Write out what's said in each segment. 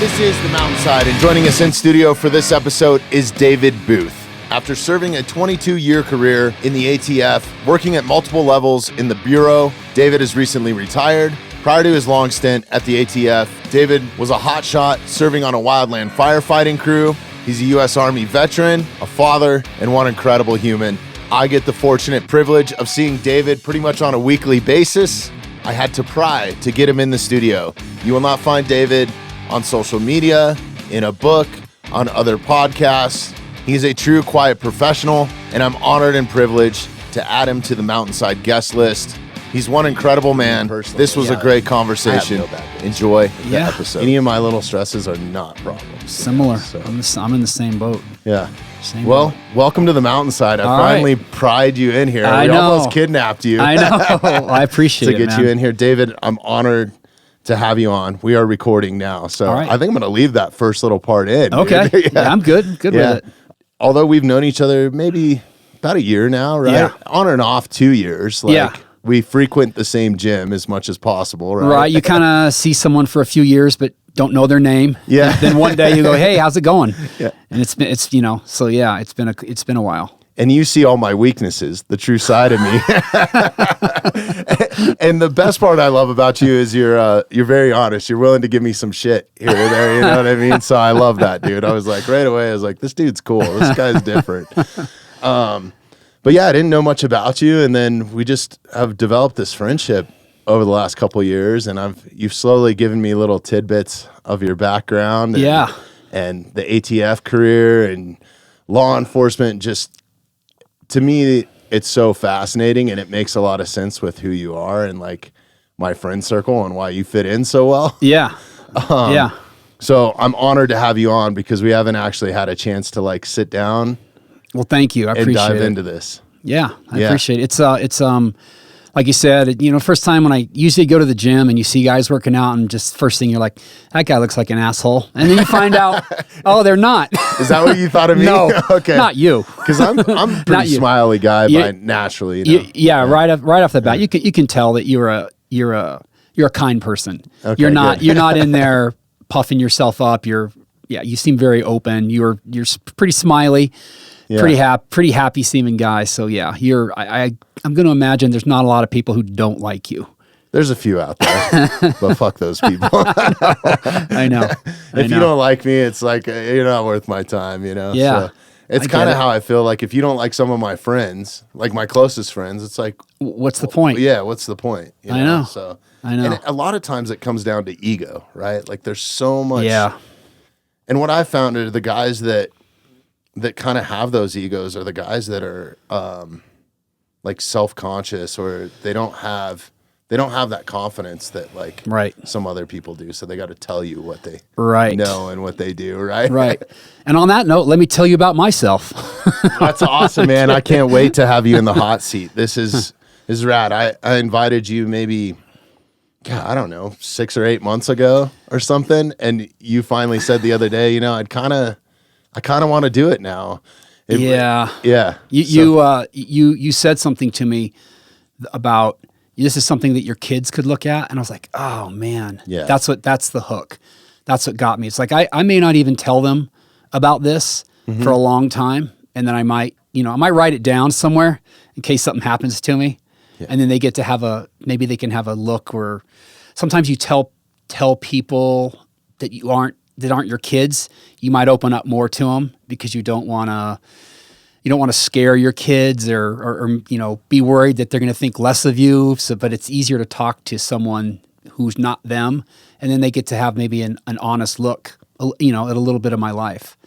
This is The Mountainside, and joining us in studio for this episode is David Booth. After serving a 22-year career in the ATF, working at multiple levels in the Bureau, David has recently retired. Prior to his long stint at the ATF, David was a hotshot serving on a wildland firefighting crew. He's a U.S. Army veteran, a father, and one incredible human. I get the fortunate privilege of seeing David pretty much on a weekly basis. I had to pry to get him in the studio. You will not find David on social media, in a book, on other podcasts. He's a true quiet professional, and I'm honored and privileged to add him to the Mountainside guest list. He's one incredible man. This was a great conversation. Enjoy the episode. Any of my little stresses are not problems. Similar. So. I'm in the same boat. Yeah. Welcome to the Mountainside. I finally pried you in here. We almost kidnapped you. I know. I appreciate it, to get you in here. David, I'm honored to have you on. We are recording now, so I think I'm going to leave that first little part in. Okay. Yeah, I'm good with it. Although we've known each other maybe about a year now, right? Yeah. On and off 2 years. We frequent the same gym as much as possible, right? Right. You kind of see someone for a few years, but don't know their name. Yeah. And then one day you go, "Hey, how's it going?" Yeah. And it's been a while. And you see all my weaknesses, the true side of me. And the best part I love about you is you're very honest. You're willing to give me some shit here or there. You know what I mean? So I love that, dude. I was like, right away, this dude's cool. This guy's different. But yeah, I didn't know much about you. And then we just have developed this friendship over the last couple of years. And you've slowly given me little tidbits of your background. And the ATF career and law enforcement. Just, to me, it's so fascinating, and it makes a lot of sense with who you are and like my friend circle and why you fit in so well. Yeah. So I'm honored to have you on because we haven't actually had a chance to like sit down. Well, thank you. I appreciate it. And dive into this. Yeah, I appreciate it. It's like you said, first time when I usually go to the gym and you see guys working out, and just first thing you're like, that guy looks like an asshole. And then you find out, oh, they're not. Is that what you thought of me? No, okay. Not you. Because I'm a pretty smiley guy by naturally. Right off the bat, you can tell that you're a kind person. Okay, you're not in there puffing yourself up. You seem very open. You're pretty smiley. Yeah. Pretty happy seeming guy. So I'm going to imagine there's not a lot of people who don't like you. There's a few out there, but fuck those people. I know. If you don't like me, it's like you're not worth my time. Yeah. So it's kind of how I feel. Like if you don't like some of my friends, like my closest friends, it's like, what's the point? Yeah, what's the point? I know. So I know. And a lot of times it comes down to ego, right? Like there's so much. Yeah. And what I found are the guys that kind of have those egos are the guys that are like self-conscious, or they don't have that confidence that like some other people do. So they got to tell you what they know and what they do. Right. Right. And on that note, let me tell you about myself. That's awesome, man. I can't wait to have you in the hot seat. This is rad. I invited you maybe, I don't know, 6 or 8 months ago or something. And you finally said the other day, I kind of want to do it now. Yeah. You said something to me about this is something that your kids could look at, and I was like, oh man, that's the hook. That's what got me. It's like I may not even tell them about this for a long time, and then I might write it down somewhere in case something happens to me, and then they get to maybe they can have a look where sometimes you tell people that aren't your kids, you might open up more to them because you don't want to scare your kids or be worried that they're going to think less of you. So, but it's easier to talk to someone who's not them, and then they get to have maybe an honest look, at a little bit of my life.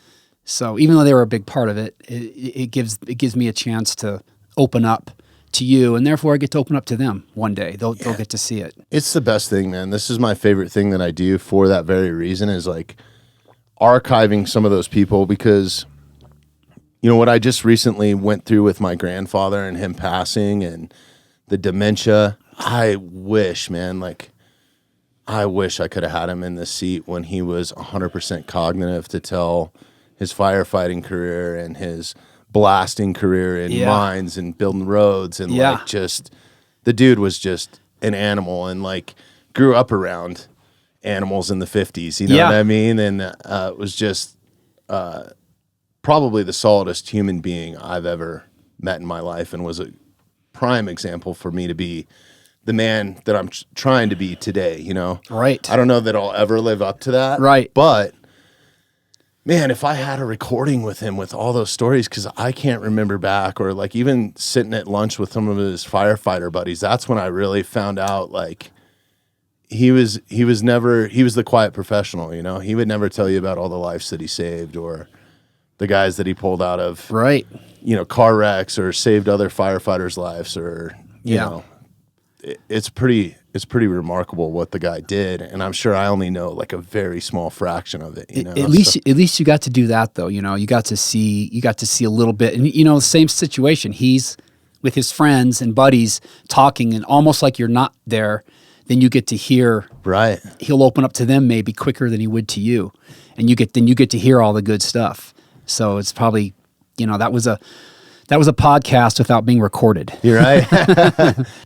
So even though they were a big part of it, it gives me a chance to open up to you, and therefore I get to open up to them one day. They'll get to see it. It's the best thing, man. This is my favorite thing that I do for that very reason, is like archiving some of those people, because what I just recently went through with my grandfather and him passing and the dementia. I wish, man, I wish I could have had him in this seat when he was 100% cognitive to tell his firefighting career and his blasting career in mines and building roads, and just the dude was just an animal, and grew up around animals in the 50s, you know what I mean? And it was just probably the solidest human being I've ever met in my life, and was a prime example for me to be the man that I'm trying to be today, you know? Right. I don't know that I'll ever live up to that. Right. But man, if I had a recording with him with all those stories, because I can't remember back, or like even sitting at lunch with some of his firefighter buddies, that's when I really found out like he was the quiet professional, you know? He would never tell you about all the lives that he saved, or the guys that he pulled out of, you know, car wrecks, or saved other firefighters' lives, or, you know, it's pretty remarkable what the guy did. And I'm sure I only know like a very small fraction of it, you know? At least you got to do that though. You know, you got to see a little bit, and you know, same situation. He's with his friends and buddies talking, and almost like you're not there, then you get to hear, right. He'll open up to them maybe quicker than he would to you. And you get to hear all the good stuff. So it's probably, you know, that was a podcast without being recorded. You're right.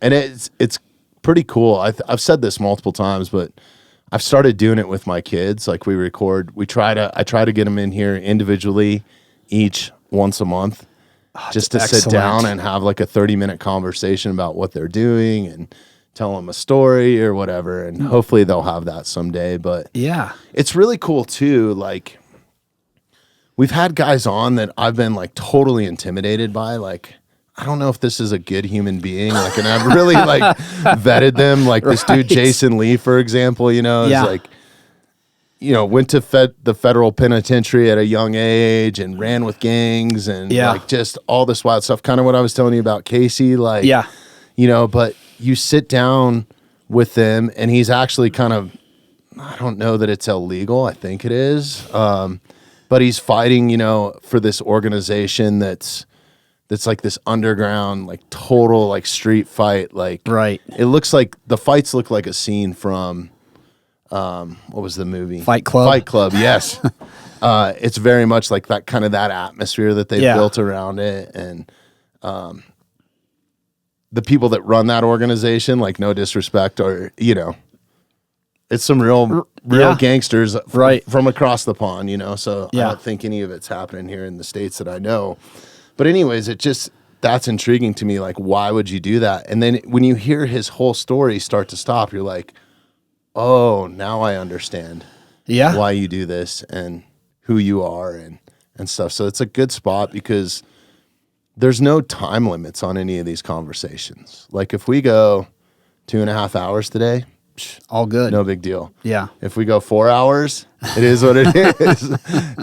And it's pretty cool. I've said this multiple times, but I've started doing it with my kids. Like I try to get them in here individually each once a month, just to sit down and have like a 30-minute conversation about what they're doing and tell them a story or whatever. And hopefully they'll have that someday. But yeah, it's really cool too. Like we've had guys on that I've been like totally intimidated by, like, I don't know if this is a good human being. Like, and I've really like vetted them. Like this dude, Jason Lee, for example, you know, is like, you know, went to the federal penitentiary at a young age and ran with gangs and like just all this wild stuff. Kind of what I was telling you about Casey. Like, you know, but you sit down with them and he's actually kind of, I don't know that it's illegal. I think it is. But he's fighting, you know, for this organization that's like this underground, like total like street fight. Like, it looks like the fights look like a scene from, what was the movie? Fight Club. Fight Club, yes. It's very much like that kind of that atmosphere that they built around it. And the people that run that organization, like no disrespect, or, you know, it's some real gangsters from across the pond, you know? So I don't think any of it's happening here in the States that I know. But anyways, that's intriguing to me. Like, why would you do that? And then when you hear his whole story start to stop, you're like, oh, now I understand why you do this and who you are and stuff. So it's a good spot because there's no time limits on any of these conversations. Like if we go 2.5 hours today, all good. No big deal. Yeah. If we go 4 hours, it is what it is.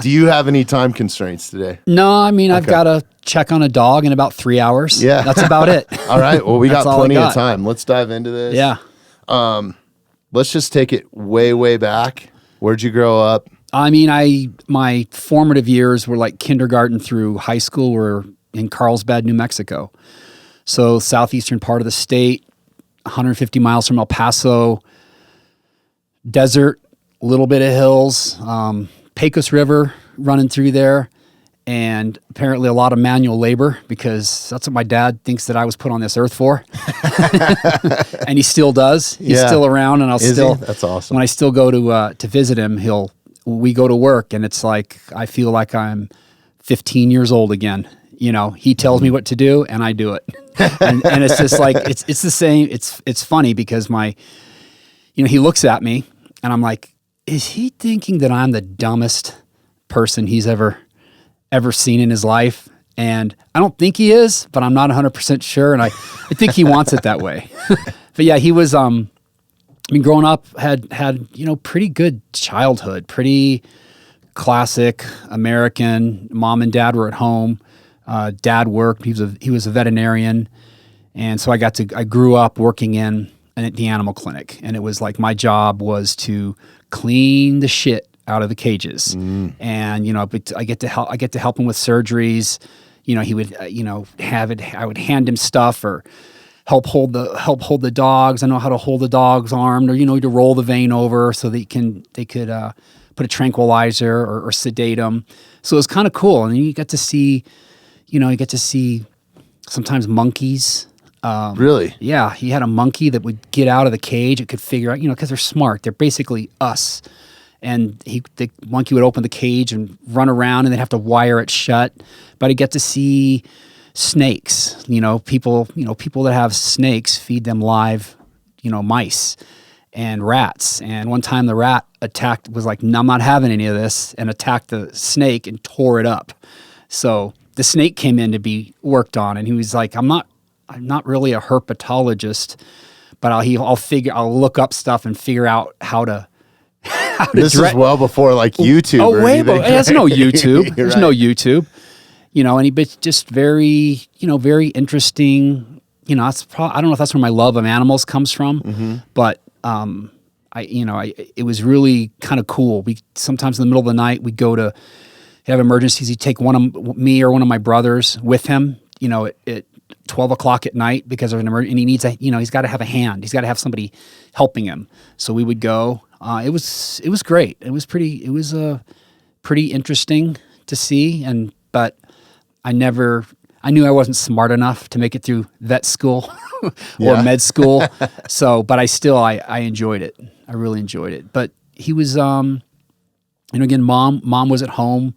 Do you have any time constraints today? No, I mean, I've got to check on a dog in about 3 hours. Yeah. That's about it. All right. Well, we got plenty of time. Let's dive into this. Yeah. Let's just take it way, way back. Where'd you grow up? I mean, my formative years were like kindergarten through high school were in Carlsbad, New Mexico. So southeastern part of the state, 150 miles from El Paso, desert, a little bit of hills, Pecos River running through there, and apparently a lot of manual labor because that's what my dad thinks that I was put on this earth for. And he still does. He's still around, and That's awesome. When I still go to visit him, we go to work, and it's like I feel like I'm 15 years old again. You know, he tells me what to do, and I do it. and it's just like it's the same. It's funny because he looks at me, and I'm like, is he thinking that I'm the dumbest person he's ever seen in his life? And I don't think he is, but I'm not 100% sure, and I think he wants it that way. But yeah, he was. I mean, growing up, had pretty good childhood, pretty classic American. Mom and dad were at home. Dad worked. He was a veterinarian, and so I grew up working in the animal clinic, and it was like my job was to clean the shit out of the cages, and but I get to help him with surgeries. He would I would hand him stuff or help hold the dogs. I know how to hold the dog's arm, or to roll the vein over so they could put a tranquilizer or sedate them. So it was kind of cool, and you get to see. You get to see sometimes monkeys Really? Yeah, he had a monkey that would get out of the cage. It could figure out, because they're smart. They're basically us. And the monkey would open the cage and run around, and they'd have to wire it shut. But I get to see snakes. People that have snakes feed them live, mice and rats. And one time the rat was like, "No, I'm not having any of this," and attacked the snake and tore it up. So the snake came in to be worked on, and he was like, I'm not really a herpetologist, but I'll look up stuff and figure out how to This is well before like YouTube. Oh, way before. There's no YouTube. There's no YouTube. And but just very, very interesting. That's I don't know if that's where my love of animals comes from, but it was really kind of cool. Sometimes in the middle of the night we'd go to have emergencies. He'd take me or one of my brothers with him. At 12 o'clock at night because of an emergency, and he needs he's got to have a hand. He's got to have somebody helping him. So we would go. It was great. It was pretty interesting to see. But I knew I wasn't smart enough to make it through vet school or med school. But I enjoyed it. I really enjoyed it. But he was, again, mom was at home.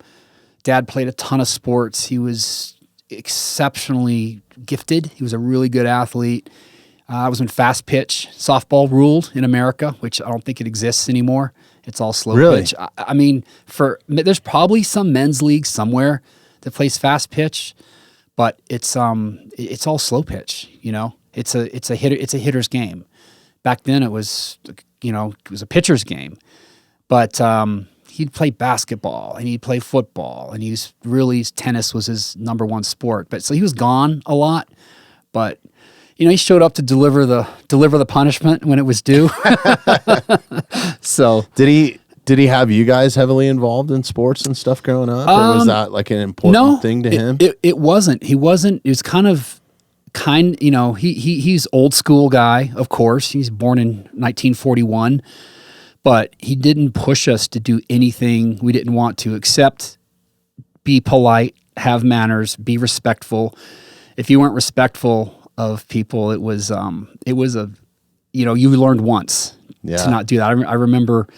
Dad played a ton of sports. He was exceptionally gifted. He was a really good athlete. I was when fast pitch softball ruled in America, which I don't think it exists anymore. It's all slow pitch. I mean, there's probably some men's league somewhere that plays fast pitch, but it's all slow pitch. It's a hitter's game. Back then, it was a pitcher's game, but he'd play basketball and he'd play football, and tennis was his number one sport. But so he was gone a lot, but he showed up to deliver the punishment when it was due. So did he have you guys heavily involved in sports and stuff growing up, or was that like an important thing to him? It wasn't. He wasn't. It was he's old school guy, of course. He's born in 1941. But he didn't push us to do anything we didn't want to, except be polite, have manners, be respectful. If you weren't respectful of people, it was you learned once to not do that. I remember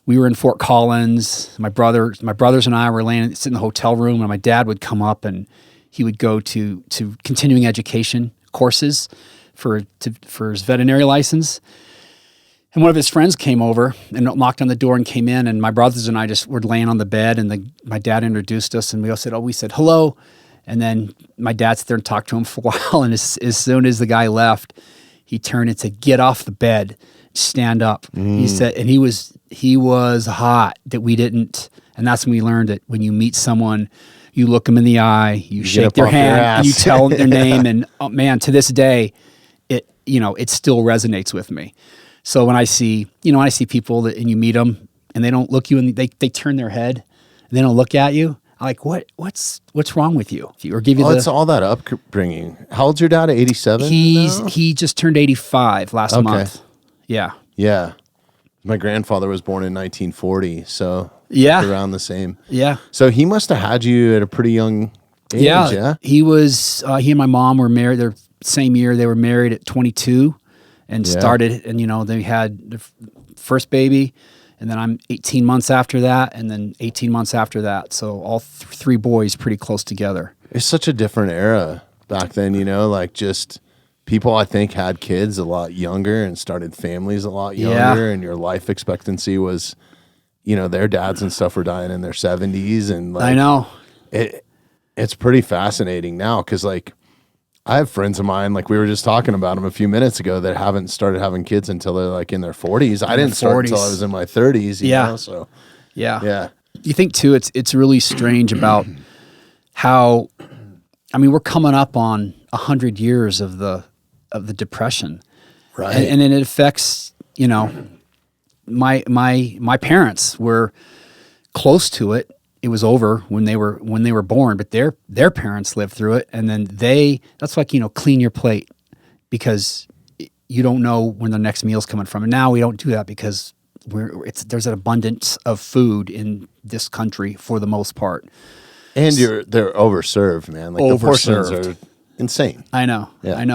we were in Fort Collins. My brothers and I were sitting in the hotel room, and my dad would come up and he would go to continuing education courses for his veterinary license. And one of his friends came over and knocked on the door and came in, and my brothers and I just were laying on the bed, and my dad introduced us, and we said hello, and then my dad sat there and talked to him for a while, and as soon as the guy left, he turned and said, "Get off the bed, stand up." He said, and he was hot that we didn't, and that's when we learned that when you meet someone, you look them in the eye, you shake their hand, and you tell them their name, and oh, man, to this day, it still resonates with me. So when I see people and you meet them and they don't look you and they turn their head and they don't look at you, I'm like, what's wrong with you? Or give you it's all that upbringing. How old's your dad? 87? He just turned 85 last month. Yeah. Yeah. My grandfather was born in 1940, so around the same. Yeah. So he must have had you at a pretty young age, yeah? He and my mom were married. They're same year. They were married at 22. And started, and they had the first baby, and then I'm 18 months after that, and then 18 months after that. So all three boys pretty close together. It's such a different era back then, like just people I think had kids a lot younger and started families a lot younger, and your life expectancy was, their dads and stuff were dying in their 70s, and I know it's pretty fascinating now because I have friends of mine, like we were just talking about them a few minutes ago, that haven't started having kids until they're like in their 40s. I didn't start until I was in my 30s. You know, so yeah. You think too, it's really strange about how, we're coming up on 100 years of the Depression, right? And it affects, my parents were close to it. It was over when they were born, but their parents lived through it, and then that's like clean your plate because you don't know when the next meal's coming from. And now we don't do that because there's an abundance of food in this country for the most part. And they're overserved, man. Like the portions are insane. I know.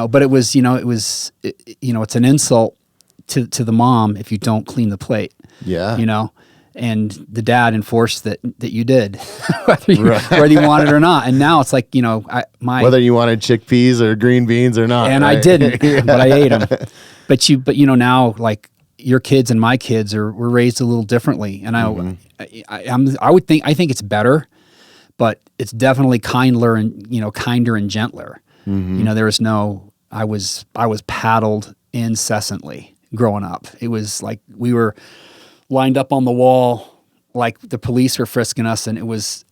But it was, it's an insult to the mom if you don't clean the plate. Yeah. And the dad enforced that you did, whether you wanted it or not. And now it's like, whether you wanted chickpeas or green beans or not. And right? I didn't, but I ate them. But now like your kids and my kids were raised a little differently. And I think it's better, but it's definitely kinder and gentler. There was I was paddled incessantly growing up. It was like we were lined up on the wall, like the police were frisking us, and it was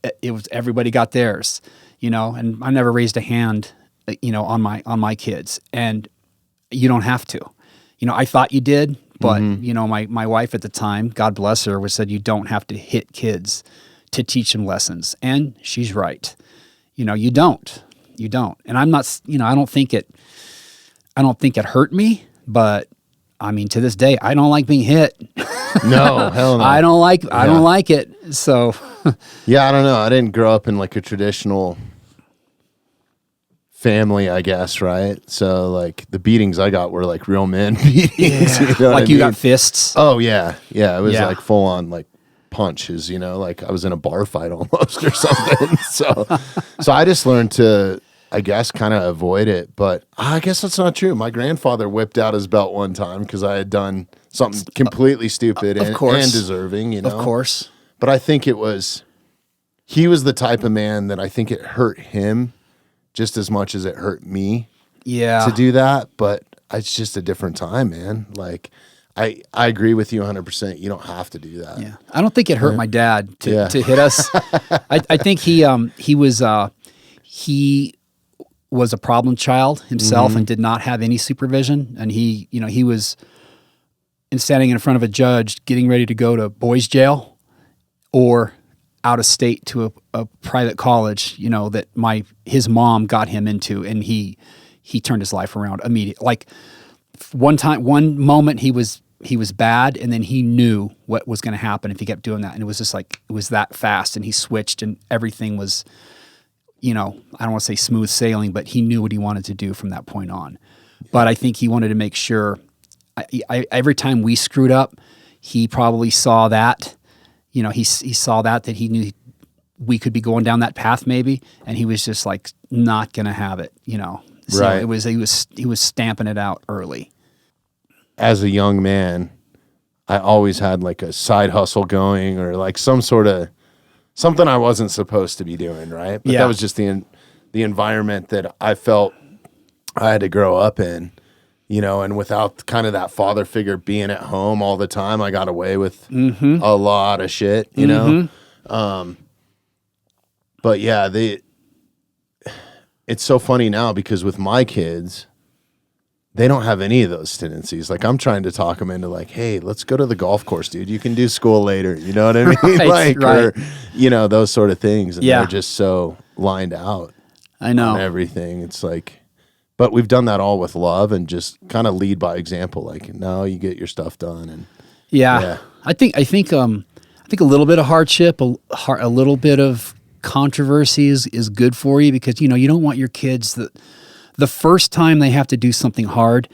everybody got theirs, and I never raised a hand, on my kids, and you don't have to, I thought you did, but my wife at the time, God bless her, said you don't have to hit kids to teach them lessons, and she's right. You don't, and I'm not, I don't think it hurt me, but I mean, to this day, I don't like being hit. No, hell no. I don't like it. So, yeah, I don't know. I didn't grow up in like a traditional family, I guess, right? So like the beatings I got were like real men beatings. Yeah. Like you got fists. Oh yeah. Yeah. It was like full on like punches, like I was in a bar fight almost or something. So I just learned to, I guess, kind of avoid it, but I guess that's not true. My grandfather whipped out his belt one time because I had done something completely stupid and deserving, Of course. But I think he was the type of man that I think it hurt him just as much as it hurt me to do that. But it's just a different time, man. Like, I agree with you 100%. You don't have to do that. Yeah. I don't think it hurt my dad to hit us. I think he was a problem child himself and did not have any supervision. And he was standing in front of a judge getting ready to go to boys jail or out of state to a private college, that his mom got him into, and he turned his life around immediately. Like one moment he was bad, and then he knew what was going to happen if he kept doing that. And it was just like, it was that fast, and he switched, and everything was, I don't want to say smooth sailing, but he knew what he wanted to do from that point on. But I think he wanted to make sure, every time we screwed up, he probably saw that, he saw that he knew we could be going down that path maybe, and he was just like not going to have it, So right. he was stamping it out early. As a young man, I always had like a side hustle going or like some sort of something I wasn't supposed to be doing, right? But that was just the environment that I felt I had to grow up in, and without kind of that father figure being at home all the time, I got away with a lot of shit, but yeah, it's so funny now because with my kids, they don't have any of those tendencies. Like I'm trying to talk them into like, hey, let's go to the golf course, dude. You can do school later. You know what I mean? Or, those sort of things. And they're just so lined out. I know. On everything. It's like, but we've done that all with love and just kind of lead by example. Like, no, you get your stuff done. And I think a little bit of hardship, a little bit of controversy is good for you because, you don't want your kids the first time they have to do something hard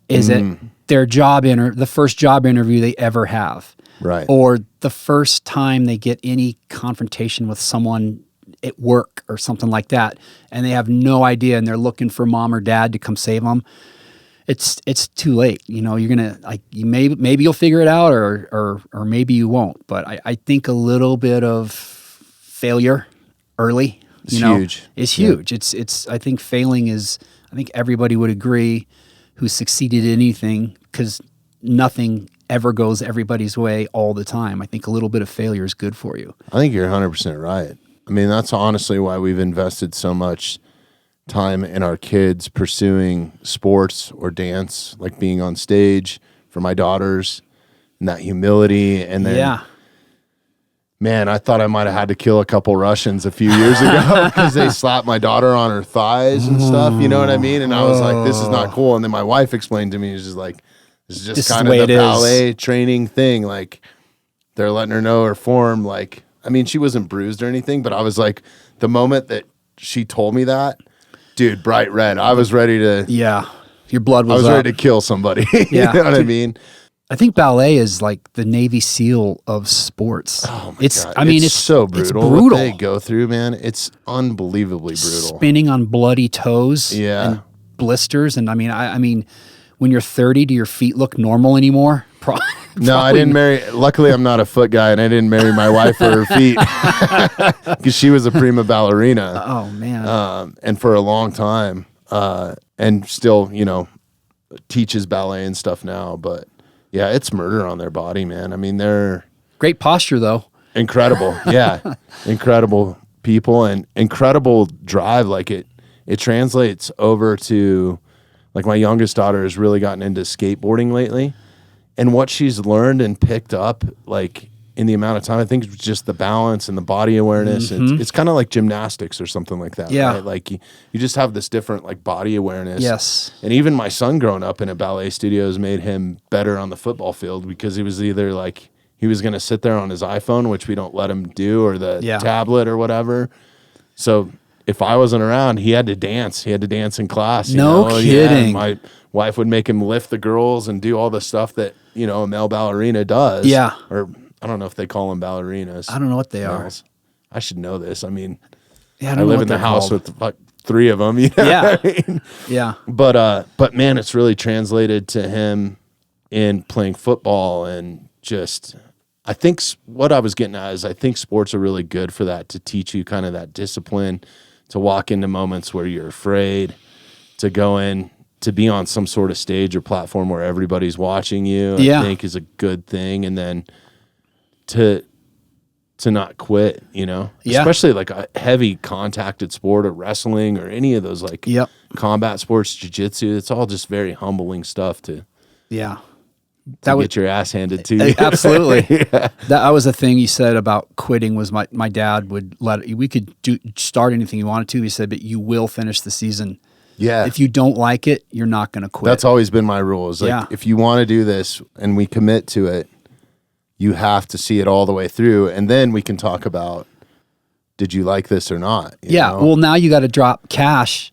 is at their the first job interview they ever have. Right. Or the first time they get any confrontation with someone at work or something like that, and they have no idea and they're looking for mom or dad to come save them. It's too late. You're gonna maybe you'll figure it out or maybe you won't. But I think a little bit of failure early huge. It's huge. It's I think failing is, I think everybody would agree who succeeded in anything, because nothing ever goes everybody's way all the time. I think a little bit of failure is good for you. I think you're 100% right. I mean, that's honestly why we've invested so much time in our kids pursuing sports or dance, like being on stage for my daughters, and that humility. And then man, I thought I might have had to kill a couple Russians a few years ago because they slapped my daughter on her thighs and stuff. You know what I mean? And I was like, this is not cool. And then my wife explained to me, she's just like, this is just kind of the ballet training thing. Like, they're letting her know her form. Like, I mean, she wasn't bruised or anything, but I was like, the moment that she told me that, Dude, bright red. I was ready to. Yeah. Your blood was I was ready to kill somebody. Yeah. You know what I mean? I think ballet is like the Navy SEAL of sports. Oh my God. I mean, it's so brutal. It's brutal. What they go through, man. It's unbelievably brutal. Spinning on bloody toes. Yeah. And blisters. And I mean, when you're 30, do your feet look normal anymore? No, I didn't marry. Luckily, I'm not a foot guy, and I didn't marry my wife for her feet because she was a prima ballerina. Oh man! And for a long time, and still, teaches ballet and stuff now. But yeah, it's murder on their body, man. I mean, they're great posture though. Incredible, yeah, incredible people and incredible drive. Like it translates over to, like, my youngest daughter has really gotten into skateboarding lately. And what she's learned and picked up, like, in the amount of time, I think it's just the balance and the body awareness. Mm-hmm. It's kind of like gymnastics or something like that. Yeah. Right? Like you just have this different, like, body awareness. Yes. And even my son growing up in a ballet studio has made him better on the football field because he was either like, he was going to sit there on his iPhone, which we don't let him do, or the tablet or whatever. So if I wasn't around, he had to dance. He had to dance in class. No kidding. Yeah, my wife would make him lift the girls and do all the stuff that, a male ballerina does. Yeah. Or I don't know if they call them ballerinas. I don't know what they are. I should know this. I mean, I live in the house with like 3 of them. Yeah. I mean? Yeah. But man, it's really translated to him in playing football and just, I think what I was getting at is I think sports are really good for that, to teach you kind of that discipline, to walk into moments where you're afraid, to go in, to be on some sort of stage or platform where everybody's watching you, I think is a good thing. And then to not quit, especially like a heavy contacted sport or wrestling or any of those like combat sports, jiu-jitsu. It's all just very humbling stuff to get your ass handed to you. Absolutely. That was a thing you said about quitting. Was my dad would we could start anything you wanted to. He said, but you will finish the season. Yeah. If you don't like it, you're not going to quit. That's always been my rule. Is like, if you want to do this and we commit to it, you have to see it all the way through. And then we can talk about, did you like this or not? You know? Well, now you got to drop cash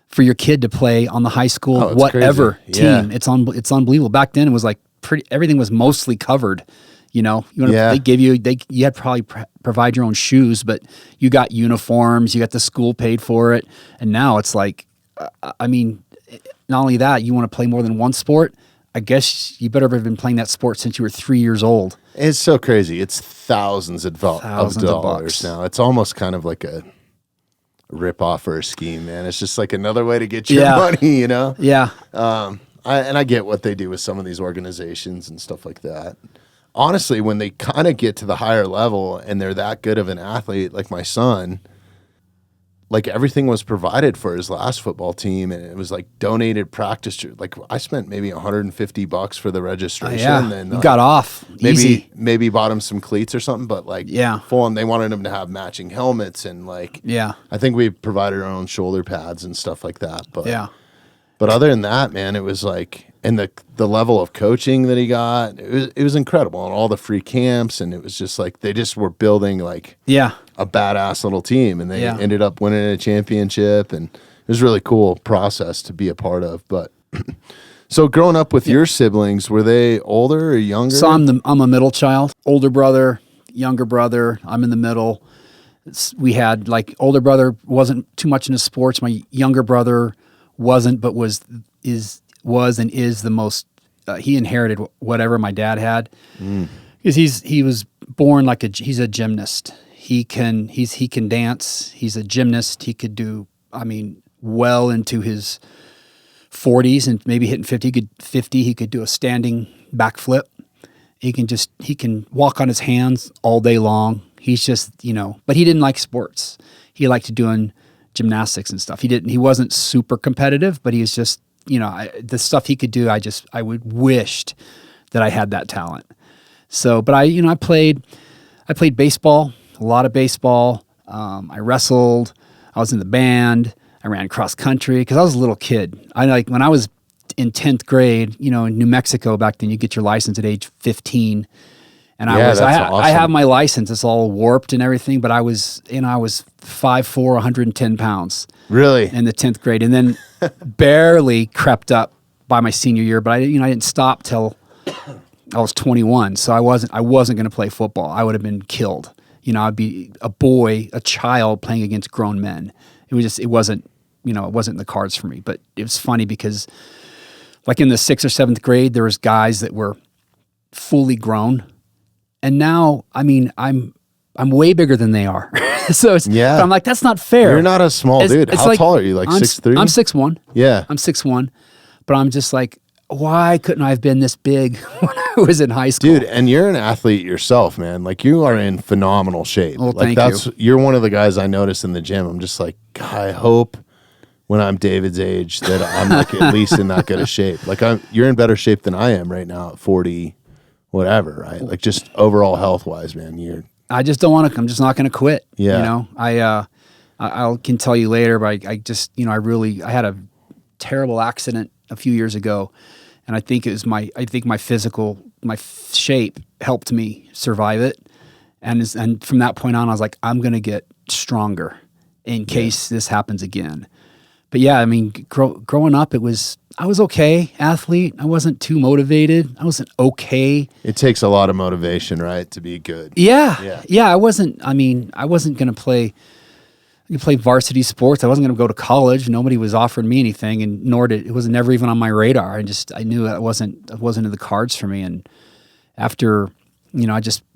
for your kid to play on the high school, whatever team. It's unbelievable. Back then it was like everything was mostly covered. They give you, you had to probably provide your own shoes, but you got uniforms, you got the school paid for it. And now it's like, I mean, not only that, you want to play more than one sport. I guess you better have been playing that sport since you were 3 years old. It's so crazy. It's thousands of dollars now. It's almost kind of like a rip off or a scheme, man. It's just like another way to get your money, Yeah. I get what they do with some of these organizations and stuff like that. Honestly, when they kind of get to the higher level and they're that good of an athlete, like my son, like everything was provided for his last football team, and it was like donated practice. Like I spent maybe $150 for the registration. And you got off maybe bought him some cleats or something, but like full on, they wanted him to have matching helmets and like I think we provided our own shoulder pads and stuff like that. But other than that, man, it was like, and the level of coaching that he got, it was incredible, and all the free camps, and it was just like they just were building like a badass little team, and they ended up winning a championship, and it was a really cool process to be a part of. But so growing up with your siblings, were they older or younger? So I'm a middle child, older brother, younger brother. I'm in the middle. We had like older brother wasn't too much into sports. My younger brother wasn't, but was and is the most. He inherited whatever my dad had, because he was born like he's a gymnast. He can dance. He's a gymnast. He could do, well into his 40s and maybe hitting 50. He could do a standing backflip. He can walk on his hands all day long. He's just, but he didn't like sports. He liked doing gymnastics and stuff. He wasn't super competitive, but he was just, the stuff he could do, I would wished that I had that talent. So, but I played baseball, a lot of baseball. I wrestled. I was in the band. I ran cross country because I was a little kid. When I was in 10th grade, in New Mexico back then, you get your license at age 15. And I have my license. It's all warped and everything, but I was 5'4", 110 pounds. Really? In the 10th grade. And then barely crept up by my senior year, but I didn't stop till I was 21. So I wasn't going to play football. I would have been killed. I'd be a child playing against grown men. It wasn't in the cards for me. But it was funny because like in the 6th or 7th grade, there was guys that were fully grown. And now, I'm way bigger than they are. So I'm like, that's not fair. You're not a small dude. How tall are you? Like 6'3"? I'm 6'1". Yeah. I'm 6'1". But I'm just like, why couldn't I have been this big when I was in high school? Dude, and you're an athlete yourself, man. Like, you are in phenomenal shape. Well, like, thank you. You're one of the guys I notice in the gym. I'm just like, God, I hope when I'm David's age that I'm like at least in that good of shape. Like, you're in better shape than I am right now at 40, whatever, right? Like, just overall health-wise, man, I just don't want to. I'm just not going to quit. Yeah. I can tell you later, but I just, I had a terrible accident a few years ago, and I think my shape helped me survive it, and from that point on, I was like, I'm going to get stronger in case this happens again. But yeah, growing up, I was okay athlete. I wasn't too motivated. I wasn't okay. It takes a lot of motivation, right, to be good. Yeah. I wasn't going to play varsity sports. I wasn't going to go to college. Nobody was offering me anything, and it was never even on my radar. I knew that wasn't in the cards for me. And after,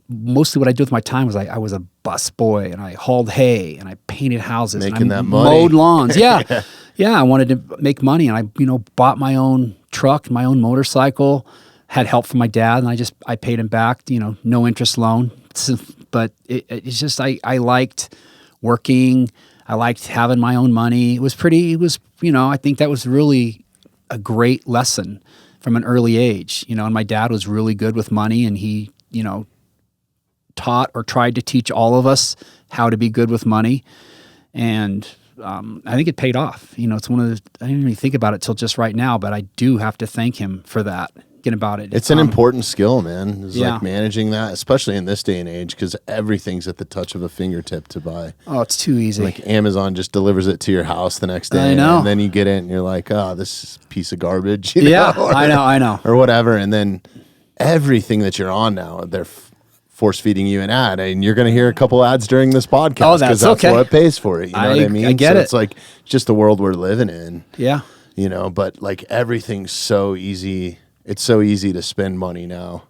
mostly what I did with my time was I was a bus boy, and I hauled hay, and I painted houses, making and I that money. Mowed lawns. Yeah. Yeah, I wanted to make money, and I, bought my own truck, my own motorcycle, had help from my dad, and I paid him back, no interest loan. But it's just, I liked working. I liked having my own money. I think that was really a great lesson from an early age, and my dad was really good with money, and he, taught or tried to teach all of us how to be good with money. And I think it paid off. It's one of the, I didn't really think about it till just right now, but I do have to thank him for that. About it. It's an important skill, man. It's like managing that, especially in this day and age, because everything's at the touch of a fingertip to buy. Oh, it's too easy. Like Amazon just delivers it to your house the next day. I know. And then you get it and you're like, oh, this piece of garbage. I know. Or whatever. And then everything that you're on now, they're force feeding you an ad, and you're going to hear a couple ads during this podcast because that's okay. what pays for it. You know what I mean? I get it. It's like just the world we're living in. Yeah. But like everything's so easy. It's so easy to spend money now.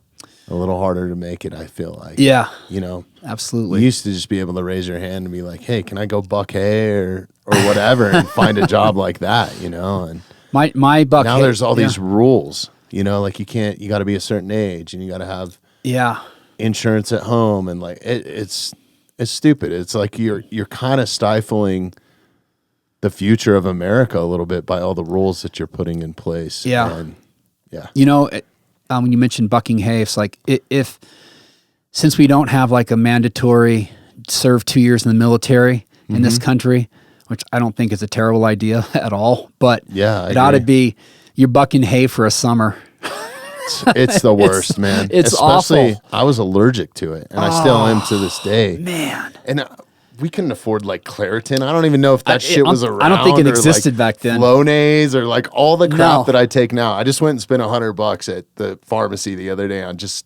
A little harder to make it, I feel like. Yeah. You Absolutely. used to just be able to raise your hand and be like, hey, can I go buck hay or whatever and find a job like that, And my buck now hay, there's all these rules, like you got to be a certain age and you got to have insurance at home, and like it's stupid. It's like you're kind of stifling the future of America a little bit by all the rules that you're putting in place. Yeah. And, yeah. When you mentioned bucking hay, it's like since we don't have like a mandatory serve 2 years in the military in this country, which I don't think is a terrible idea at all, but it ought to be, you're bucking hay for a summer. It's the worst, man. It's especially awful. I was allergic to it, and I still am to this day. Man. And we couldn't afford like Claritin. I don't even know if that shit was around. I don't think it existed back then. Flonase or like all the crap that I take now. I just went and spent $100 at the pharmacy the other day on just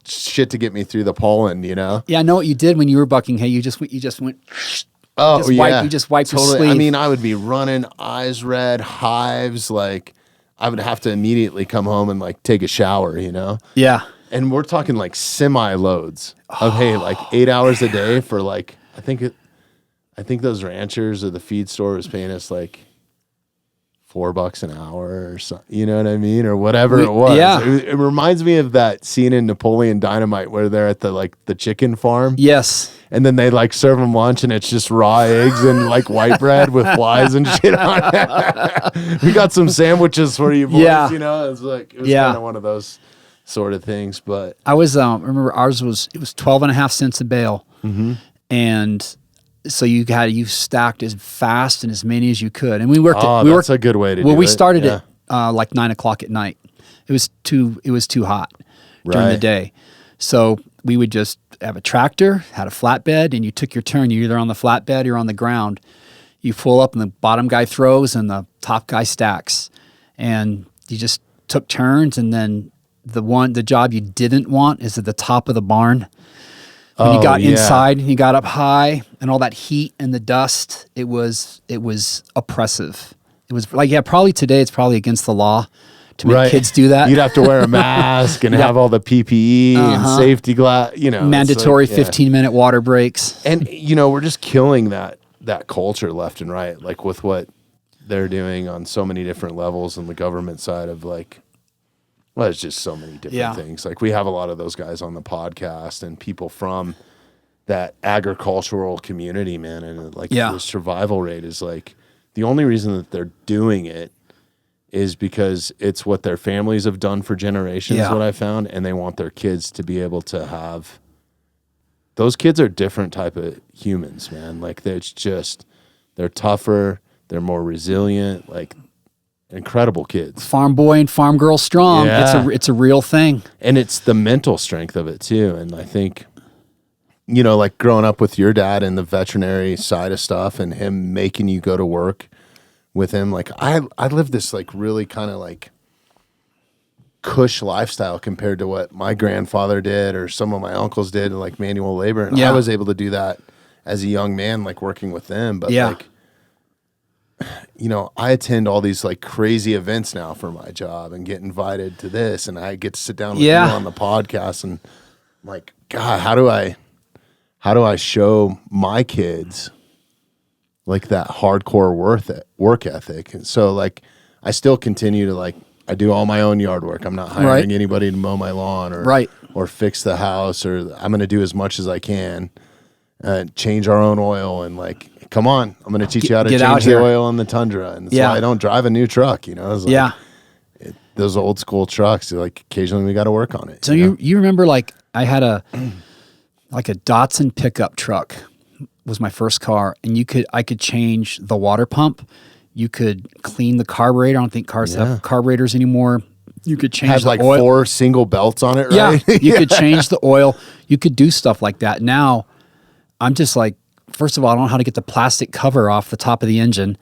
shit to get me through the pollen. Yeah, I know what you did when you were bucking hay. You just went. Oh You just wiped your sleeve. I mean, I would be running, eyes red, hives. Like I would have to immediately come home and like take a shower. Yeah. And we're talking like semi loads of hay, like 8 hours a day for like. I think those ranchers or the feed store was paying us like $4 an hour or something, you know what I mean? Or whatever it was. Yeah. It reminds me of that scene in Napoleon Dynamite where they're at the chicken farm. Yes. And then they like serve them lunch and it's just raw eggs and like white bread with flies and shit on it. We got some sandwiches for you boys, It was kind of one of those sort of things. But I was, remember ours was 12.5 cents a bale. Mm-hmm. And so you stacked as fast and as many as you could, and we worked. That's a good way to do it. Well, we started at like 9 o'clock at night. It was too hot during the day, So we would just have a tractor, had a flatbed, and you took your turn. You're either on the flatbed or on the ground. You pull up and the bottom guy throws and the top guy stacks. And you just took turns, and then the job you didn't want is at the top of the barn. When you got inside and you got up high and all that heat and the dust, it was oppressive. It was like, probably today it's probably against the law to make kids do that. You'd have to wear a mask and have all the PPE and safety glass, mandatory 15-minute water breaks. And, we're just killing that culture left and right, like with what they're doing on so many different levels on the government side of it's just so many different things. Like we have a lot of those guys on the podcast and people from that agricultural community, man. And the survival rate is the only reason that they're doing it is because it's what their families have done for generations, what I found. And they want their kids to be able to have, those kids are different type of humans, man. They're tougher. They're more resilient, incredible kids. Farm boy and farm girl strong. Yeah. It's a real thing. And it's the mental strength of it too. And I think, growing up with your dad and the veterinary side of stuff and him making you go to work with him, I lived this really kind of cush lifestyle compared to what my grandfather did or some of my uncles did in manual labor. And I was able to do that as a young man, working with them. But I attend all these crazy events now for my job and get invited to this, and I get to sit down with you on the podcast, and God, how do I show my kids that hardcore work ethic? And so I still continue to I do all my own yard work. I'm not hiring anybody to mow my lawn or fix the house, or I'm going to do as much as I can, change our own oil and come on, I'm going to teach you how to change the oil on the Tundra. And that's why I don't drive a new truck, those old school trucks, occasionally we got to work on it. So you remember I had a Datsun pickup truck was my first car, and I could change the water pump. You could clean the carburetor. I don't think cars have carburetors anymore. You could change the oil. 4 single belts on it, right? Yeah, you could change the oil. You could do stuff like that. Now, I'm just first of all, I don't know how to get the plastic cover off the top of the engine.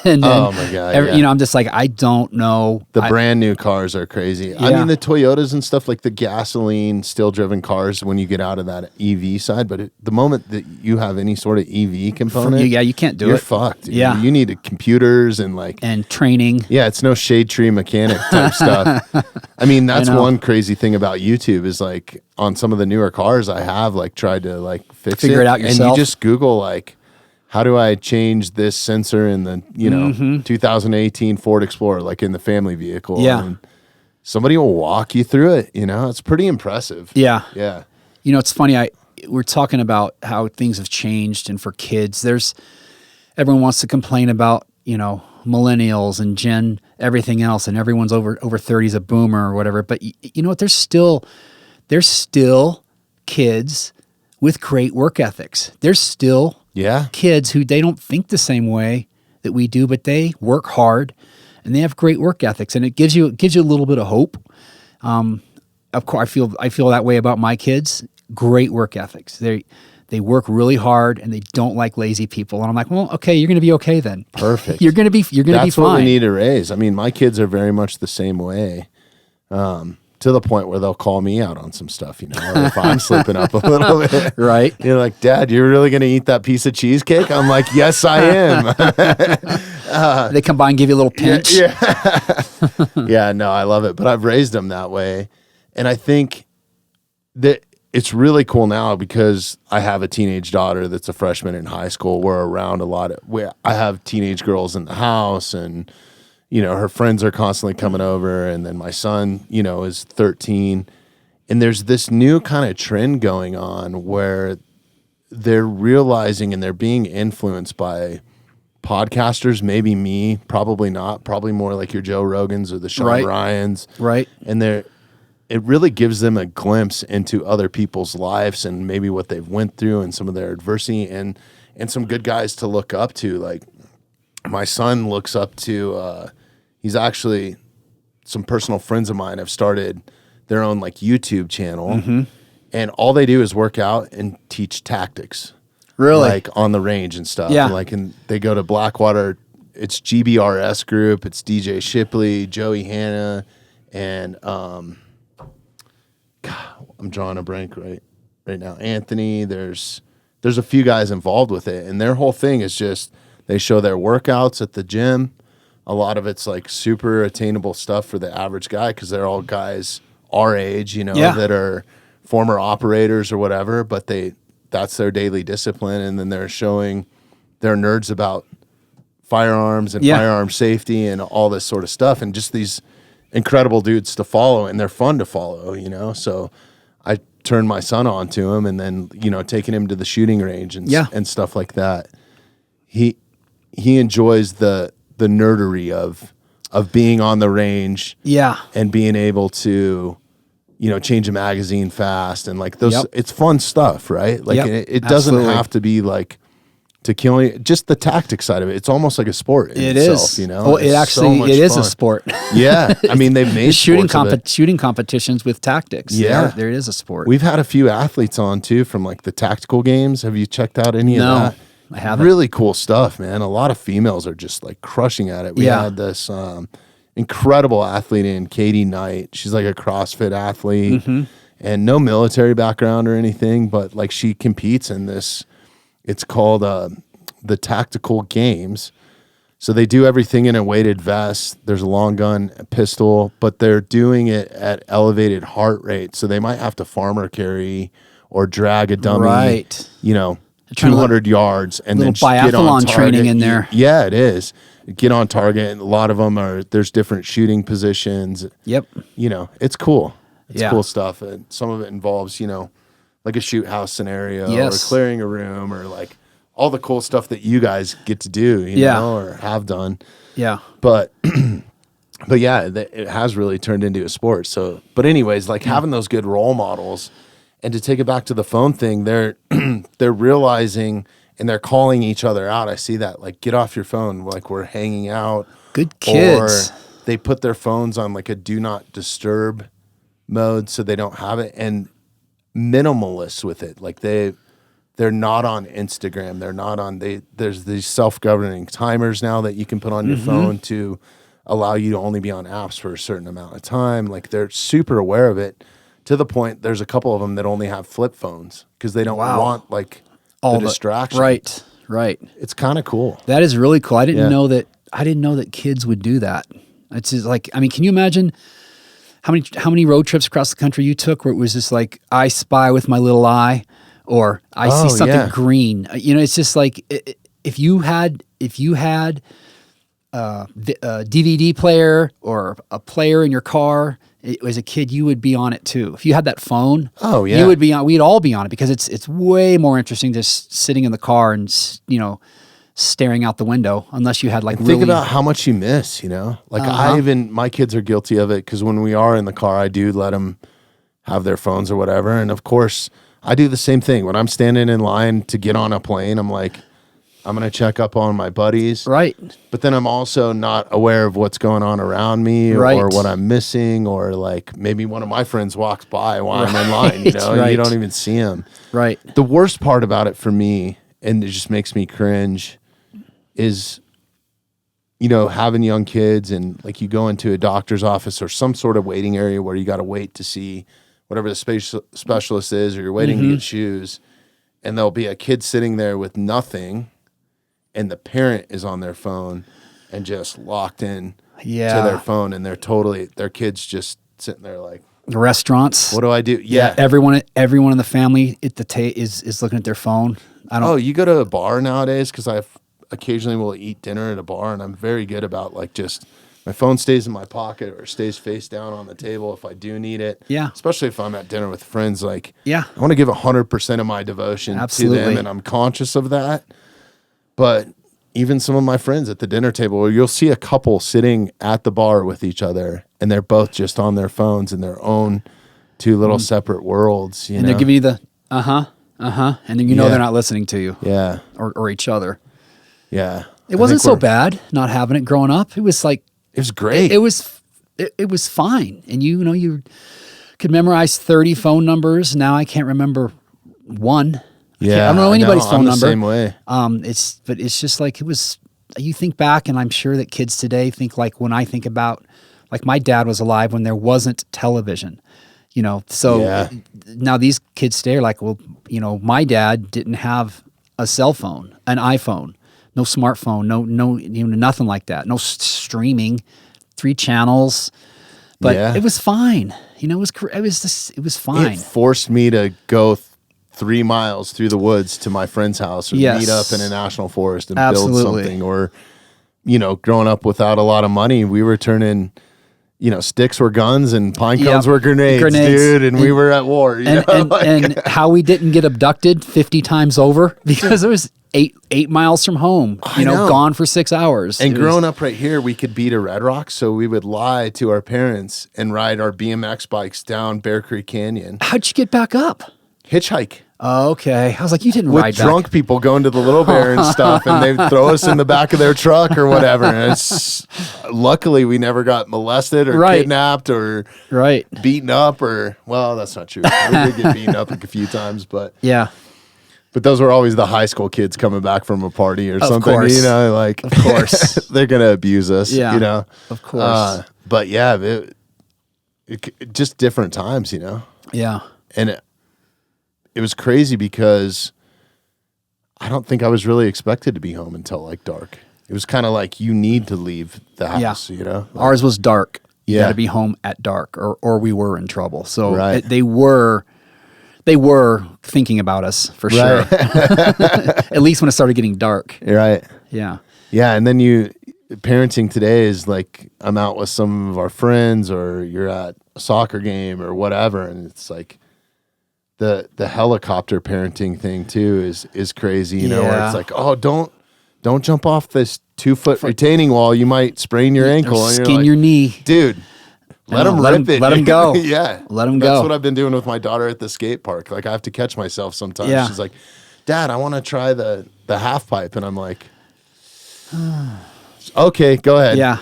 And then, oh my God, I'm just I don't know. The brand new cars are crazy. Yeah. I mean, the Toyotas and stuff, the gasoline still driven cars when you get out of that EV side. But the moment that you have any sort of EV component, you can't do it. You're fucked. Yeah. You need computers and and training. Yeah. It's no shade tree mechanic type stuff. I mean, that's one crazy thing about YouTube is on some of the newer cars I have tried to figure it out yourself. And you just Google how do I change this sensor in the 2018 Ford Explorer, in the family vehicle? Yeah. And somebody will walk you through it. It's pretty impressive. Yeah. Yeah. It's funny. We're talking about how things have changed, and for kids, everyone wants to complain about, millennials and Gen everything else, and everyone's over 30 is a boomer or whatever. But you know what? There's still kids with great work ethics. There's still kids who they don't think the same way that we do, but they work hard and they have great work ethics, and it gives you a little bit of hope. Of course, I feel that way about my kids. Great work ethics. They work really hard and they don't like lazy people. And I'm like, well, okay, you're going to be okay then. Perfect. you're going to be fine. That's what we need to raise. I mean, my kids are very much the same way. To the point where they'll call me out on some stuff, or if I'm slipping up a little bit. Right. You're like, Dad, you're really going to eat that piece of cheesecake? I'm like, yes, I am. They come by and give you a little pinch. Yeah, no, I love it. But I've raised them that way. And I think that it's really cool now because I have a teenage daughter that's a freshman in high school. We're around I have teenage girls in the house, and her friends are constantly coming over, and then my son, is 13. And there's this new kind of trend going on where they're realizing and they're being influenced by podcasters, maybe me, probably not, probably more like your Joe Rogans or the Sean Ryans. Right. And it really gives them a glimpse into other people's lives and maybe what they've went through and some of their adversity and some good guys to look up to. My son looks up to, he's actually, some personal friends of mine have started their own YouTube channel. Mm-hmm. and all they do is work out and teach tactics. Really? Like on the range and stuff. Yeah. And they go to Blackwater. It's GBRS group. It's DJ Shipley, Joey Hanna, and God, I'm drawing a blank right now. Anthony. There's a few guys involved with it, and their whole thing is just they show their workouts at the gym. A lot of it's like super attainable stuff for the average guy because they're all guys our age, that are former operators or whatever, but that's their daily discipline, and then they're showing they're nerds about firearms and firearm safety and all this sort of stuff, and just these incredible dudes to follow, and they're fun to follow, So I turned my son on to him, and then taking him to the shooting range and stuff like that. He enjoys the nerdery of being on the range, and being able to change a magazine fast and like those. It's fun stuff, right? Like it doesn't have to be like to kill you. Just the tactic side of it. It's almost like a sport. It is. Oh, it is a sport. Yeah, I mean they've made shooting competitions with tactics. Yeah, there it is a sport. We've had a few athletes on too from like the tactical games. Have you checked out any of that? I haven't. Really cool stuff, man. A lot of females are just like crushing at it. We had this incredible athlete in Katie Knight. She's like a CrossFit athlete and no military background or anything, but like she competes in this. It's called the Tactical Games. So they do everything in a weighted vest. There's a long gun, a pistol, but they're doing it at elevated heart rate. So they might have to farmer carry or drag a dummy, 200 yards and then get on target. Training in there. Yeah, it is. Get on target, and a lot of them there's different shooting positions. Yep. It's cool. It's cool stuff. And some of it involves, like a shoot house scenario or clearing a room or like all the cool stuff that you guys get to do, or have done. Yeah. But yeah, it has really turned into a sport. So, but anyways, like having those good role models. And to take it back to the phone thing, they're realizing and they're calling each other out. I see that, like, get off your phone, like we're hanging out. Good kids. Or they put their phones on like a do not disturb mode so they don't have it. And minimalists with it, like they're not on Instagram. They're not on. There's these self-governing timers now that you can put on your phone to allow you to only be on apps for a certain amount of time. Like they're super aware of it. To the point, there's a couple of them that only have flip phones because they don't want like all the distraction. Right. It's kind of cool. That is really cool. I didn't know that kids would do that. It's just like, I mean, can you imagine how many road trips across the country you took where it was just like I spy with my little eye, or I see something green. It's just like if you had a DVD player or a player in your car. As a kid, you would be on it too. If you had that phone, you would be on. We'd all be on it because it's way more interesting just sitting in the car and staring out the window. Unless you had like think about how much you miss. Like my kids are guilty of it because when we are in the car, I do let them have their phones or whatever. And of course, I do the same thing when I'm standing in line to get on a plane. I'm like, I'm going to check up on my buddies. Right. But then I'm also not aware of what's going on around me or what I'm missing, or like maybe one of my friends walks by while I'm in line, you don't even see him. Right. The worst part about it for me, and it just makes me cringe, is, having young kids and like you go into a doctor's office or some sort of waiting area where you got to wait to see whatever the specialist is, or you're waiting to get shoes, and there'll be a kid sitting there with nothing. And the parent is on their phone and just locked in to their phone, and their kid's just sitting there like, restaurants. What do I do? Yeah. Everyone in the family at the is looking at their phone. You go to a bar nowadays, because I occasionally will eat dinner at a bar, and I'm very good about like just my phone stays in my pocket or stays face down on the table if I do need it. Yeah. Especially if I'm at dinner with friends. Like, I want to give 100% of my devotion to them, and I'm conscious of that. But even some of my friends at the dinner table, where you'll see a couple sitting at the bar with each other, and they're both just on their phones in their own two little separate worlds. They're giving you the and then they're not listening to you. Yeah, or each other. Yeah, it wasn't so bad not having it growing up. It was like it was great. It was fine, and you're could memorize 30 phone numbers. Now I can't remember one. Yeah, I don't know anybody's phone number. Same way. But it's just like it was. You think back, and I'm sure that kids today think like when I think about, like my dad was alive when there wasn't television, So now these kids today are like, well, my dad didn't have a cell phone, an iPhone, no smartphone, no, nothing like that, no streaming, 3 channels. But it was fine. It was fine. It forced me to go 3 miles through the woods to my friend's house or meet up in a national forest and build something. Or, growing up without a lot of money, we were turning, sticks were guns and pine cones were grenades, dude. And we were at war. And how we didn't get abducted 50 times over because it was 8 miles from home, gone for 6 hours. And growing up right here, we could beat a Red Rock. So we would lie to our parents and ride our BMX bikes down Bear Creek Canyon. How'd you get back up? Hitchhike. Oh, okay. I was like, you didn't ride back. With drunk people going to the Little Bear and stuff, and they'd throw us in the back of their truck or whatever. And luckily, we never got molested or kidnapped or beaten up or, well, that's not true. We did get beaten up a few times, but But those were always the high school kids coming back from a party or something. Course. Of course. They're going to abuse us, Of course. But yeah, it just different times, Yeah. And it was crazy because I don't think I was really expected to be home until like dark. It was kind of like you need to leave the house, Ours was dark. You got to be home at dark or we were in trouble. So they were thinking about us for sure. At least when it started getting dark. Right. Yeah. Yeah. And then parenting today is like I'm out with some of our friends or you're at a soccer game or whatever. And it's like, the helicopter parenting thing too is crazy, where it's like, oh, don't jump off this 2-foot retaining wall. You might sprain your ankle. Or skin your knee. Dude, let him rip it. Let him go. Yeah. Let him go. That's what I've been doing with my daughter at the skate park. Like I have to catch myself sometimes. Yeah. She's like, Dad, I want to try the half pipe. And I'm like, okay, go ahead. Yeah.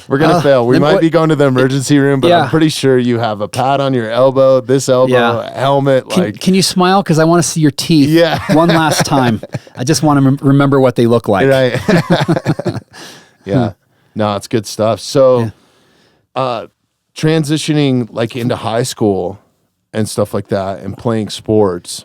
We're going to fail. We might be going to the emergency room, but I'm pretty sure you have a pad on your elbow, this elbow, a helmet. Can you smile? Because I want to see your teeth one last time. I just want to remember what they look like. Right. Yeah. No, it's good stuff. So transitioning like into high school and stuff like that and playing sports,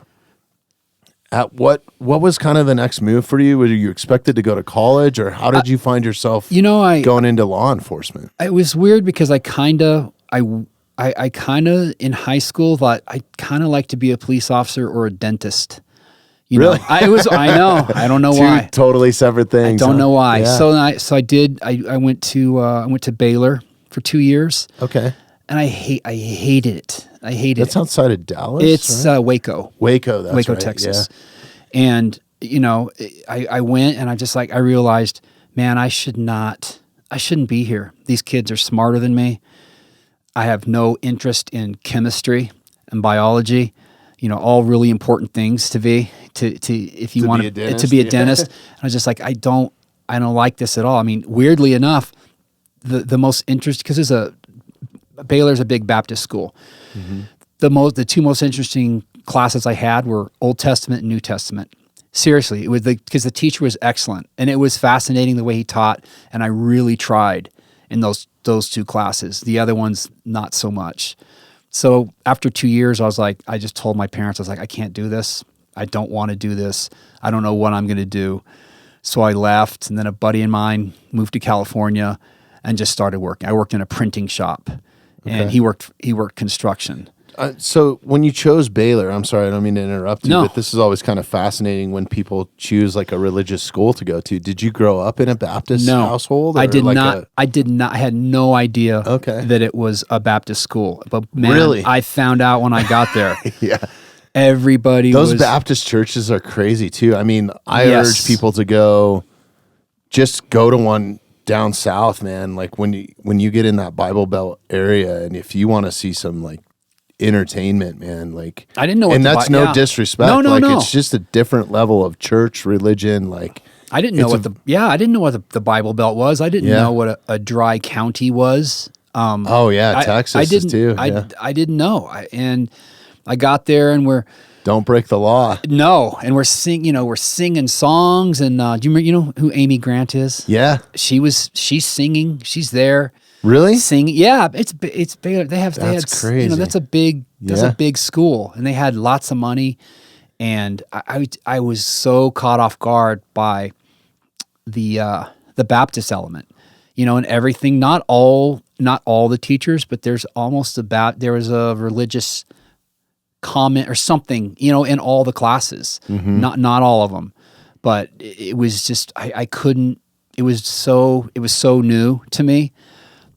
at what was kind of the next move for you? Were you expected to go to college, or how did you find yourself going into law enforcement? It was weird because I kind of in high school thought I kind of like to be a police officer or a dentist. Really? I know. I don't know why. Two totally separate things. I don't know why. Yeah. So I went to Baylor for 2 years. Okay. And I hated it. That's outside of Dallas. It's right? Waco. Waco, that's Waco, right. Texas. Yeah. And I went and I realized, man, I shouldn't be here. These kids are smarter than me. I have no interest in chemistry and biology. All really important things to be if you want to be a dentist. And I was just like, I don't like this at all. I mean, weirdly enough, the most interest, because Baylor's a big Baptist school. Mm-hmm. The two most interesting classes I had were Old Testament and New Testament. Seriously, it was because the teacher was excellent and it was fascinating the way he taught, and I really tried in those two classes. The other ones, not so much. So after 2 years, I just told my parents, I was like, I can't do this. I don't want to do this. I don't know what I'm going to do. So I left, and then a buddy of mine moved to California and just started working. I worked in a printing shop. Okay. And he worked construction. So when you chose Baylor, I'm sorry, I don't mean to interrupt you, but this is always kind of fascinating when people choose like a religious school to go to. Did you grow up in a Baptist household? I did not. I did not. I had no idea that it was a Baptist school. But man, really? I found out when I got there. Yeah. Those Baptist churches are crazy too. I mean, I urge people to just go to one down south, man. Like when you get in that Bible Belt area, and if you want to see some like entertainment, man, like I didn't know, and that's no disrespect. No. It's just a different level of church religion. Like I didn't know what the Bible Belt was. I didn't know what a dry county was. Texas is too. I didn't know. And I got there and don't break the law. No, and we're singing songs. And do you know who Amy Grant is? Yeah, she's singing. She's there. Really? Singing. Yeah, it's Baylor. That's crazy. That's a big school, and they had lots of money. And I was so caught off guard by the Baptist element, and everything. Not all the teachers, but there was a religious comment or something, in all the classes. Mm-hmm. Not all of them, but it was just I couldn't. It was so new to me.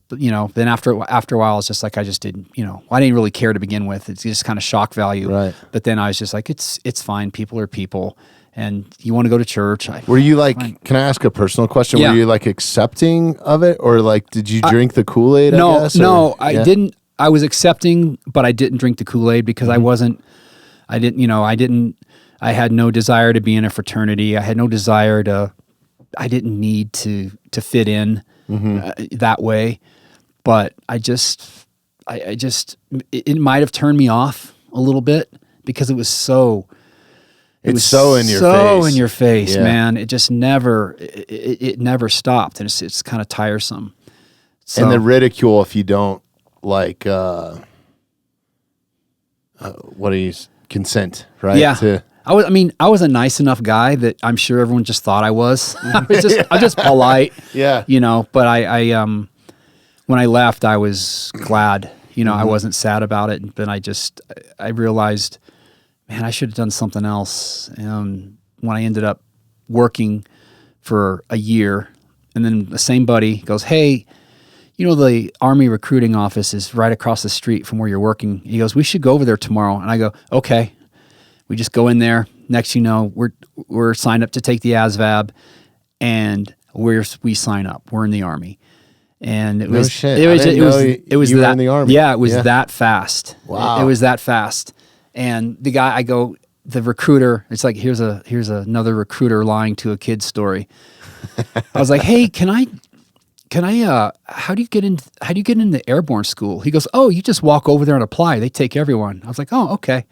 But, then after a while, it's just like I just didn't. I didn't really care to begin with. It's just kind of shock value. Right. But then I was just like, it's fine. People are people, and you want to go to church. Were you like? Can I ask a personal question? Yeah. Were you like accepting of it, or like did you drink the Kool-Aid? No, I didn't. I was accepting, but I didn't drink the Kool-Aid because mm-hmm. I had no desire to be in a fraternity. I had no desire to. I didn't need to fit in mm-hmm. That way. But it might have turned me off a little bit because it was so in your face, yeah. Man. It just never stopped, and it's kind of tiresome. So, and the ridicule if you don't like, consent, right? Yeah. I was a nice enough guy that I'm sure everyone just thought I was. I'm just polite. Yeah. But I when I left, I was glad. Mm-hmm. I wasn't sad about it, but I realized, man, I should have done something else. And when I ended up working for a year, and then the same buddy goes, "Hey, the Army recruiting office is right across the street from where you're working." He goes, "We should go over there tomorrow." And I go, "Okay." We just go in there. Next, we're signed up to take the ASVAB, and we sign up. We're in the Army. And it was that in the Army. Yeah, it was that fast. Wow. It was that fast. And the recruiter, it's like here's another recruiter lying to a kid story. I was like, "Hey, can I how do you get into airborne school?" He goes, "Oh, you just walk over there and apply. They take everyone." I was like, "Oh, okay."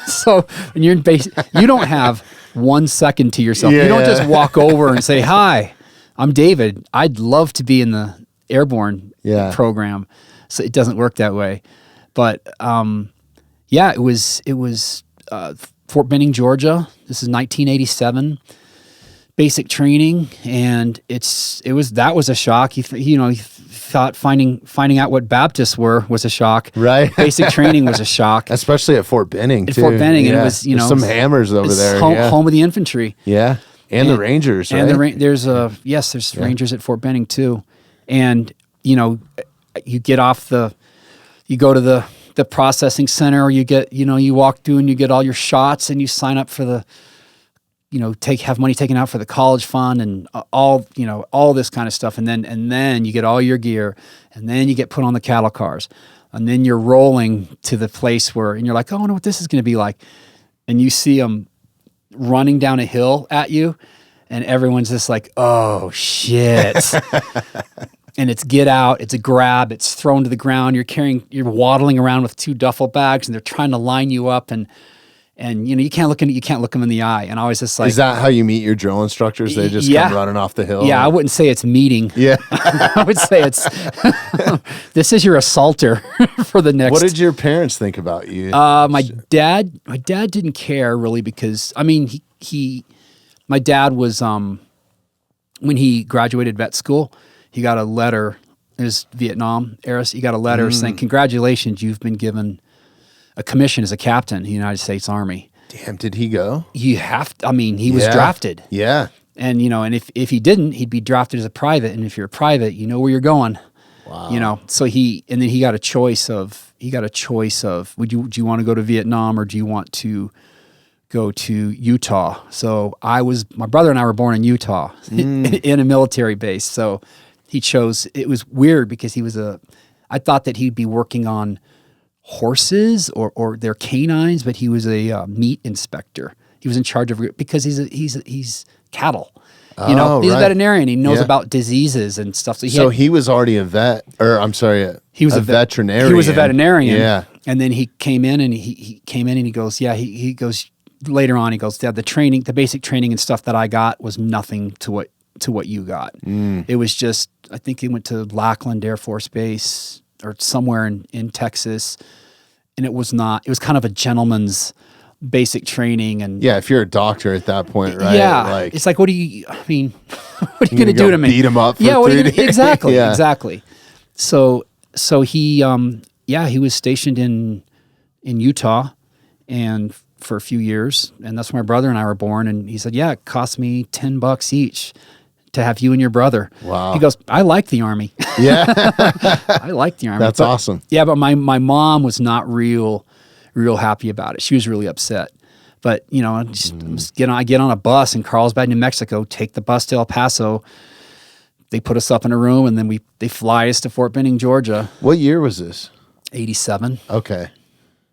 So when you're in base, you don't have 1 second to yourself. You don't just walk over and say, "Hi, I'm David. I'd love to be in the airborne program." So it doesn't work that way. But it was Fort Benning, Georgia. This is 1987. Basic training, and that was a shock. He thought finding out what Baptists was a shock. Right. Basic training was a shock, especially at Fort Benning. Fort Benning, and it was there's some hammers over there. Home of the infantry. Yeah, and the Rangers. Right? And there's Rangers at Fort Benning too, and you get off you go to the processing center, or you walk through and you get all your shots, and you sign up for the. Have money taken out for the college fund and all this kind of stuff. And then you get all your gear, and then you get put on the cattle cars, and then you're rolling to the place and you're like, "Oh, I wonder what this is going to be like." And you see them running down a hill at you, and everyone's just like, "Oh shit." And it's get out, it's a grab, it's thrown to the ground. You're waddling around with 2 duffel bags, and they're trying to line you up, and you can't look them in the eye. And I was just like, is that how you meet your drill instructors? They just come running off the hill? Yeah, I wouldn't say it's meeting. Yeah. I would say it's, this is your assaulter for the next. What did your parents think about you? My dad didn't care really because, my dad was, when he graduated vet school, he got a letter, it was Vietnam era, he got a letter saying, "Congratulations, you've been given a commission as a captain in the United States Army." Damn, did he go? You have to, he was drafted. Yeah. And, and if he didn't, he'd be drafted as a private. And if you're a private, you know where you're going. Wow. So he got a choice of, do you want to go to Vietnam, or do you want to go to Utah? So my brother and I were born in Utah in a military base. So he chose, it was weird because I thought that he'd be working on horses or their canines, but he was a meat inspector. He was in charge of, because he's cattle. He's a veterinarian. He knows about diseases and stuff. So he was already a vet, or I'm sorry, he was a veterinarian. He was a veterinarian. Yeah. And then he came in and he goes, he goes later on, he goes, Dad, the basic training and stuff that I got was nothing to what you got. It was just, I think he went to Lackland Air Force Base or somewhere in Texas. And it was kind of a gentleman's basic training. And yeah, if you're a doctor at that point, right? Yeah. It's like, what are you going to do to me? Beat him up for 3 days? Exactly. Exactly. So he, he was stationed in Utah and for a few years. And that's where my brother and I were born. And he said, yeah, it cost me $10 each to have you and your brother. Wow. He goes, I like the Army. Yeah. I like the Army. That's awesome. Yeah, but my mom was not real happy about it. She was really upset. But, just I get on a bus in Carlsbad, New Mexico, take the bus to El Paso. They put us up in a room, and then they fly us to Fort Benning, Georgia. What year was this? 87. Okay.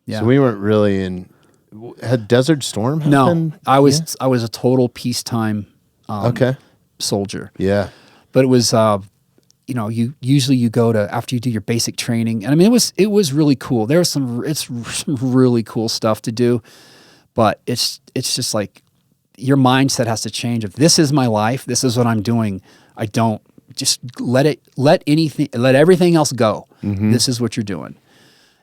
Yeah. So we weren't really had Desert Storm happened? No, I was a total peacetime soldier. Yeah. But it was, you usually go to, after you do your basic training, and I mean, it was really cool. There's some really cool stuff to do, but it's just like your mindset has to change. If this is my life, this is what I'm doing, I don't just let everything else go. Mm-hmm. This is what you're doing.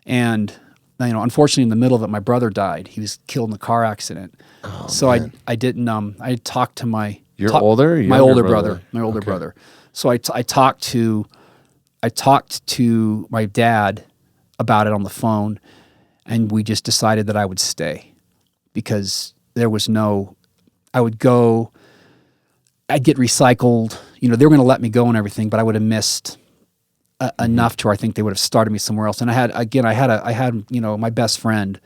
And, unfortunately in the middle of it, my brother died. He was killed in a car accident. Oh, so man. I didn't, I talked to my, Your older? My older brother. My older brother. So I talked to my dad about it on the phone, and we just decided that I would stay because there was I would go, I'd get recycled. They were going to let me go and everything, but I would have missed enough to where I think they would have started me somewhere else. And I had my best friend.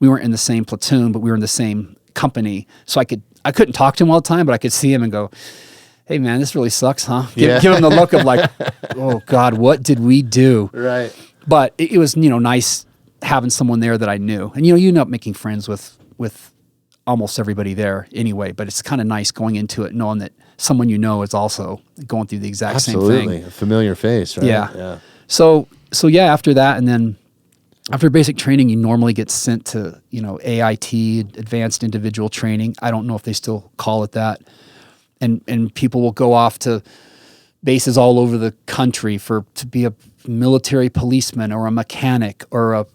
We weren't in the same platoon, but we were in the same company. So I couldn't talk to him all the time, but I could see him and go, hey man, this really sucks, huh? Give him the look of like, oh God, what did we do? Right. But it was, nice having someone there that I knew. And you end up making friends with almost everybody there anyway, but it's kind of nice going into it knowing that someone is also going through the exact same thing. Absolutely. A familiar face, right? Yeah. So after that, and then after basic training, you normally get sent to, AIT, Advanced Individual Training. I don't know if they still call it that. And people will go off to bases all over the country to be a military policeman or a mechanic or a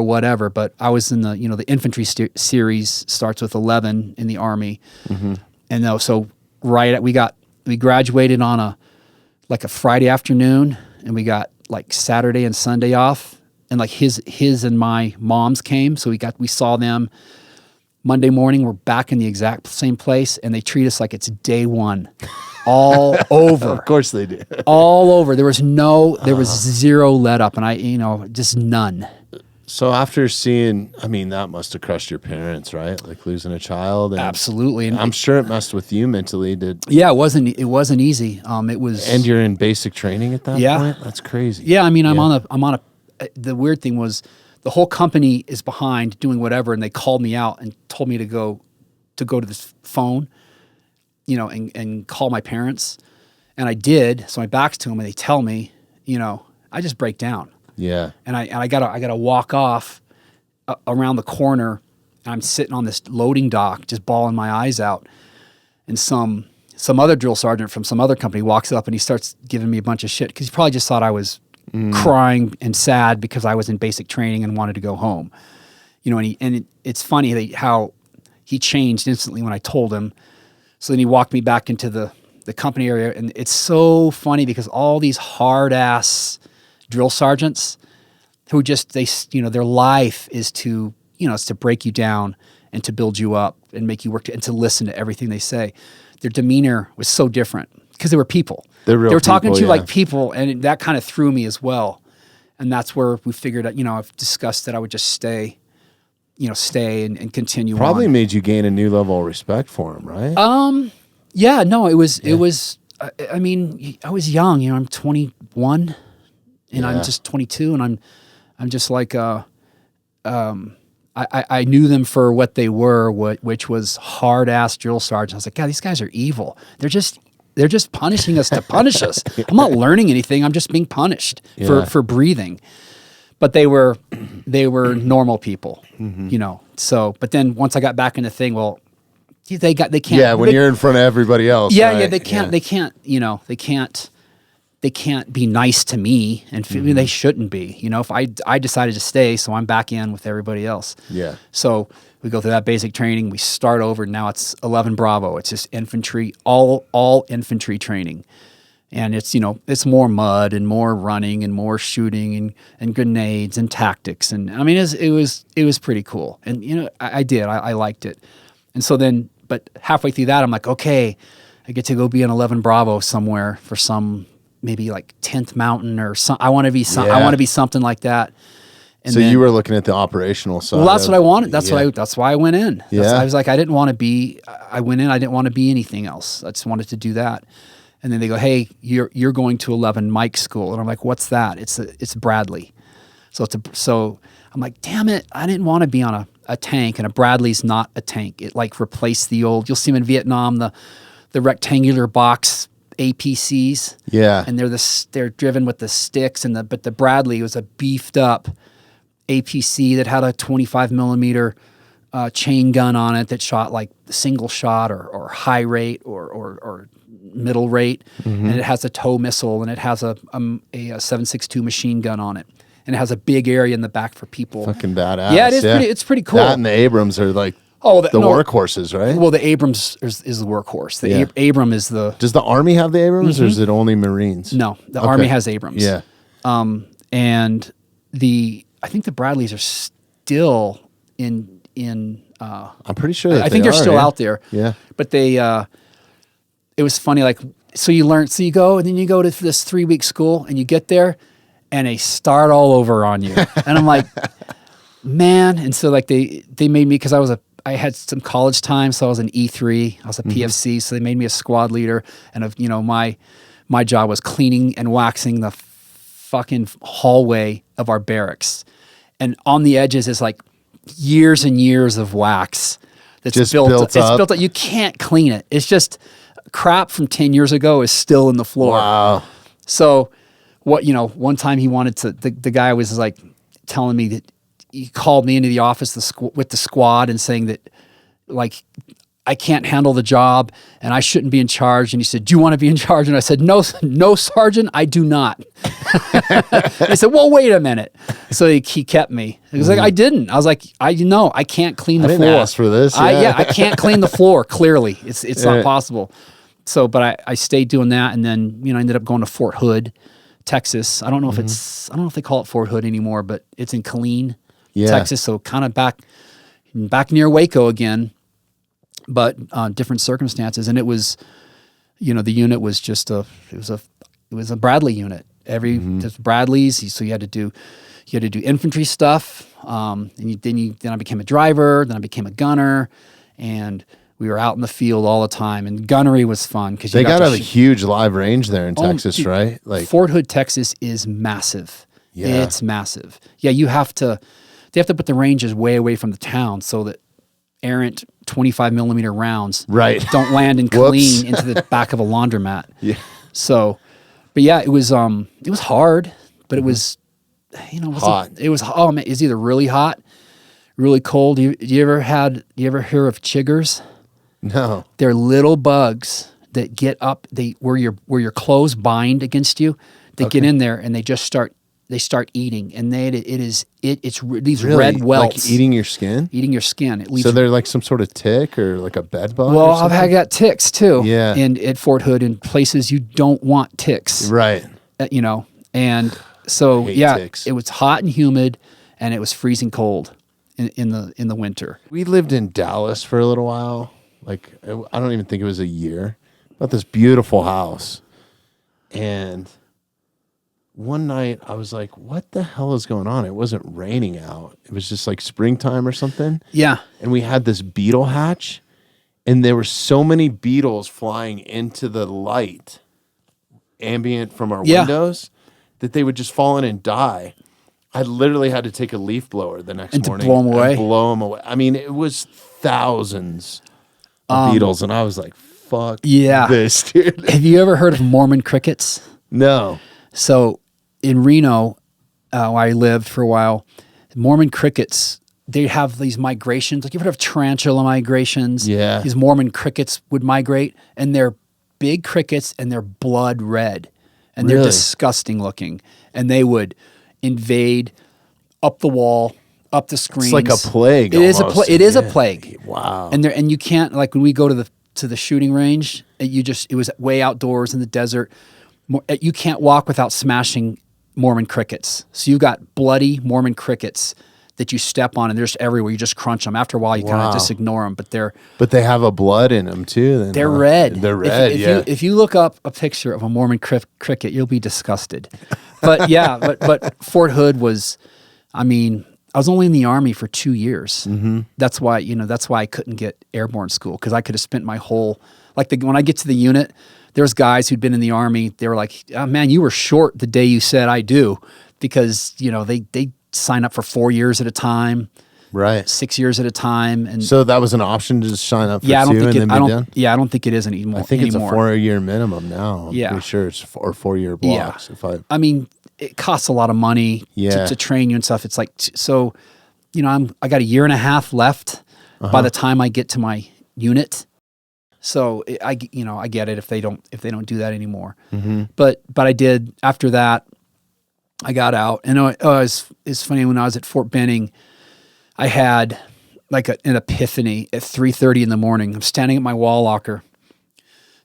whatever. But I was in the the infantry series starts with 11 in the Army, and so we graduated on a Friday afternoon, and we got like Saturday and Sunday off, and like his and my mom's came, so we saw them. Monday morning, we're back in the exact same place, and they treat us like it's day one, all over. Of course they do. All over. There was zero let up, and just none. So after seeing, that must have crushed your parents, right? Like losing a child. And absolutely. And I'm sure it messed with you mentally. Yeah, it wasn't easy. It was. And you're in basic training at that point? That's crazy. Yeah, I'm on a. The weird thing was, the whole company is behind doing whatever, and they called me out and told me to go to this phone, and call my parents, and I did. So my back's to them, and they tell me, I just break down. Yeah. And I gotta walk off around the corner, and I'm sitting on this loading dock, just bawling my eyes out, and some other drill sergeant from some other company walks up and he starts giving me a bunch of shit because he probably just thought I was crying and sad because I was in basic training and wanted to go home, and it's funny how he changed instantly when I told him. So then he walked me back into the company area, and it's so funny because all these hard ass drill sergeants who their life is to break you down and to build you up and make you work and to listen to everything they say. Their demeanor was so different because they were people. They were talking to you like people, and that kind of threw me as well. And that's where we figured out, I've discussed that I would just stay and continue Probably on. made you gain a new level of respect for him, right? Yeah, no, it was, I was young, I'm 21 and I'm just 22, and I'm just like, I knew them for what they were, which was hard ass drill sergeants. I was like, God, these guys are evil. They're just punishing us to punish us. I'm not learning anything. I'm just being punished for breathing. But they were normal people, you know. So, but then once I got back in the thing, well, they can't. Yeah, when you're in front of everybody else. Yeah, right? yeah, they can't. You know, they can't be nice to me, and they shouldn't be. You know, if I decided to stay, so I'm back in with everybody else. Yeah. So we go through that basic training. We start over. Now it's 11 Bravo. It's just infantry, all infantry training. And it's, you know, it's more mud and more running and more shooting and grenades and tactics. And I mean, it was pretty cool. And, you know, I liked it. And so then, but halfway through that, I'm like, okay, I get to go be an 11 Bravo somewhere for some, maybe like 10th Mountain or some. I want to be something like that. And so then, you were looking at the operational side. Well, that's what I wanted. That's why I went in. Yeah. I was like, I didn't want to be. I went in. I didn't want to be anything else. I just wanted to do that. And then they go, hey, you're going to 11 Mike School. And I'm like, what's that? It's Bradley. So I'm like, damn it, I didn't want to be on a tank, and a Bradley's not a tank. It like replaced the old, you'll see them in Vietnam, the rectangular box APCs. Yeah. And they're driven with the sticks, but the Bradley was a beefed up APC that had a 25 millimeter chain gun on it that shot like single shot or high rate or middle rate, and it has a tow missile, and it has a 7.62 machine gun on it, and it has a big area in the back for people. Fucking badass. Yeah, it is. It's pretty cool. That and the Abrams are like workhorses, right? Well, the Abrams is the workhorse. The Abram is the. Does the Army have the Abrams, or is it only Marines? No, the Army has Abrams. Yeah. And I think the Bradleys are still in. I'm pretty sure that I think they're still out there. Yeah. But it was funny, like, so you go, and then you go to this 3-week school, and you get there, and they start all over on you. And I'm like, man. And so like they made me, because I had some college time, so I was an E3, I was a PFC, so they made me a squad leader, and you know, my job was cleaning and waxing the fucking hallway of our barracks. And on the edges is like years and years of wax that's just built up. It's built up. You can't clean it. It's just crap from 10 years ago is still in the floor. Wow. So one time he wanted to, the guy was like telling me that he called me into the office with the squad and saying that, like, I can't handle the job and I shouldn't be in charge. And he said, do you want to be in charge? And I said, no, Sergeant, I do not. He said, well, wait a minute. So he kept me. He was like, I didn't. I was like, I can't clean the floor. I didn't ask for this. Yeah. I can't clean the floor. Clearly it's not possible. So, but I stayed doing that. And then, you know, I ended up going to Fort Hood, Texas. I don't know if they call it Fort Hood anymore, but it's in Killeen, Texas. So kind of back near Waco again, but different circumstances. And it was, you know, the unit was just it was a Bradley unit. There's Bradleys. So you had to do infantry stuff. And then I became a driver, then I became a gunner, and we were out in the field all the time. And gunnery was fun because they got a huge live range there in Texas, dude, right? Like Fort Hood, Texas is massive. Yeah. It's massive. Yeah, they have to put the ranges way away from the town so that errant 25 millimeter rounds don't land and clean into the back of a laundromat. Yeah. So, but yeah, it was hard, but it was, you know, hot. It was either really hot, really cold. You ever hear of chiggers? No. They're little bugs that get up, where your clothes bind against you. They get in there and they start eating, and it's these red welts. Like eating your skin? Eating your skin. It leaves. So they're like some sort of tick or like a bed bug? Well, I've got ticks too. Yeah. And at Fort Hood, in places you don't want ticks. Right. You know, and so ticks. It was hot and humid, and it was freezing cold in the winter. We lived in Dallas for a little while. Like, I don't even think it was a year. About this beautiful house. And one night I was like, what the hell is going on? It wasn't raining out. It was just like springtime or something. Yeah. And we had this beetle hatch, and there were so many beetles flying into the light ambient from our windows that they would just fall in and die. I literally had to take a leaf blower the next morning. To blow them away? Blow them away. I mean, it was thousands of beetles, and I was like, fuck this, dude. Have you ever heard of Mormon crickets? No. So in Reno, where I lived for a while, Mormon crickets, they have these migrations. Like, you ever heard of tarantula migrations? Yeah. These Mormon crickets would migrate, and they're big crickets, and they're blood red, and they're disgusting looking. And they would invade up the wall, up the screens. It's like a plague. It is a plague. Wow. And you can't, like, when we go to the shooting range, it was way outdoors in the desert. You can't walk without smashing Mormon crickets. So you've got bloody Mormon crickets that you step on, and they're just everywhere. You just crunch them. After a while, you kind of just ignore them. But they have a blood in them too. Then, they're red. They're red. If you look up a picture of a Mormon cricket, you'll be disgusted. But but Fort Hood was, I mean, I was only in the Army for 2 years. Mm-hmm. That's why I couldn't get airborne school, because I could have spent my whole, when I get to the unit, there's guys who'd been in the Army. They were like, oh, man, you were short the day you said I do, because they sign up for 4 years at a time, right? 6 years at a time, and so that was an option to just sign up for I don't two think and then be done. Yeah, I don't think it is anymore. I think it's a 4-year minimum now. I'm yeah, pretty sure it's 4-year blocks. Yeah. I mean, it costs a lot of money to train you and stuff. It's like, so, I got a year and a half left by the time I get to my unit. So I get it if they don't do that anymore. Mm-hmm. But I did. After that, I got out, and it's funny, when I was at Fort Benning, I had like an epiphany at 3:30 in the morning. I'm standing at my wall locker,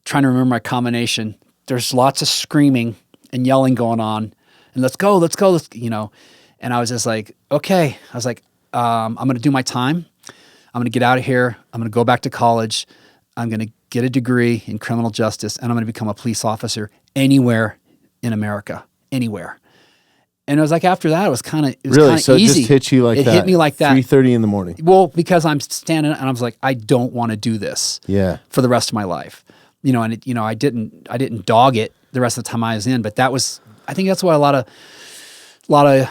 trying to remember my combination. There's lots of screaming and yelling going on, and let's go, and I was just like, okay. I was like, I'm going to do my time. I'm going to get out of here. I'm going to go back to college. I'm going to get a degree in criminal justice, and I'm going to become a police officer anywhere in America, anywhere. And it was like, after that, it was kind of so easy. It just hit you like that. It hit me like that. 3:30 in the morning. Well, because I'm standing, and I was like, I don't want to do this. Yeah. For the rest of my life, and I didn't dog it the rest of the time I was in, but I think that's why a lot of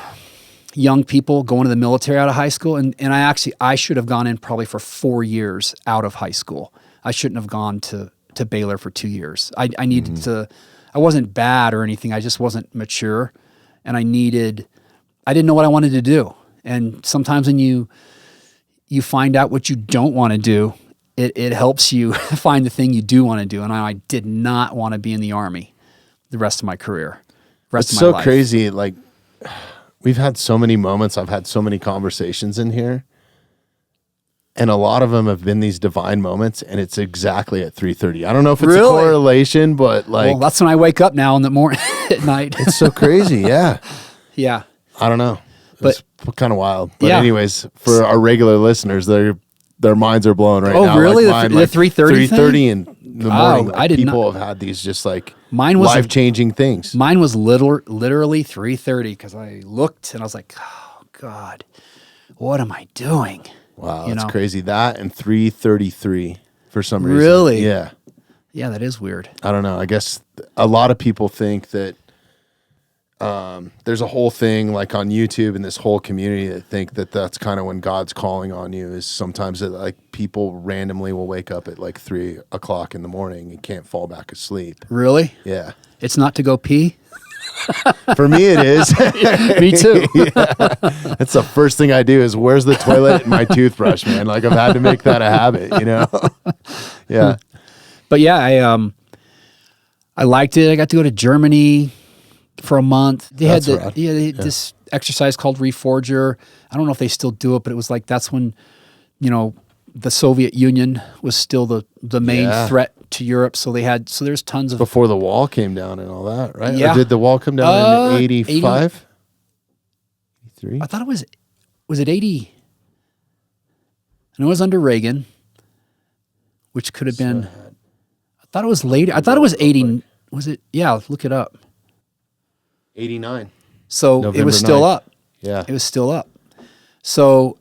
young people go into the military out of high school, and I should have gone in probably for 4 years out of high school. I shouldn't have gone to Baylor for 2 years. I needed to. I wasn't bad or anything. I just wasn't mature. And I didn't know what I wanted to do. And sometimes when you find out what you don't want to do, it helps you find the thing you do want to do. And I did not want to be in the Army the rest of my career, It's so crazy. Like, we've had so many moments. I've had so many conversations in here. And a lot of them have been these divine moments, and it's exactly at 3:30. I don't know if it's a correlation, but well, that's when I wake up now in the morning at night. It's so crazy, yeah. Yeah. I don't know. But it's kind of wild. But anyways, for our regular listeners, their minds are blown right now. Oh, really? Like the 3:30 3:30 in the morning. I did people not. have had these just like mine was life-changing things. Mine was literally 3:30, because I looked and I was like, oh, God, what am I doing? Wow, that's crazy. That and 3:33 for some reason. Really? Yeah. Yeah, that is weird. I don't know. I guess a lot of people think that there's a whole thing like on YouTube and this whole community that think that that's kind of when God's calling on you, is sometimes that like people randomly will wake up at like 3 o'clock in the morning and can't fall back asleep. Really? Yeah. It's not to go pee? For me, it is. Me too. Yeah. That's the first thing I do is, where's the toilet and my toothbrush, man? Like, I've had to make that a habit, Yeah. But yeah, I liked it. I got to go to Germany for a month. They had this exercise called Reforger. I don't know if they still do it, but it was like, that's when, the Soviet Union was still the main threat to Europe. So there's tons of... Before the wall came down and all that, right? Yeah. Or did the wall come down in 85? 83? I thought it was it 80? And it was under Reagan, which could have been... I thought it was later. I thought it was 80. Was it? Yeah, look it up. 89. So November it was still 9th. up. Yeah. It was still up. So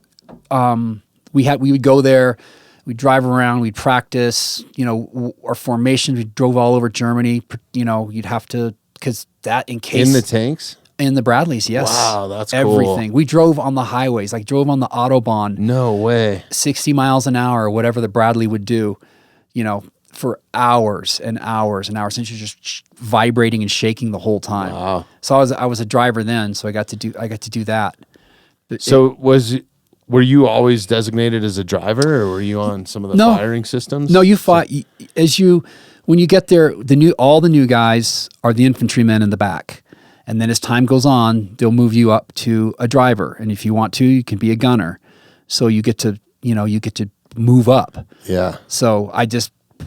we would go there, we'd drive around, we'd practice, our formations. We drove all over Germany. You'd have to, because that in case... In the tanks? In the Bradleys, yes. Wow, that's everything. cool. We drove on the highways, like drove on the Autobahn. No way. 60 miles an hour, whatever the Bradley would do, for hours and hours and hours, and you're just vibrating and shaking the whole time. Wow. So I was a driver then, so I got to do that. Were you always designated as a driver, or were you on some of the firing systems? No, you fought when you get there. All the new guys are the infantrymen in the back, and then as time goes on, they'll move you up to a driver, and if you want to, you can be a gunner. So you get to move up. Yeah. So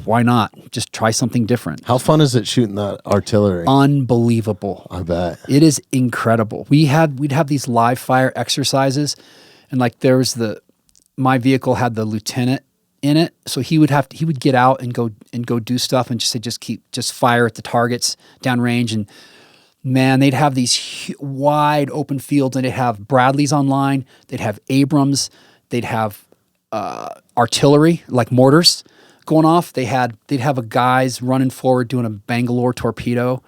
why not just try something different? How fun is it shooting that artillery? Unbelievable. I bet. It is incredible. We'd have these live fire exercises, and like my vehicle had the lieutenant in it, so he would get out and go do stuff and just fire at the targets downrange. And man, they'd have these wide open fields, and they'd have Bradleys online, they'd have Abrams, they'd have artillery like mortars going off. They'd have a guys running forward doing a Bangalore torpedo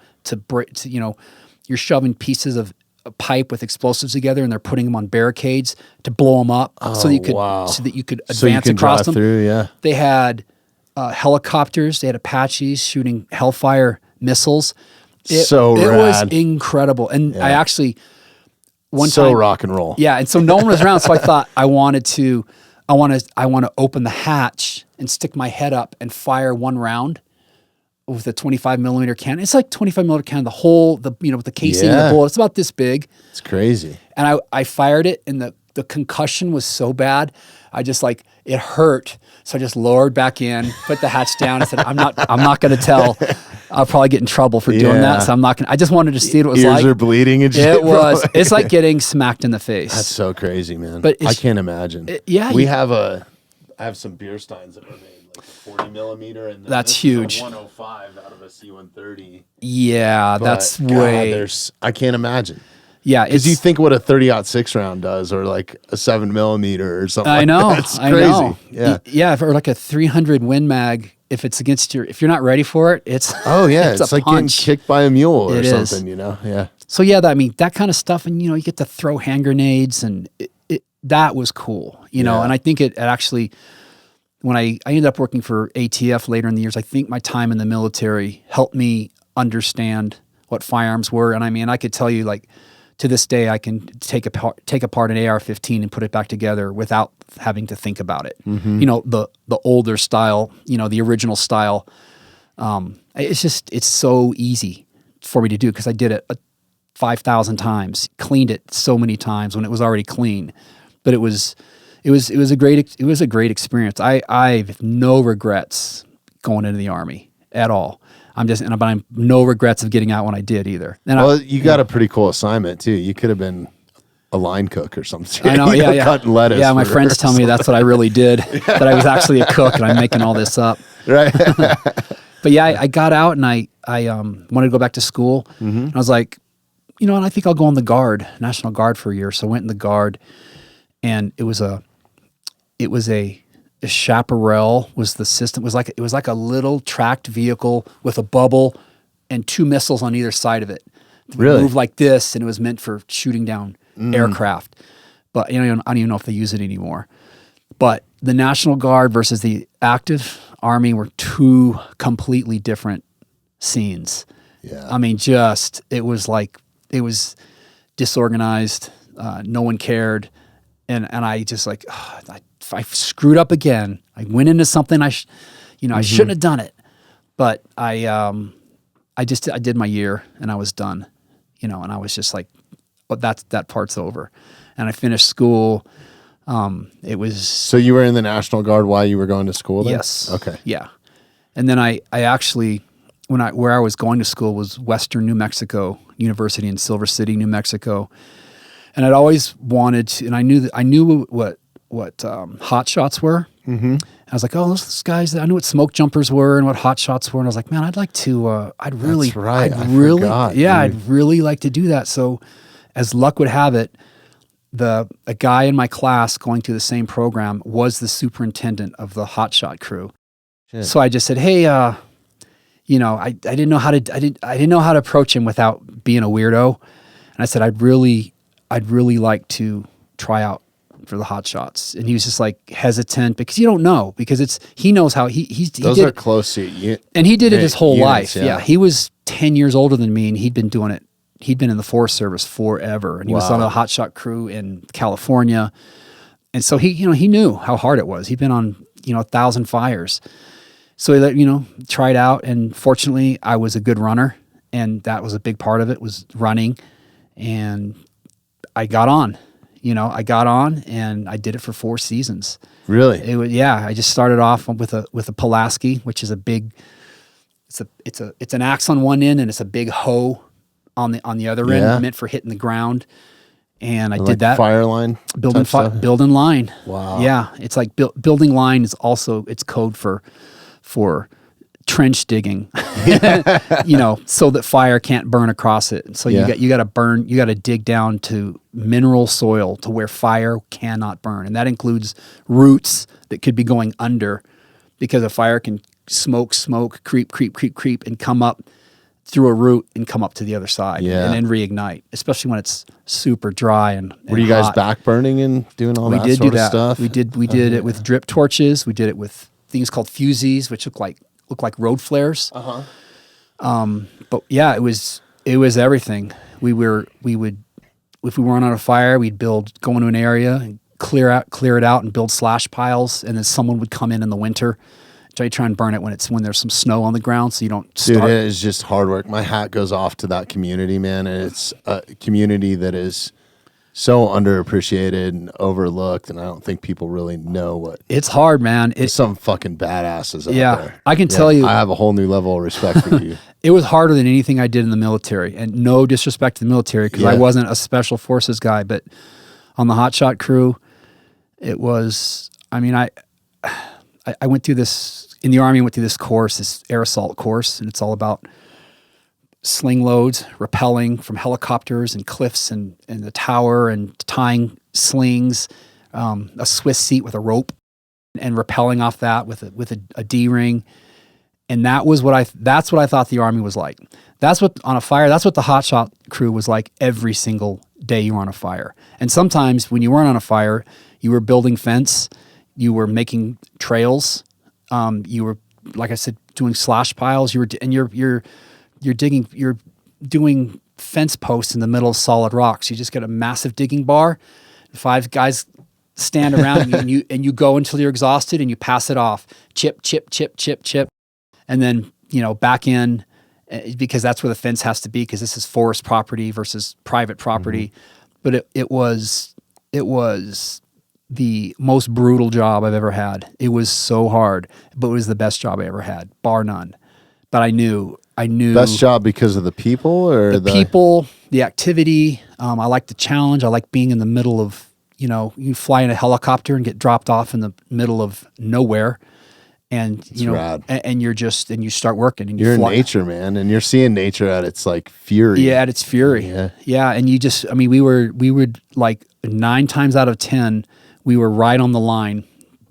you're shoving pieces of a pipe with explosives together, and they're putting them on barricades to blow them up so that you could advance across them. Through, yeah. They had helicopters, they had Apaches shooting Hellfire missiles. It was incredible. And I actually one time rock and roll. Yeah, and so no one was around, so I thought I want to open the hatch and stick my head up and fire one round with a 25 millimeter cannon. It's like 25 millimeter cannon, with the casing and the bullet. It's about this big. It's crazy. And I fired it, and the concussion was so bad, I just it hurt. So I just lowered back in, put the hatch down. I said, I'm not going to tell. I'll probably get in trouble for doing that. So I'm not going to. I just wanted to see what it was like. Ears are bleeding and shit. It was. It's like getting smacked in the face. That's so crazy, man. But I can't imagine. I have some beer steins that were made like 40 millimeter, and that's huge. 105 out of a C-130. Yeah, that's way. I can't imagine. Yeah, because you think what a 30-06 round does, or like a 7 millimeter or something. I know. That's crazy. Know. Yeah, or like a 300 Win Mag. If it's against if you're not ready for it, it's it's like punch. Getting kicked by a mule or it something. Is. Yeah. So that kind of stuff, and you get to throw hand grenades, and that was cool. And I think it actually. When I ended up working for ATF later in the years, I think my time in the military helped me understand what firearms were. And I could tell you, to this day, I can take apart an AR-15 and put it back together without having to think about it. Mm-hmm. The older style, the original style. It's so easy for me to do because I did it 5,000 times, cleaned it so many times when it was already clean. But it was a great experience. I have no regrets going into the Army at all. But I'm no regrets of getting out when I did either. And you got a pretty cool assignment too. You could have been a line cook or something. I know, yeah. Cutting lettuce. Yeah, my friends tell me that's what I really did. That I was actually a cook, and I'm making all this up. Right. But yeah, I got out, and I wanted to go back to school. Mm-hmm. And I was like, and I think I'll go on the Guard, National Guard, for a year. So I went in the Guard, and it was a chaparral was the system. It was like a little tracked vehicle with a bubble and 2 missiles on either side of it. Really? Moved like this, and it was meant for shooting down aircraft. But I don't even know if they use it anymore. But the National Guard versus the active Army were 2 completely different scenes. Yeah. It was disorganized. No one cared. And I just I screwed up again. I went into something I shouldn't have done it. But I did my year, and I was done. And I was just like, but that part's over. And I finished school. It was. So you were in the National Guard while you were going to school then? Yes. Okay. Yeah. And then I actually, where I was going to school was Western New Mexico University in Silver City, New Mexico. And I'd always wanted to, and I knew what hotshots were. Mm-hmm. I was like, oh, those guys. I knew what smoke jumpers were and what hotshots were, and I was like, man, I'd like to. I'd really like to do that. So, as luck would have it, a guy in my class going through the same program was the superintendent of the hotshot crew. Shit. So I just said, hey, I didn't know how to approach him without being a weirdo. I said, I'd really like to try out for the Hotshots. And he was just like hesitant because you don't know, because he knows how those are close to you. And he did it his whole life. Yeah. He was 10 years older than me, and he'd been doing it. He'd been in the Forest Service forever, and he was on a hotshot crew in California. And so he knew how hard it was. He'd been on, 1,000 fires. So he tried out, and fortunately I was a good runner, and that was a big part of it, was running. And I got on. And I did it for 4 seasons. Really? I just started off with a Pulaski, which is a big, it's an axe on one end, and it's a big hoe on the other end, meant for hitting the ground. And I did that. Fireline? Building line. Wow. Yeah. It's like building line is also, it's code for trench digging, so that fire can't burn across it. So you got to dig down to mineral soil to where fire cannot burn. And that includes roots that could be going under, because a fire can smoke, creep, and come up through a root and come up to the other side and then reignite, especially when it's super dry and Were you guys back burning and doing all that sort of stuff? We did it with drip torches. We did it with things called fusees, which look like road flares. But yeah, it was everything. We would, if we weren't on a fire, we'd go into an area and clear it out and build slash piles, and then someone would come in the winter. Try and burn it when there's some snow on the ground, so you don't start. Dude, it is just hard work. My hat goes off to that community, man. And it's a community that is so underappreciated and overlooked, and I don't think people really know what. It's hard, man. There's some fucking badasses out there. I can tell you. I have a whole new level of respect for you. It was harder than anything I did in the military, and no disrespect to the military, because I wasn't a special forces guy, but on the hotshot crew, it was. I mean, I went through this in the Army. I went through this course, this air assault course, and it's all about sling loads, rappelling from helicopters and cliffs and the tower, and tying slings, a Swiss seat with a rope, and rappelling off that with a D-ring. And that's what I thought the Army was like. That's what on a fire. That's what the hotshot crew was like every single day you were on a fire. And sometimes when you weren't on a fire, you were building fence. You were making trails. You were, like I said, doing slash piles. You're digging. You're doing fence posts in the middle of solid rocks. You just get a massive digging bar. 5 guys stand around and you go until you're exhausted, and you pass it off. Chip, and then back in, because that's where the fence has to be, because this is forest property versus private property. Mm-hmm. But it was the most brutal job I've ever had. It was so hard, but it was the best job I ever had, bar none. But I knew. Best job because of the people, or the people, the activity. I like the challenge. I like being in the middle of, you fly in a helicopter and get dropped off in the middle of nowhere. And rad. And you start working, and you're in nature, man, and you're seeing nature at its like fury. Yeah, at its fury. Yeah. And we would like 9 times out of 10, we were right on the line.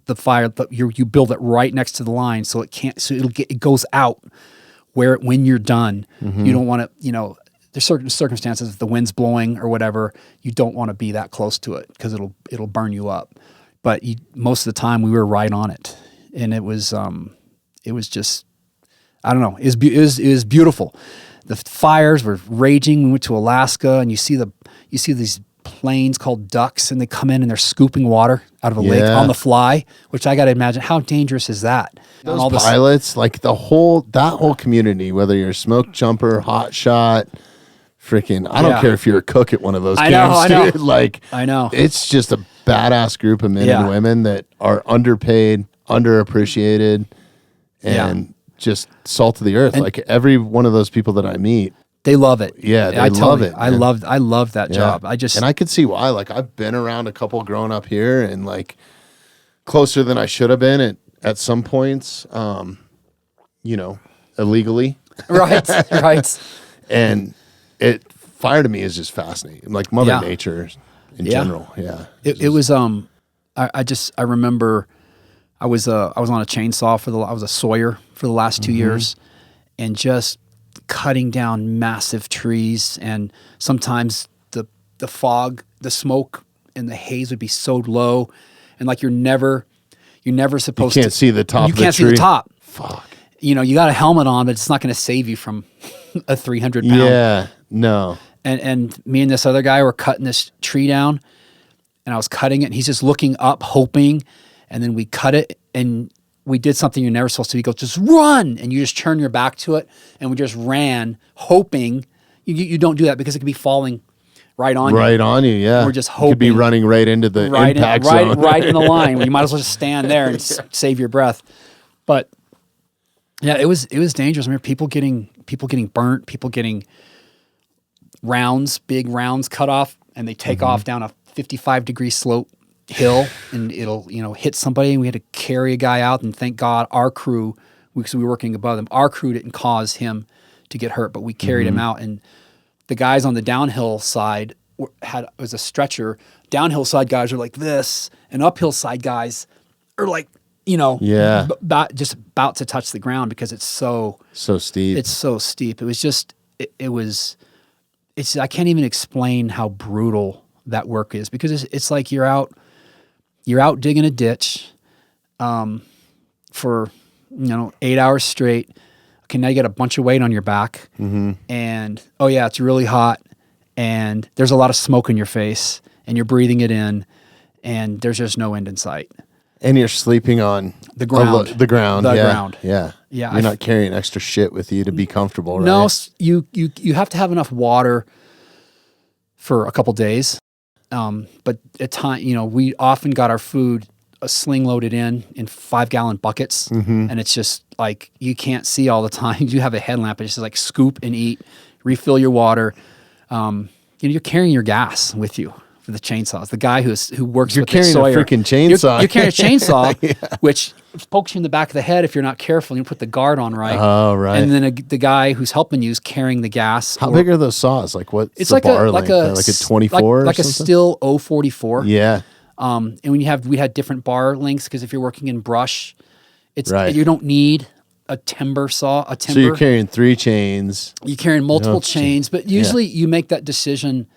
The fire, you build it right next to the line, so it goes out when you're done. Mm-hmm. You don't want to, there's certain circumstances, if the wind's blowing or whatever, you don't want to be that close to it, because it'll burn you up. But most of the time we were right on it. And it was just, I don't know. It was beautiful. The fires were raging. We went to Alaska, and you see these planes called ducks, and they come in and they're scooping water out of a lake on the fly. Which I got to imagine, how dangerous is that? Those pilots, like that whole community, whether you're a smoke jumper, hot shot, freaking, I don't care if you're a cook at one of those camps, dude. Like, I know. It's just a badass group of men and women that are underpaid, underappreciated, and just salt of the earth. Like every one of those people that I meet, they love it. Yeah, they love it. I loved that job. And I could see why. Like, I've been around a couple growing up here, and like closer than I should have been at some points, illegally. Right. And fire to me is just fascinating. Like Mother Nature in general. Yeah. It was I remember I was on a chainsaw I was a Sawyer for the last 2 years, and just cutting down massive trees, and sometimes the fog, the smoke and the haze would be so low, and like you're never supposed to. You can't see the top. You can't see the top. Fuck. You know, you got a helmet on, but it's not going to save you from a 300-pound. Yeah, no. And me and this other guy were cutting this tree down, and I was cutting it, and he's just looking up, hoping, and then we cut it, and we did something you're never supposed to do. He goes, just run, and you just turn your back to it, and we just ran, hoping. You don't do that because it could be falling right on you. Right on you, yeah. We're just hoping. You could be running right into the impact zone. Right in the line. You might as well just stand there and save your breath. But yeah, it was dangerous. I remember people getting burnt, people getting big rounds cut off, and they take off down a 55-degree slope hill, and it'll hit somebody, and we had to carry a guy out, and thank God our crew, because we were working above them, our crew didn't cause him to get hurt, but we carried him out, and the guys on the downhill side was a stretcher. Downhill side guys are like this, and uphill side guys are like, just about to touch the ground because it's so steep. It's so steep. It was just, I can't even explain how brutal that work is, because it's like you're out digging a ditch, for 8 hours straight. Okay, now you got a bunch of weight on your back, and it's really hot, and there's a lot of smoke in your face, and you're breathing it in, and there's just no end in sight. And you're sleeping on the ground. The ground. Yeah. You're not carrying extra shit with you to be comfortable, right? No, you have to have enough water for a couple days. But at time, we often got our food sling loaded in 5-gallon buckets, and it's just like you can't see all the time. You have a headlamp, it's just like scoop and eat, refill your water. You're carrying your gas with you for the chainsaws. The guy who works with the Sawyer, a freaking chainsaw. You're carrying a chainsaw, which pokes you in the back of the head if you're not careful. You put the guard on right. Oh, right. And then the guy who's helping you is carrying the gas. How big are those saws? Like what? It's like a 24, like a Stihl 044. Yeah. And we had different bar lengths, because if you're working in brush, you don't need a timber saw. So you're carrying 3 chains. You're carrying multiple chains, but usually you make that decision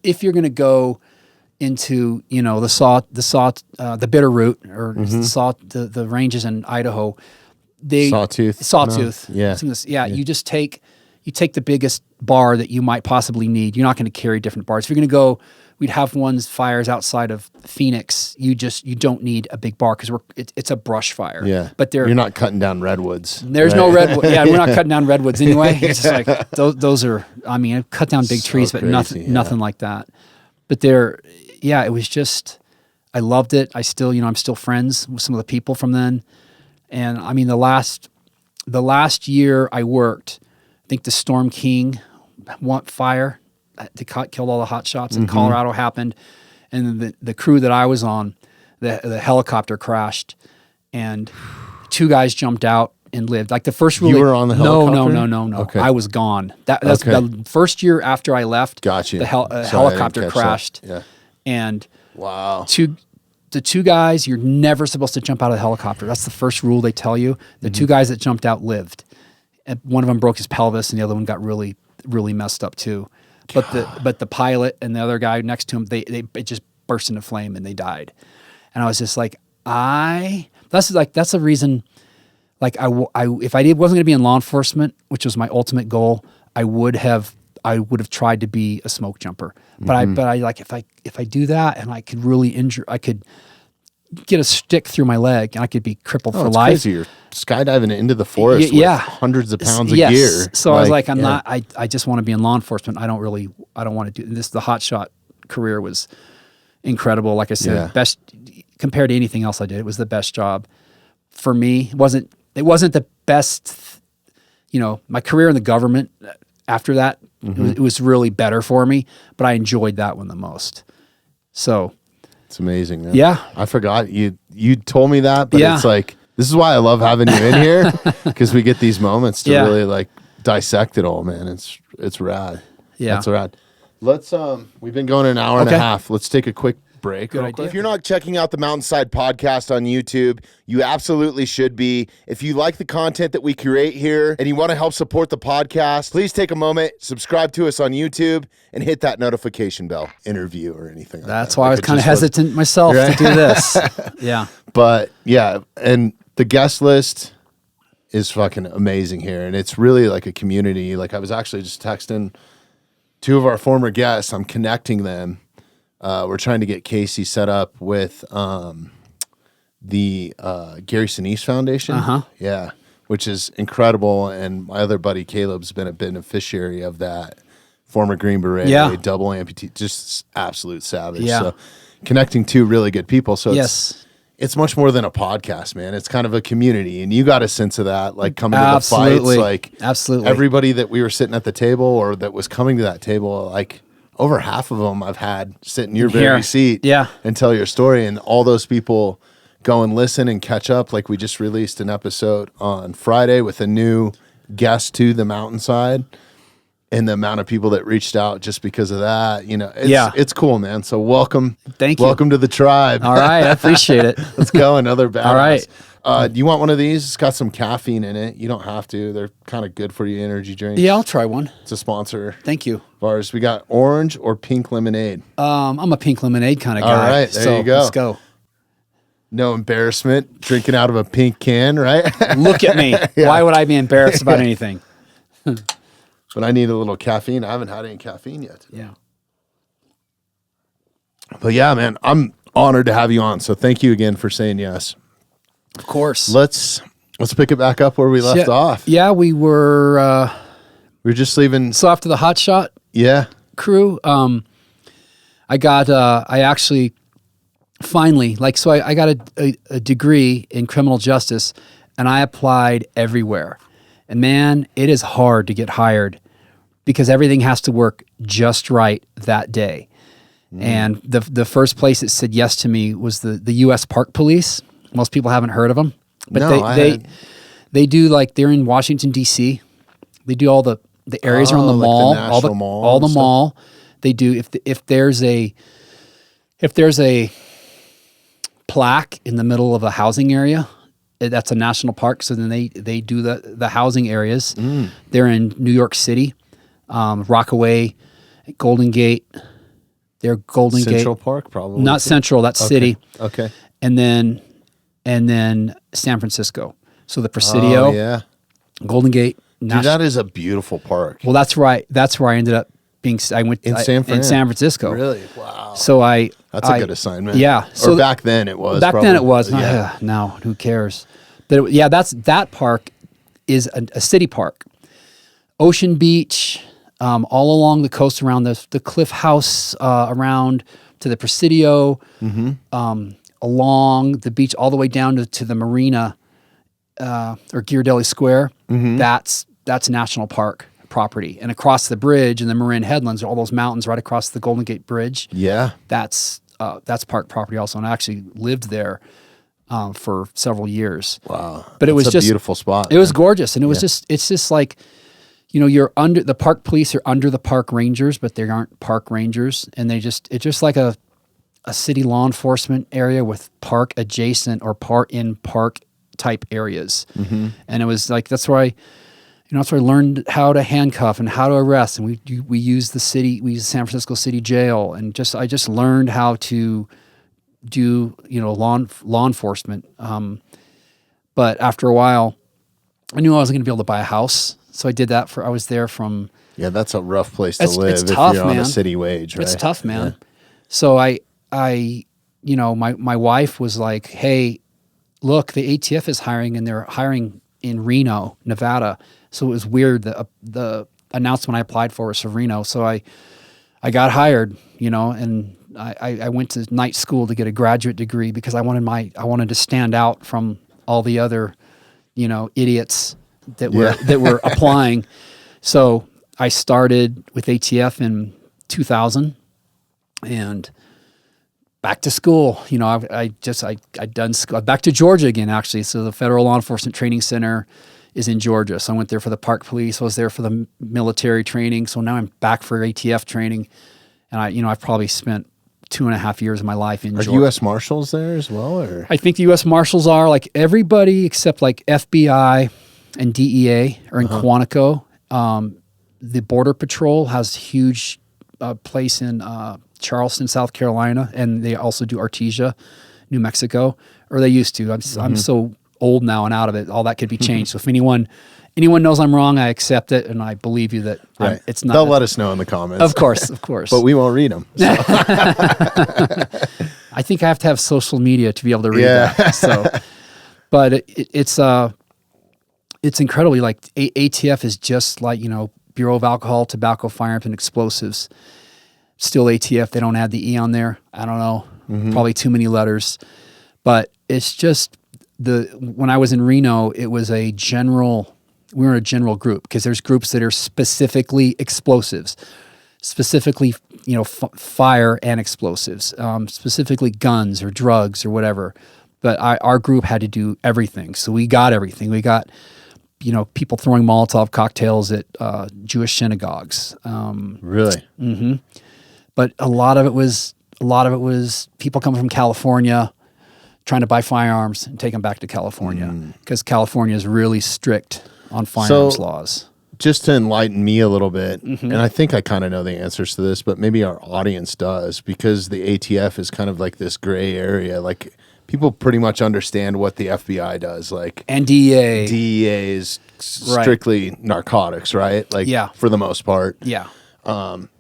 if you're going to go into the bitter root, or the ranges in Idaho. Sawtooth. No. Yeah. You just take the biggest bar that you might possibly need. You're not going to carry different bars. If you're going to go, we'd have fires outside of Phoenix. You don't need a big bar, because it's a brush fire. Yeah, but you're not cutting down redwoods. There's no redwood. Yeah, we're not cutting down redwoods anyway. It's just like those are. I mean, I cut down big trees, but nothing like that. But it was just. I loved it. I'm still friends with some of the people from then, and I mean the last year I worked, I think the Storm King fire. They killed all the hotshots in Colorado happened, and the crew that I was on, the helicopter crashed, and 2 guys jumped out and lived. Like the first rule, you were on the helicopter? No. Okay. I was gone. That's the first year after I left. Gotcha. The helicopter crashed. Yeah. And wow. The 2 guys, you're never supposed to jump out of the helicopter. That's the first rule they tell you. The 2 guys that jumped out lived. And one of them broke his pelvis, and the other one got really, really messed up too. But the pilot and the other guy next to him, it just burst into flame and they died. And I was just like, that's the reason. Like if I wasn't going to be in law enforcement, which was my ultimate goal, I would have tried to be a smoke jumper. But I like if I do that, and I could really I could get a stick through my leg, and I could be crippled for life. Crazy. You're skydiving into the forest with hundreds of pounds of gear. So I was like, I just want to be in law enforcement. I don't want to do this. The Hotshot career was incredible. Like I said, best compared to anything else I did. It was the best job for me. It wasn't the best, my career in the government after that, it was really better for me, but I enjoyed that one the most. So it's amazing, man. Yeah. I forgot you told me that, but it's like, this is why I love having you in here, because we get these moments to really like dissect it all, man. It's rad. Yeah. That's rad. Let's we've been going an hour and a half. Let's take a quick break. Good idea. If you're not checking out the Mountainside Podcast on YouTube, you absolutely should be. If you like the content that we create here and you want to help support the podcast, please take a moment, subscribe to us on YouTube, and hit that notification bell. Interview or anything like that. That's why I was kind of hesitant myself to do this. Yeah. But yeah, and the guest list is fucking amazing here. And it's really like a community. Like I was actually just texting 2 of our former guests. I'm connecting them. We're trying to get Casey set up with the Gary Sinise Foundation. Yeah, which is incredible. And my other buddy Caleb's been a beneficiary of that. Former Green Beret, double amputee, just absolute savage. Yeah. So connecting 2 really good people. So yes. It's much more than a podcast, man. It's kind of a community, and you got a sense of that, like coming to the fights. Like absolutely, everybody that we were sitting at the table or that was coming to that table, like over half of them I've had sit in your very seat and tell your story. And all those people go and listen and catch up. Like we just released an episode on Friday with a new guest to the Mountainside, and the amount of people that reached out just because of that, you know, it's cool, man. So welcome. Thank you. Welcome to the tribe. All right. I appreciate it. Let's go. Another badass. All right. Do you want one of these? It's got some caffeine in it. You don't have to. They're kind of good for you energy drinks. Yeah, I'll try one. It's a sponsor. Thank you. Of ours. We got orange or pink lemonade. I'm a pink lemonade kind of guy. All right. There you go. Let's go. No embarrassment. Drinking out of a pink can, right? Look at me. Yeah. Why would I be embarrassed about anything? But I need a little caffeine. I haven't had any caffeine yet today. Yeah. But yeah, man, I'm honored to have you on. So thank you again for saying yes. Of course. Let's pick it back up where we left off. Yeah, we were just leaving. So after the Hotshot crew, I actually finally, so I got a degree in criminal justice, and I applied everywhere. And man, it is hard to get hired because everything has to work just right that day. And the first place that said yes to me was the U.S. Park Police. Most people haven't heard of them, but they do, like, they're in Washington D.C. They do all the areas around the mall, all the mall. They do if there's a plaque in the middle of a housing area, that's a national park. So then they do the housing areas. They're in New York City, Rockaway, Golden Gate. They're Golden Gate. Central Park, probably. Not Central, that's City. Okay. And then San Francisco. So the Presidio, Golden Gate. Dude, that is a beautiful park. Well, that's right. That's where I ended up being. I went in San Francisco. Really? Wow. So that's a good assignment. Yeah. So back then it was. Back then it was. Yeah. Now who cares? But that park is a city park. Ocean Beach, all along the coast around the Cliff House, around to the Presidio, along the beach all the way down to the marina, or Ghirardelli Square. That's national park property. And across the bridge in the Marin Headlands, all those mountains right across the Golden Gate Bridge. Yeah. That's park property also. And I actually lived there for several years. Wow. But it was just a beautiful spot. It was gorgeous. And it's just like, you're under, the park police are under the park rangers, but they aren't park rangers. And it's just like a city law enforcement area with park adjacent or in park type areas. And it was like, that's where I learned how to handcuff and how to arrest. And we use the San Francisco City Jail. And I just learned how to do, law enforcement. But after a while, I knew I wasn't going to be able to buy a house. So I did that I was there from. Yeah, that's a rough place to live. It's tough, if you're man. On a city wage, right? It's tough, man. Yeah. So my wife was like, hey, look, the ATF is hiring, and they're hiring in Reno, Nevada. So it was weird. The announcement I applied for was for Reno. So I got hired, and I went to night school to get a graduate degree because I wanted to stand out from all the other, idiots that were applying. So I started with ATF in 2000 and back to school. I'd done school, back to Georgia again, actually. So the Federal Law Enforcement Training Center is in Georgia. So I went there for the park police. I was there for the military training. So now I'm back for ATF training. And I've probably spent 2.5 years of my life in Georgia. Are U.S. Marshals there as well? Or? I think the U.S. Marshals are, like, everybody except like FBI and DEA are in Quantico. The Border Patrol has huge place in Charleston, South Carolina, and they also do Artesia, New Mexico, or they used to. I'm so old now and out of it. All that could be changed. So if anyone knows I'm wrong, I accept it, and I believe you that it's not. They'll let us know in the comments. Of course. But we won't read them. So. I think I have to have social media to be able to read that. So, but it's incredibly, like, ATF is just like, Bureau of Alcohol, Tobacco, Firearms and Explosives. Still ATF. They don't add the E on there. I don't know. Probably too many letters. But it's just when I was in Reno, it was we were in a general group, because there's groups that are specifically explosives, specifically, fire and explosives, specifically guns or drugs or whatever. But our group had to do everything. So we got everything. We got, people throwing Molotov cocktails at Jewish synagogues. Really? Mm-hmm. But a lot of it was people coming from California trying to buy firearms and take them back to California, because California is really strict on firearms laws. Just to enlighten me a little bit, and I think I kind of know the answers to this, but maybe our audience does, because the ATF is kind of like this gray area. Like, people pretty much understand what the FBI does, like, and DEA. DEA is strictly narcotics, right? Like, for the most part. Yeah.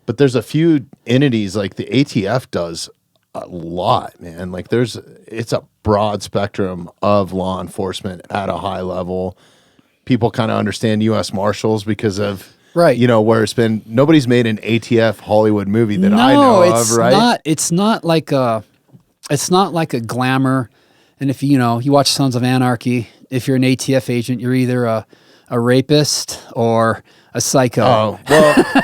But there's a few entities, like the ATF does a lot, man. Like, it's a broad spectrum of law enforcement at a high level. People kind of understand U.S. Marshals because of, where it's been, nobody's made an ATF Hollywood movie that I know of, right? It's not like a glamour. And if you watch Sons of Anarchy, if you're an ATF agent, you're either a rapist or a psycho. Oh, well,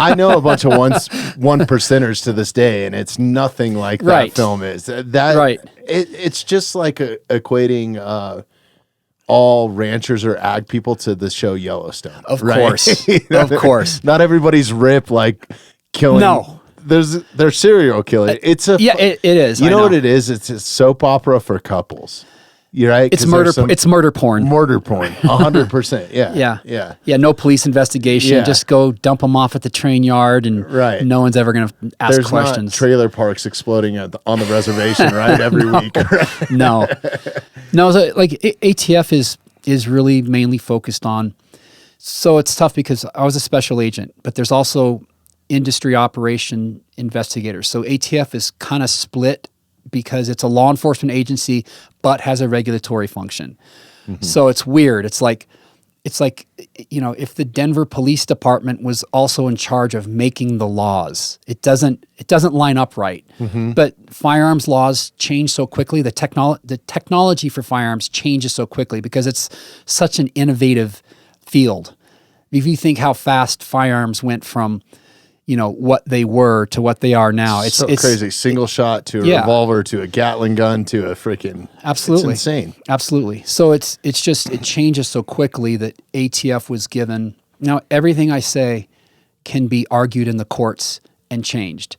I know a bunch of one percenters to this day, and it's nothing like that film is. It's just like equating all ranchers or ag people to the show Yellowstone. Of course. Of course. Not everybody's rip, like, killing. No. They're serial killing. It is. You know what it is? It's a soap opera for couples. You're right. It's murder. It's murder porn. Murder porn. 100%. Yeah. No police investigation. Yeah. Just go dump them off at the train yard, and no one's ever going to ask questions. Not trailer parks exploding on the reservation, right? Every week. Right? No. So, like, ATF is really mainly focused on. So it's tough because I was a special agent, but there's also industry operation investigators. So ATF is kind of split, because it's a law enforcement agency but has a regulatory function. So it's weird. It's like if the Denver Police Department was also in charge of making the laws. It doesn't line up right. But firearms laws change so quickly. The technology for firearms changes so quickly because it's such an innovative field. If you think how fast firearms went from what they were to what they are now. It's crazy. Single shot to a revolver to a Gatling gun to a freaking... Absolutely. It's insane. Absolutely. So it changes so quickly that ATF was given... Now, everything I say can be argued in the courts and changed.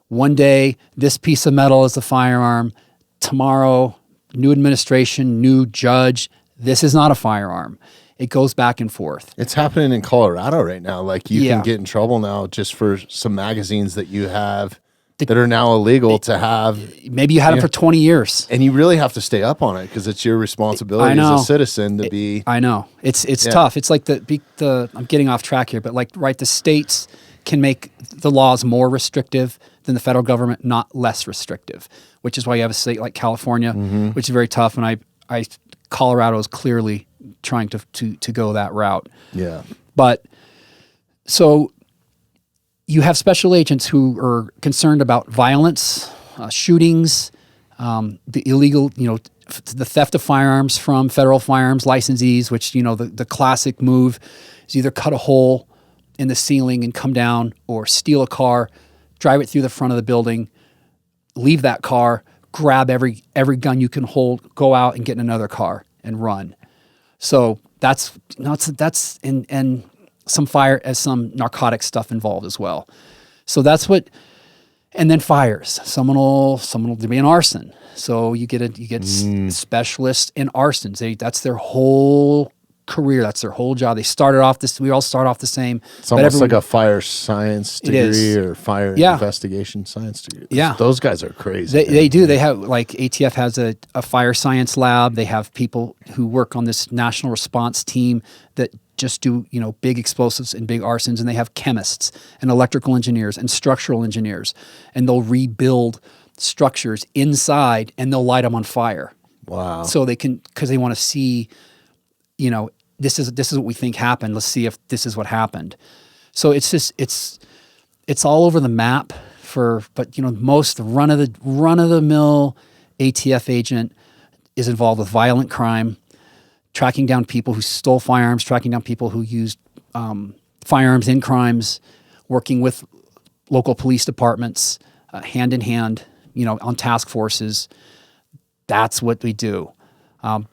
One day, this piece of metal is a firearm. Tomorrow, new administration, new judge, this is not a firearm. It goes back and forth. It's happening in Colorado right now. Like, you can get in trouble now just for some magazines that you have that are now illegal to have. Maybe you had them for 20 years. And you really have to stay up on it because it's your responsibility as a citizen to be. I know. It's tough. It's like I'm getting off track here, but the states can make the laws more restrictive than the federal government, not less restrictive, which is why you have a state like California, which is very tough. And Colorado is clearly trying to go that route. Yeah. But so you have special agents who are concerned about violence, shootings, the illegal, the theft of firearms from federal firearms licensees, which, the classic move is either cut a hole in the ceiling and come down, or steal a car, drive it through the front of the building, leave that car, grab every gun you can hold, go out and get in another car and run. So that's and some narcotic stuff involved as well. So that's what And then fires. Someone will be an arson. So you get specialists in arsons. That's their whole career. That's their whole job. We all start off the same. It's almost like a fire science degree or fire investigation science degree. Yeah. Those guys are crazy. They do. They have, like, ATF has a fire science lab. They have people who work on this national response team that just do, big explosives and big arsons, and they have chemists and electrical engineers and structural engineers, and they'll rebuild structures inside and they'll light them on fire. Wow. So they can, because they want to see, this is what we think happened. Let's see if this is what happened. So it's just, it's all over the map but most run of the mill ATF agent is involved with violent crime, tracking down people who stole firearms, tracking down people who used firearms in crimes, working with local police departments, hand in hand, on task forces. That's what we do.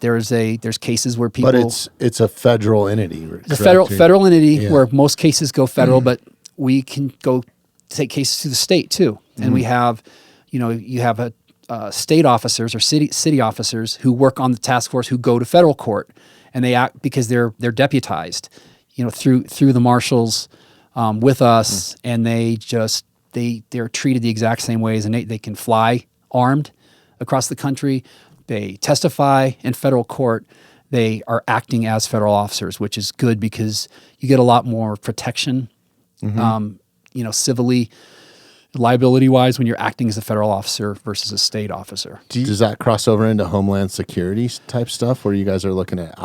There's cases where people. But it's a federal entity. It's a federal entity where most cases go federal, but we can go take cases to the state too. And we have, you have state officers or city officers who work on the task force who go to federal court, and they act because they're deputized, through the marshals with us, and they're treated the exact same ways, and they can fly armed across the country. They testify in federal court. They are acting as federal officers, which is good because you get a lot more protection, civilly, liability-wise, when you're acting as a federal officer versus a state officer. Does that cross over into Homeland Security type stuff, where you guys are looking at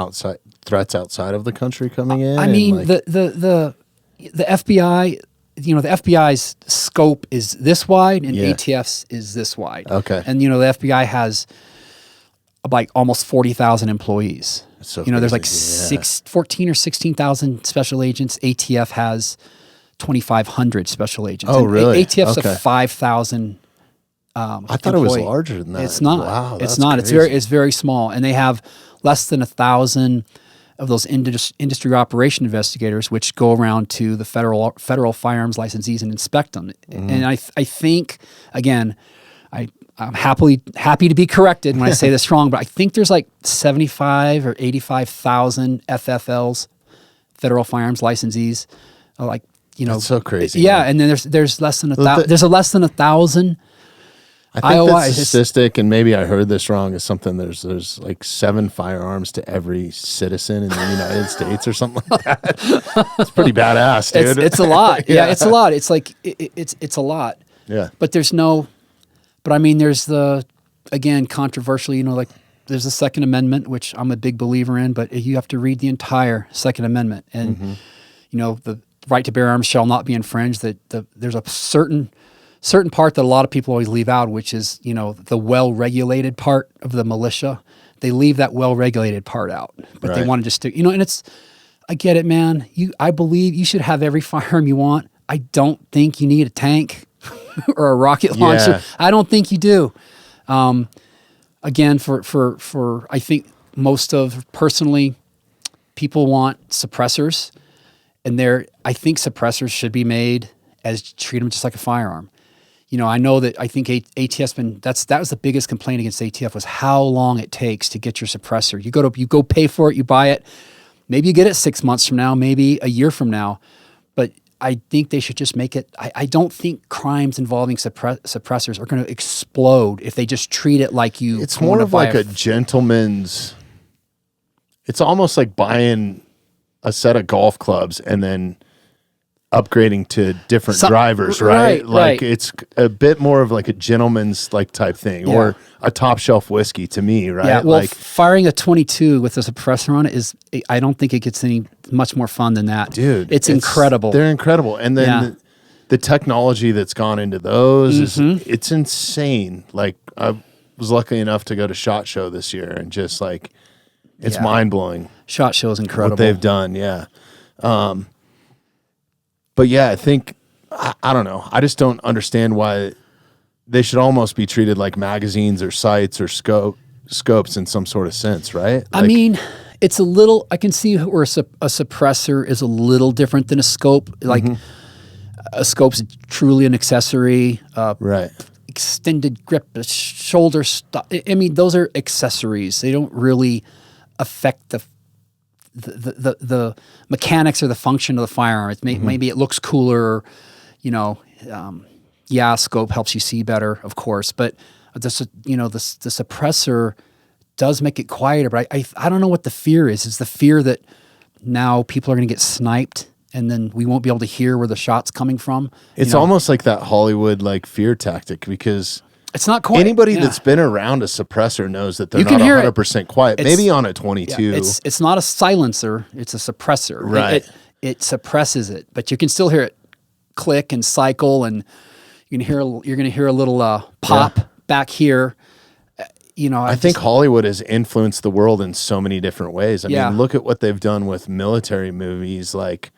threats outside of the country coming in? I mean, the FBI, the FBI's scope is this wide, and ATF's is this wide. Okay. And the FBI has like almost 40,000 employees. So there's like 14 or 16,000 special agents. ATF has 2,500 special agents. Oh, really? ATF's a 5,000 I thought it was larger than that. It's not. Wow, it's not. Crazy. It's very small, and they have less than 1,000 of those industry operation investigators, which go around to the federal firearms licensees and inspect them. And I think, again, I'm happy to be corrected when I say this wrong, but I think there's like 75 or 85,000 FFLs, federal firearms licensees, That's so crazy. Yeah, man. And then there's less than 1,000. There's less than 1,000. I think that statistic, and maybe I heard this wrong, is something there's like 7 firearms to every citizen in the United States or something like that. It's pretty badass, dude. It's a lot. Yeah, it's a lot. It's like it's a lot. Yeah. But there's again, controversially, there's the Second Amendment, which I'm a big believer in, but you have to read the entire Second Amendment, and the right to bear arms shall not be infringed. There's a certain part that a lot of people always leave out, which is, the well-regulated part of the militia. They leave that well-regulated part out, but they want to just do, and I get it, man. I believe you should have every firearm you want. I don't think you need a tank or a rocket launcher. Yeah. I don't think you do. Again, for I think personally, people want suppressors, and I think suppressors should be made treat them just like a firearm. I know that I think ATF's that was the biggest complaint against ATF was how long it takes to get your suppressor. You go pay for it, you buy it. Maybe you get it 6 months from now, maybe a year from now, but I think they should just make it. I don't think crimes involving suppressors are going to explode if they just treat it like you. It's more of like a gentleman's. It's almost like buying a set of golf clubs and then upgrading to different drivers, right? Like it's a bit more of like a gentleman's type thing, or a top shelf whiskey to me, right? Yeah, well, firing a .22 with a suppressor on it I don't think it gets any much more fun than that. Dude, it's incredible. They're incredible. And then the technology that's gone into those it's insane. Like, I was lucky enough to go to SHOT Show this year, and just it's mind blowing. SHOT Show is incredible. What they've done, yeah. But yeah, I think, I don't know. I just don't understand why they should almost be treated like magazines or sights or scopes in some sort of sense, right? I mean, it's a little, I can see where a suppressor is a little different than a scope. A scope's truly an accessory. Right. Extended grip, shoulder stuff. I mean, those are accessories. They don't really affect the mechanics or the function of the firearm. Maybe it looks cooler, you know. Scope helps you see better, of course, but the suppressor does make it quieter. But I don't know what the fear is. Is the fear that now people are going to get sniped and then we won't be able to hear where the shot's coming from? It's almost like that Hollywood like fear tactic, because it's not quiet. Anybody that's been around a suppressor knows that they're not 100% quiet. Maybe on a 22. Yeah, it's not a silencer, it's a suppressor. Right. It suppresses it, but you can still hear it click and cycle, and you're going to hear a little pop back here. I think Hollywood has influenced the world in so many different ways. I mean, look at what they've done with military movies. Like,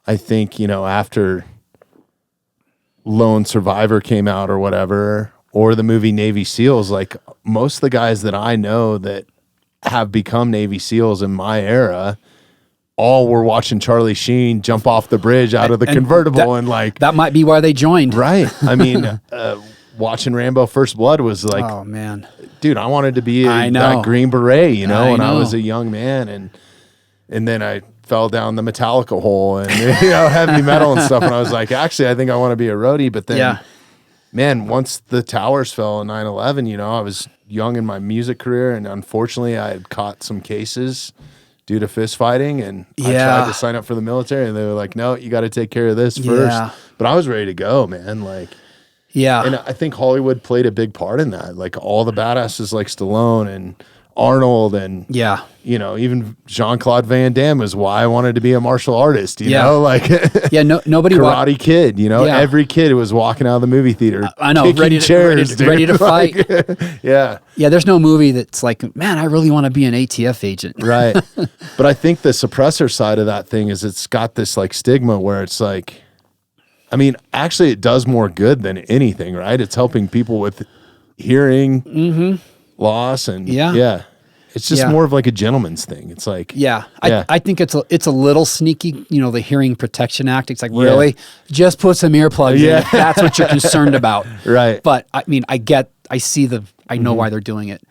I think, after Lone Survivor came out or whatever, or the movie Navy SEALs, like most of the guys that I know that have become Navy SEALs in my era, all were watching Charlie Sheen jump off the bridge out of the convertible, and like that might be why they joined. Right. I mean, watching Rambo First Blood was like, oh man, dude, I wanted to be that Green Beret, when I was a young man, and then I fell down the Metallica hole and heavy metal and stuff, and I was like, actually, I think I want to be a roadie. But then, man, once the towers fell in 9/11, I was young in my music career, and unfortunately, I had caught some cases due to fist fighting, and I tried to sign up for the military, and they were like, no, you got to take care of this first. But I was ready to go, man. Like, and I think Hollywood played a big part in that. Like all the badasses like Stallone and Arnold and even Jean-Claude Van Damme is why I wanted to be a martial artist, nobody Karate Kid, every kid was walking out of the movie theater. I know, ready to fight. There's no movie that's like, man, I really want to be an ATF agent. Right. But I think the suppressor side of that thing is it's got this like stigma where it's like, I mean, actually it does more good than anything, right? It's helping people with hearing loss and it's just more of like a gentleman's thing. It's like I think it's a little sneaky, the Hearing Protection Act. It's like, really, just put some earplugs in. That's what you're concerned about, right? But I mean, I know why they're doing it.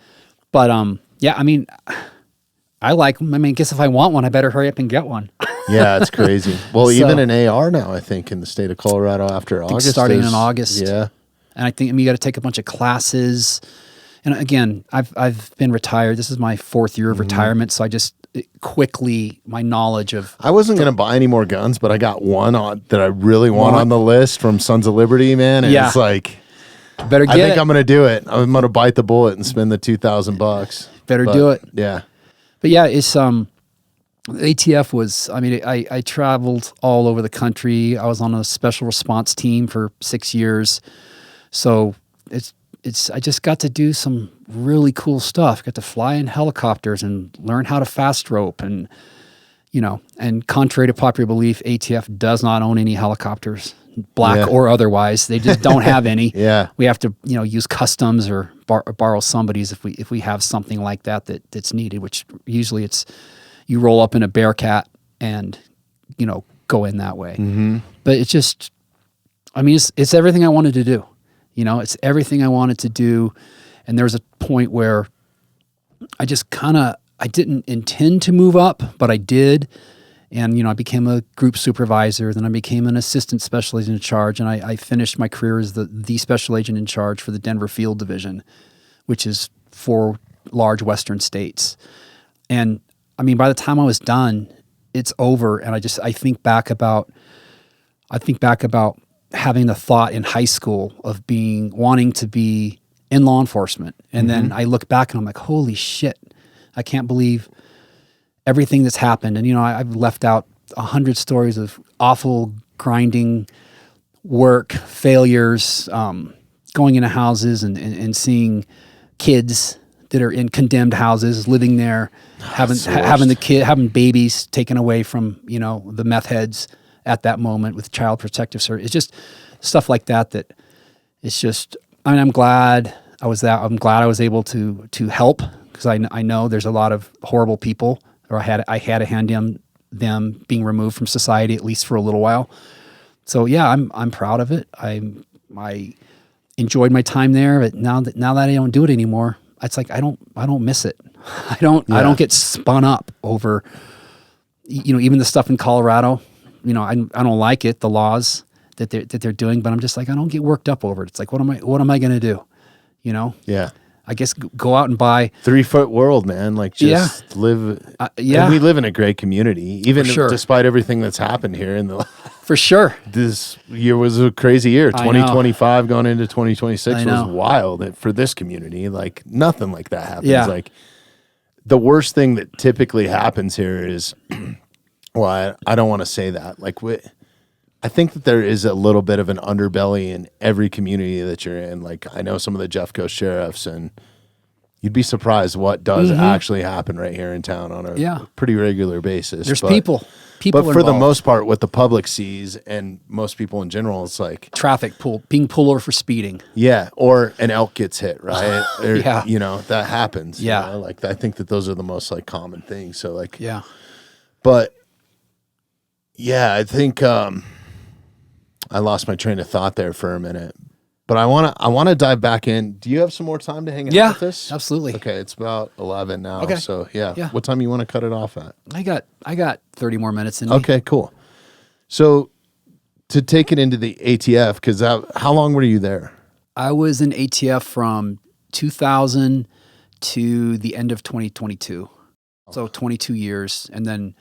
But I mean, I guess if I want one, I better hurry up and get one. Yeah, it's crazy. Well, even an AR now, I think, in the state of Colorado after August. Starting in August. Yeah. And I think you got to take a bunch of classes. And again, I've been retired. This is my 4th year of retirement, so I just my knowledge of... I wasn't going to buy any more guns, but I got one that I really want on the list from Sons of Liberty, man. And it's like... Better get I think I'm going to do it. I'm going to bite the bullet and spend the $2,000. Better do it. Yeah. But yeah, it's... ATF was... I mean, I traveled all over the country. I was on a special response team for 6 years. So I just got to do some really cool stuff. Got to fly in helicopters and learn how to fast rope, and and contrary to popular belief, ATF does not own any helicopters, black or otherwise. They just don't have any. We have to use customs or borrow somebody's if we have something like that's needed. Which usually it's you roll up in a Bearcat and go in that way. But it's just, I mean, it's everything I wanted to do. It's everything I wanted to do. And there was a point where I just I didn't intend to move up, but I did. And, I became a group supervisor. Then I became an assistant special agent in charge. And I finished my career as the special agent in charge for the Denver Field Division, which is 4 large Western states. And I mean, by the time I was done, it's over. And I think back about having the thought in high school of wanting to be in law enforcement. And then I look back and I'm like, holy shit, I can't believe everything that's happened. And, I've left out 100 stories of awful grinding work, failures, going into houses and seeing kids that are in condemned houses, living there, having babies taken away from, the meth heads at that moment with Child Protective Service. It's just stuff like that it's just, I mean, I'm glad I was able to help, because I know there's a lot of horrible people, or I had a hand in them being removed from society, at least for a little while. So yeah, I'm proud of it. I enjoyed my time there, but now that I don't do it anymore, it's like I don't miss it. I don't get spun up over, even the stuff in Colorado. I don't like it, the laws that they're doing, but I'm just like, I don't get worked up over it. It's like, what am I going to do? Yeah. I guess go out and buy 3-foot world, man. Like just live. And we live in a great community, even despite everything that's happened here in the. For sure. This year was a crazy year. 2025 going into 2026 was wild for this community. Like nothing like that happens. Yeah. Like the worst thing that typically happens here is, well, I don't want to say that. Like I think that there is a little bit of an underbelly in every community that you're in. Like I know some of the Jeffco sheriffs, and you'd be surprised what does actually happen right here in town on a pretty regular basis. There's people but for involved. The most part, what the public sees and most people in general, it's like traffic being pulled over for speeding. Yeah, or an elk gets hit, right? Or, Yeah. That happens. Yeah. Like I think that those are the most like common things. So like, yeah. But yeah, I think I lost my train of thought there for a minute. But I want to dive back in. Do you have some more time to hang out with us? Absolutely. Okay, it's about 11 now. Okay. So yeah. What time you want to cut it off at? I got 30 more minutes in me. Okay, cool. So to take it into the ATF, because how long were you there? I was in ATF from 2000 to the end of 2022. So 22 years, and then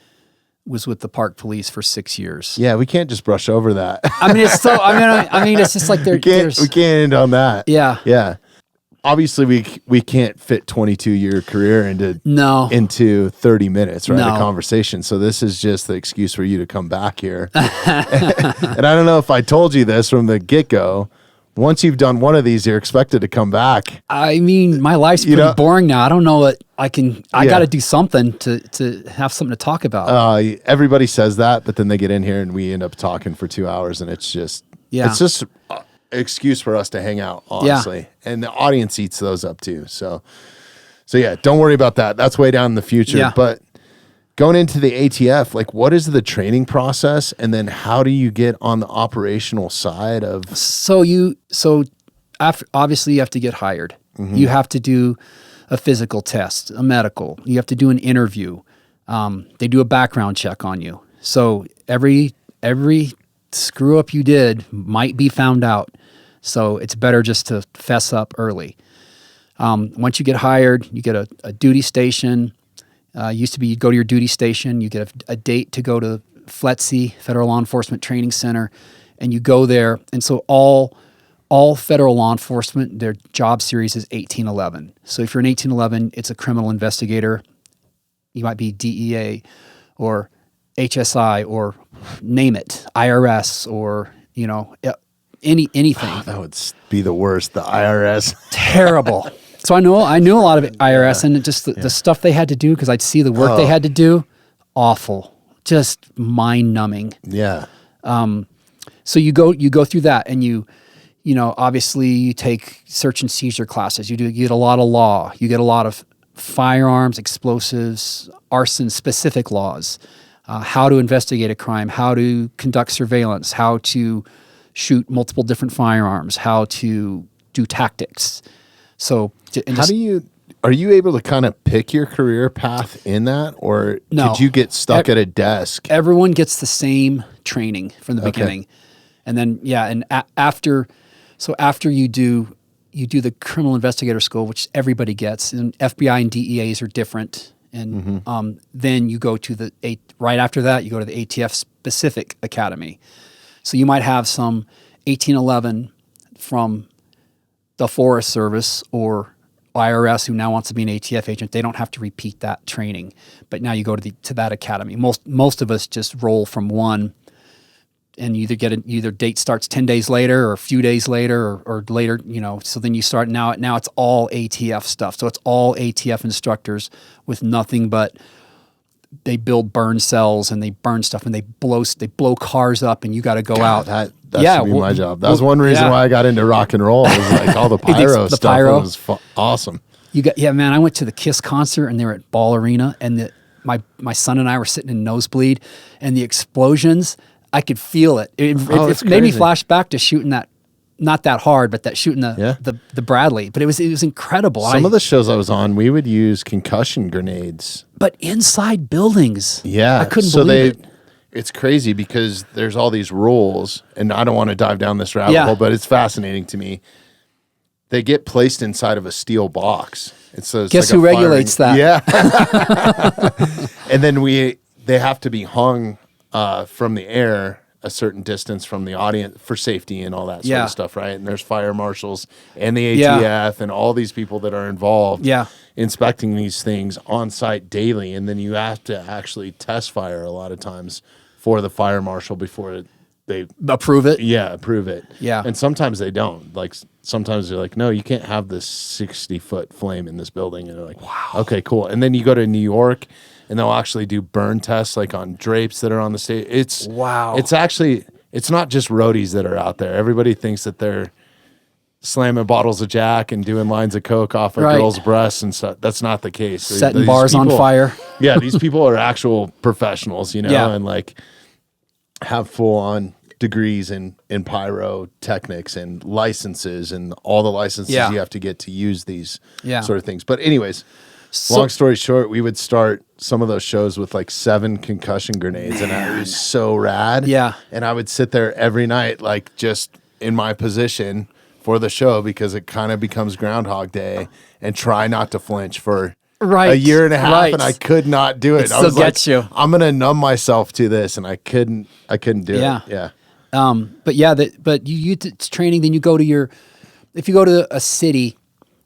was with the park police for 6 years. Yeah, we can't just brush over that. I mean, it's so. I mean, it's just like we can't end on that. Yeah, yeah. Obviously, we can't fit 22-year career into 30 minutes, right? A conversation. So this is just the excuse for you to come back here. And I don't know if I told you this from the get-go. Once you've done one of these, you're expected to come back. I mean, my life's pretty boring now. I don't know what I can. I got to do something to have something to talk about. Everybody says that, but then they get in here and we end up talking for 2 hours, and it's just an excuse for us to hang out, honestly. Yeah. And the audience eats those up too. So yeah, don't worry about that. That's way down in the future. Yeah. But going into the ATF, like what is the training process, and then how do you get on the operational side of? So obviously you have to get hired. Mm-hmm. You have to do a physical test, a medical. You have to do an interview. They do a background check on you. So every screw up you did might be found out. So it's better just to fess up early. Once you get hired, you get a duty station. Used to be you'd go to your duty station, you get a date to go to FLETC, Federal Law Enforcement Training Center, and you go there. And so all federal law enforcement, their job series is 1811. So if you're an 1811, it's a criminal investigator. You might be DEA or HSI or name it, IRS or, anything. Oh, that would be the worst, the IRS. Terrible. So I knew a lot of IRS and just the stuff they had to do, because I'd see the work they had to do. Awful, just mind numbing. Yeah. So you go through that, and obviously you take search and seizure classes. You get a lot of law. You get a lot of firearms, explosives, arson specific laws, how to investigate a crime, how to conduct surveillance, how to shoot multiple different firearms, how to do tactics. So are you able to kind of pick your career path in that, or did you get stuck at a desk? Everyone gets the same training from the beginning. And then, after you do the criminal investigator school, which everybody gets, and FBI and DEAs are different. And then you go to right after that, you go to the ATF Specific Academy. So you might have some 1811 from the Forest Service or IRS who now wants to be an ATF agent. They don't have to repeat that training, but now you go to that academy. Most of us just roll from one, and you either date starts 10 days later or a few days later or later. So then you start now it's all ATF stuff. So it's all ATF instructors with nothing but they build burn cells and they burn stuff and they blow cars up, and you got to go out. That should be my job. That was one reason why I got into rock and roll. Is like all the pyro stuff. Pyro. It was awesome. Man, I went to the KISS concert, and they were at Ball Arena, and my son and I were sitting in nosebleed, and the explosions. I could feel it. It made me flash back to shooting that, not that hard, but that shooting the Bradley. But it was incredible. Some of the shows I was on, we would use concussion grenades. But inside buildings. Yeah. I couldn't believe it. It's crazy because there's all these rules, and I don't want to dive down this rabbit hole, but it's fascinating to me. They get placed inside of a steel box. Guess who regulates that? Yeah. And then they have to be hung from the air a certain distance from the audience for safety and all that sort of stuff, right? And there's fire marshals and the ATF and all these people that are involved inspecting these things on site daily. And then you have to actually test fire a lot of times for the fire marshal before they approve it. Yeah, approve it. Yeah. And sometimes they don't. Like sometimes they're like, no, you can't have this 60-foot flame in this building. And they're like, wow, okay, cool. And then you go to New York and they'll actually do burn tests like on drapes that are on the stage. It's actually, it's not just roadies that are out there. Everybody thinks that they're slamming bottles of Jack and doing lines of Coke off a girl's breasts and stuff. That's not the case. Setting bars on fire. Yeah, these people are actual professionals, and like have full on degrees in pyro techniques and licenses and all the licenses you have to get to use these sort of things. But anyways, long story short, we would start some of those shows with like 7 concussion grenades, and it was so rad. Yeah. And I would sit there every night, like just in my position for the show, because it kind of becomes Groundhog Day, and try not to flinch for a year and a half, and I could not do it. I was like, I'm going to numb myself to this, and I couldn't do it. Yeah. But it's training. Then you go to if you go to a city,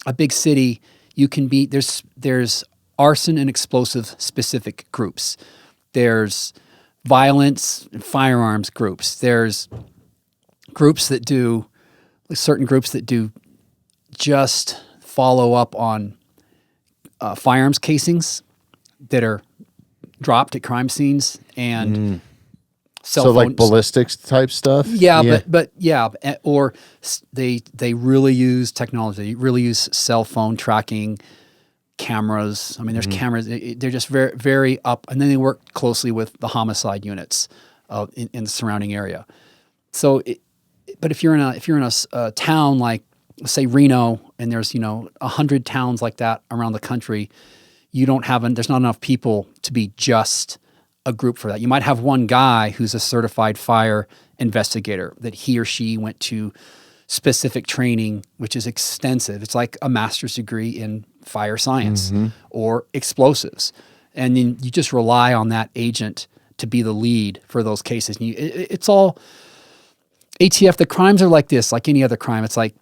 a big city, you can be, there's arson and explosive specific groups. There's violence and firearms groups. There's certain groups that do just follow up on firearms casings that are dropped at crime scenes and cell phones. So like ballistics type stuff? Or they really use technology. They really use cell phone tracking, cameras. I mean, there's cameras. They're just very, very up. And then they work closely with the homicide units in the surrounding area. So, but if you're in a town like, say, Reno, and there's 100 towns like that around the country, there's not enough people to be just a group for that. You might have one guy who's a certified fire investigator, that he or she went to specific training, which is extensive. It's like a master's degree in fire science or explosives. And then you just rely on that agent to be the lead for those cases. And it's all ATF. The crimes are like this, like any other crime. It's like,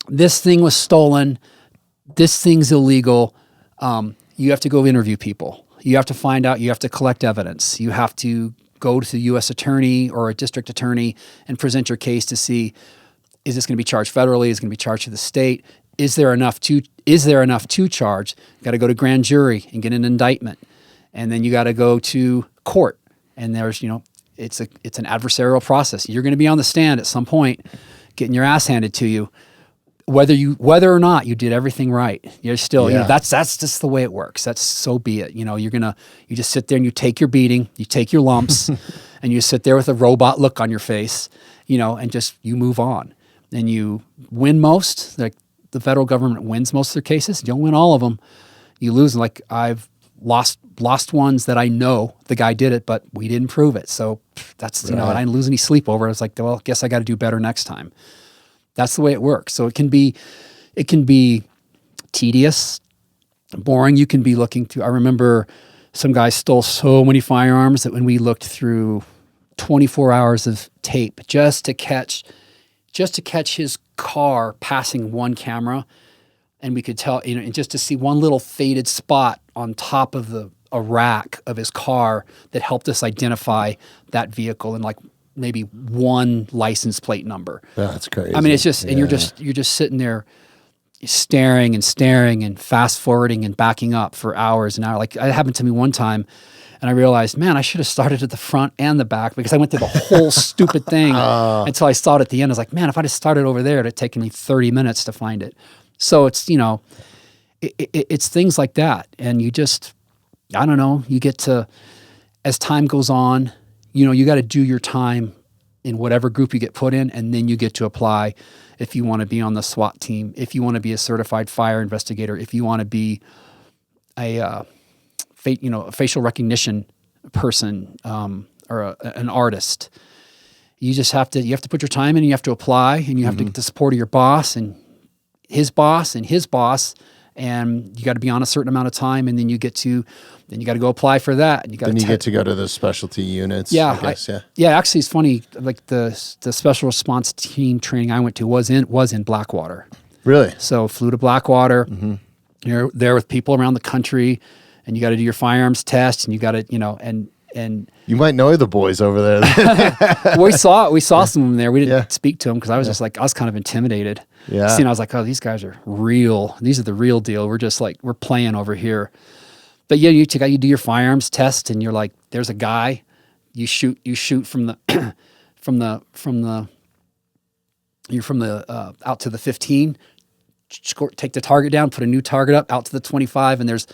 this thing was stolen, this thing's illegal. You have to go interview people. You have to find out, you have to collect evidence. You have to go to the U.S. attorney or a district attorney and present your case to see, is this going to be charged federally? Is it going to be charged to the state? Is there enough to charge? You got to go to grand jury and get an indictment. And then you got to go to court. And there's, it's an adversarial process. You're going to be on the stand at some point, getting your ass handed to you. Whether or not you did everything right, you're still, that's just the way it works. That's so be it. You just sit there and you take your beating, you take your lumps, and you sit there with a robot look on your face, and just, you move on. And you win most, like the federal government wins most of their cases. You don't win all of them. You lose, like I've lost ones that I know the guy did it, but we didn't prove it. So that's, I didn't lose any sleep over it. It's like, well, I guess I got to do better next time. That's the way it works. So it can be tedious, boring. You can be looking through. I remember some guy stole so many firearms that when we looked through 24 hours of tape just to catch his car passing one camera, and we could tell, and just to see one little faded spot on top of a rack of his car that helped us identify that vehicle, and like maybe one license plate number. That's crazy. I mean, it's just, and you're just sitting there staring and fast forwarding and backing up for hours and hours. Like, it happened to me one time, and I realized, man, I should have started at the front and the back, because I went through the whole stupid thing until I saw it at the end. I was like, man, if I just started over there, it'd have taken me 30 minutes to find it. So it's, it's things like that. And you just, I don't know, you get to, as time goes on, you got to do your time in whatever group you get put in, and then you get to apply if you want to be on the SWAT team, if you want to be a certified fire investigator, if you want to be a facial recognition person, or an artist. You just have to put your time in, and you have to apply, and you have to get the support of your boss and his boss and his boss, and you got to be on a certain amount of time, and then you got to go apply for that. And you get to go to the specialty units. Yeah, I guess, actually, it's funny. Like the special response team training I went to was in Blackwater. Really? So flew to Blackwater. Mm-hmm. You're there with people around the country, and you got to do your firearms test, and you got to and you might know the boys over there. we saw some of them there. We didn't speak to them because I was just like, I was kind of intimidated. Yeah. I was like, oh, these guys are real. These are the real deal. We're just like, we're playing over here. But yeah, you do your firearms test, and you're like, there's a guy. You shoot from the out to the 15. Take the target down, put a new target up, out to the 25, and there's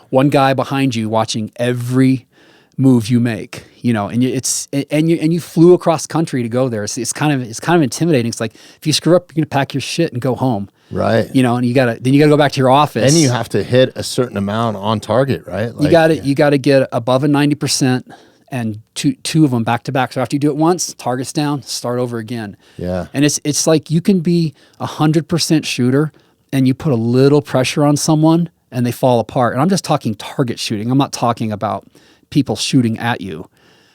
one guy behind you watching every move you make, and you flew across country to go there. It's kind of intimidating. It's like, if you screw up, you're gonna pack your shit and go home. Right. And you gotta go back to your office. And you have to hit a certain amount on target, right? Like, you gotta get above a 90% and two of them back to back. So after you do it once, target's down, start over again. Yeah. And it's like, you can be 100% shooter, and you put a little pressure on someone and they fall apart. And I'm just talking target shooting. I'm not talking about people shooting at you.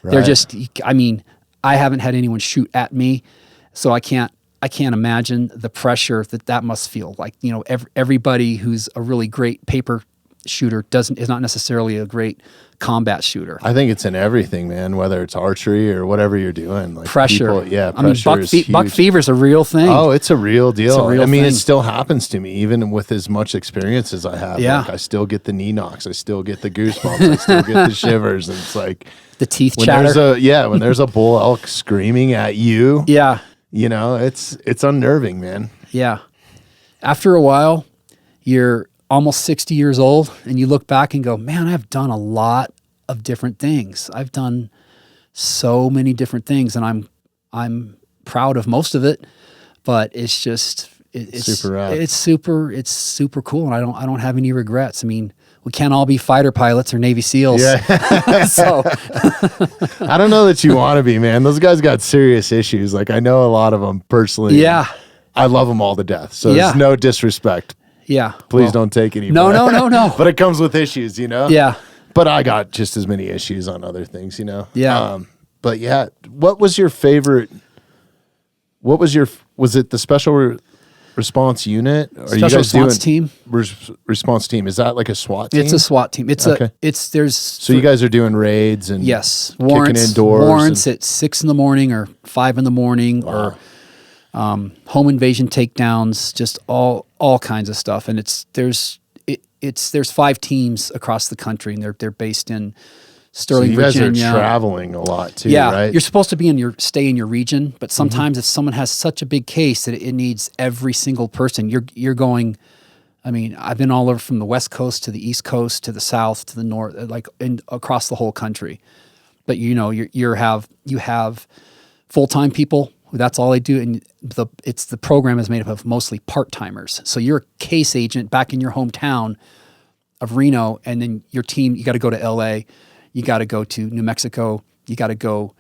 Right. They're just, I haven't had anyone shoot at me, so I can't imagine the pressure that must feel like. Everybody who's a really great paper shooter is not necessarily a great combat shooter. I think it's in everything, man, whether it's archery or whatever you're doing. Like pressure. Pressure is huge. Buck fever is a real thing. Oh, it's a real deal. It's a real thing. It still happens to me, even with as much experience as I have. Yeah. Like, I still get the knee knocks. I still get the goosebumps. I still get the shivers. And it's like the teeth chatter. When there's a bull elk screaming at you. Yeah. It's unnerving, man. Yeah. After a while, you're almost 60 years old, and you look back and go, man, I've done a lot of different things. I've done so many different things, and I'm proud of most of it, but it's just, it's super rad. It's super cool. And I don't have any regrets. We can't all be fighter pilots or Navy SEALs. Yeah. So I don't know that you want to be, man. Those guys got serious issues. Like, I know a lot of them personally. Yeah. I love them all to death. So there's no disrespect. Yeah. Please don't take any. No. But it comes with issues, Yeah. But I got just as many issues on other things, Yeah. But yeah, what was your favorite? Was it the special response unit? Or special response team? Response team. Is that like a SWAT team? It's a SWAT team. So you guys are doing raids and yes, kicking in doors. Warrants at 6 in the morning or 5 in the morning. Wow. Or home invasion takedowns, just all kinds of stuff. And there's 5 teams across the country, and they're based in Sterling, Virginia. You guys are traveling a lot too, yeah, right? You're supposed to stay in your region, but sometimes if someone has such a big case that it needs every single person, you're going. I've been all over from the West Coast to the East Coast to the South to the North, across the whole country. But you have full-time people. That's all they do, and the program is made up of mostly part-timers. So you're a case agent back in your hometown of Reno, and then your team, you got to go to LA, you got to go to New Mexico, you got to go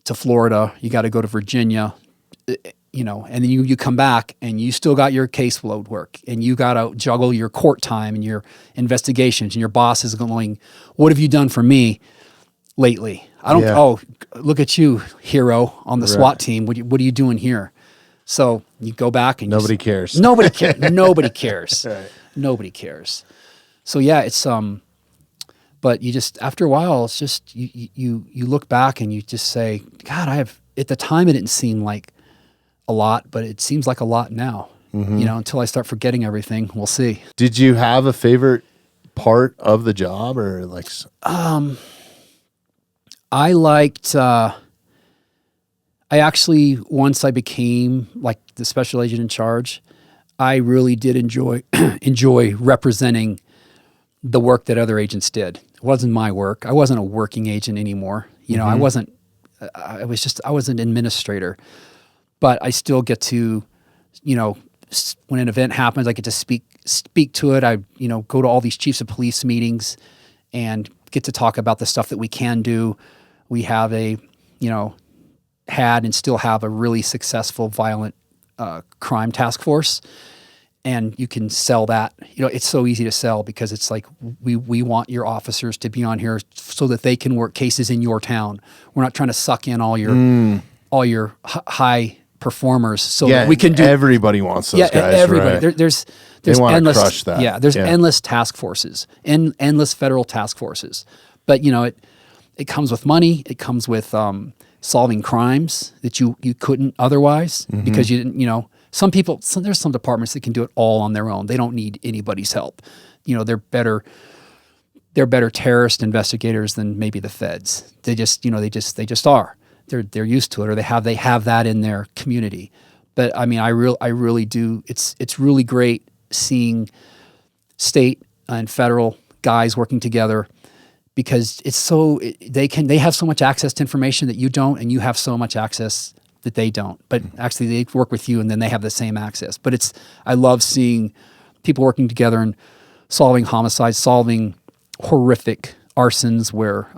to Florida, you got to go to Virginia, and then you come back and you still got your caseload work, and you got to juggle your court time and your investigations, and your boss is going, "What have you done for me lately?" Oh, look at you, hero on the SWAT team. What are you doing here? So you go back and nobody cares. Nobody cares. Nobody cares. Right. Nobody cares. So yeah, it's but you just, after a while, it's just you look back and you just say, God, at the time it didn't seem like a lot, but it seems like a lot now. Mm-hmm. Until I start forgetting everything. We'll see. Did you have a favorite part of the job, or like? I liked, I actually, once I became like the special agent in charge, I really did enjoy representing the work that other agents did. It wasn't my work. I wasn't a working agent anymore. I wasn't I was an administrator, but I still get to, when an event happens, I get to speak to it. I, go to all these chiefs of police meetings and get to talk about the stuff that we can do. We have had and still have a really successful violent crime task force. And you can sell that. It's so easy to sell because it's like, we want your officers to be on here so that they can work cases in your town. We're not trying to suck in all your high performers so that we can do. Everybody wants those guys, everybody. Right? There's endless, crush that. Yeah, there's endless task forces and endless federal task forces. But it comes with money. It comes with solving crimes that you couldn't otherwise because you didn't. There's some departments that can do it all on their own. They don't need anybody's help. They're better terrorist investigators than maybe the feds. They just are. They're used to it, or they have that in their community. But I mean, I really do. It's really great seeing state and federal guys working together because they have so much access to information that you don't, and you have so much access that they don't, but actually they work with you and then they have the same access. But I love seeing people working together and solving homicides, solving horrific arsons where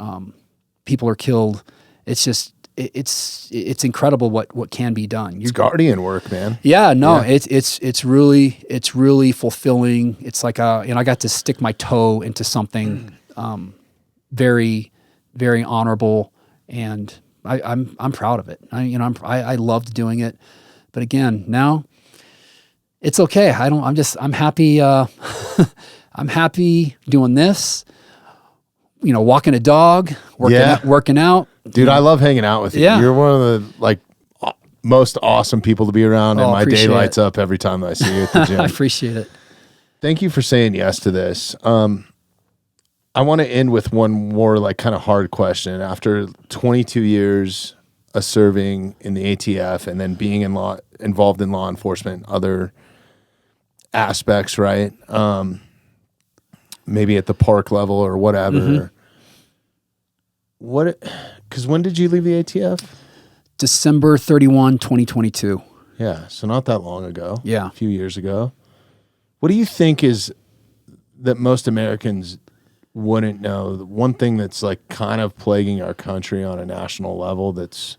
people are killed. It's just, it's incredible what can be done. It's guardian work, man. Yeah, no, yeah. It's really fulfilling. It's like I got to stick my toe into something very, very honorable, and I'm proud of it. I loved doing it, but again, now it's okay. I'm happy. I'm happy doing this. Walking a dog, working out. Dude, I love hanging out with you. Yeah. You're one of the most awesome people to be around, and my day lights up every time I see you at the gym. I appreciate it. Thank you for saying yes to this. I want to end with one more kind of hard question. After 22 years of serving in the ATF and then being involved in law enforcement, other aspects, right? Maybe at the park level or whatever. Because when did you leave the ATF? December 31, 2022. Yeah, so not that long ago. Yeah. A few years ago. What do you think is that most Americans wouldn't know? The one thing that's kind of plaguing our country on a national level that's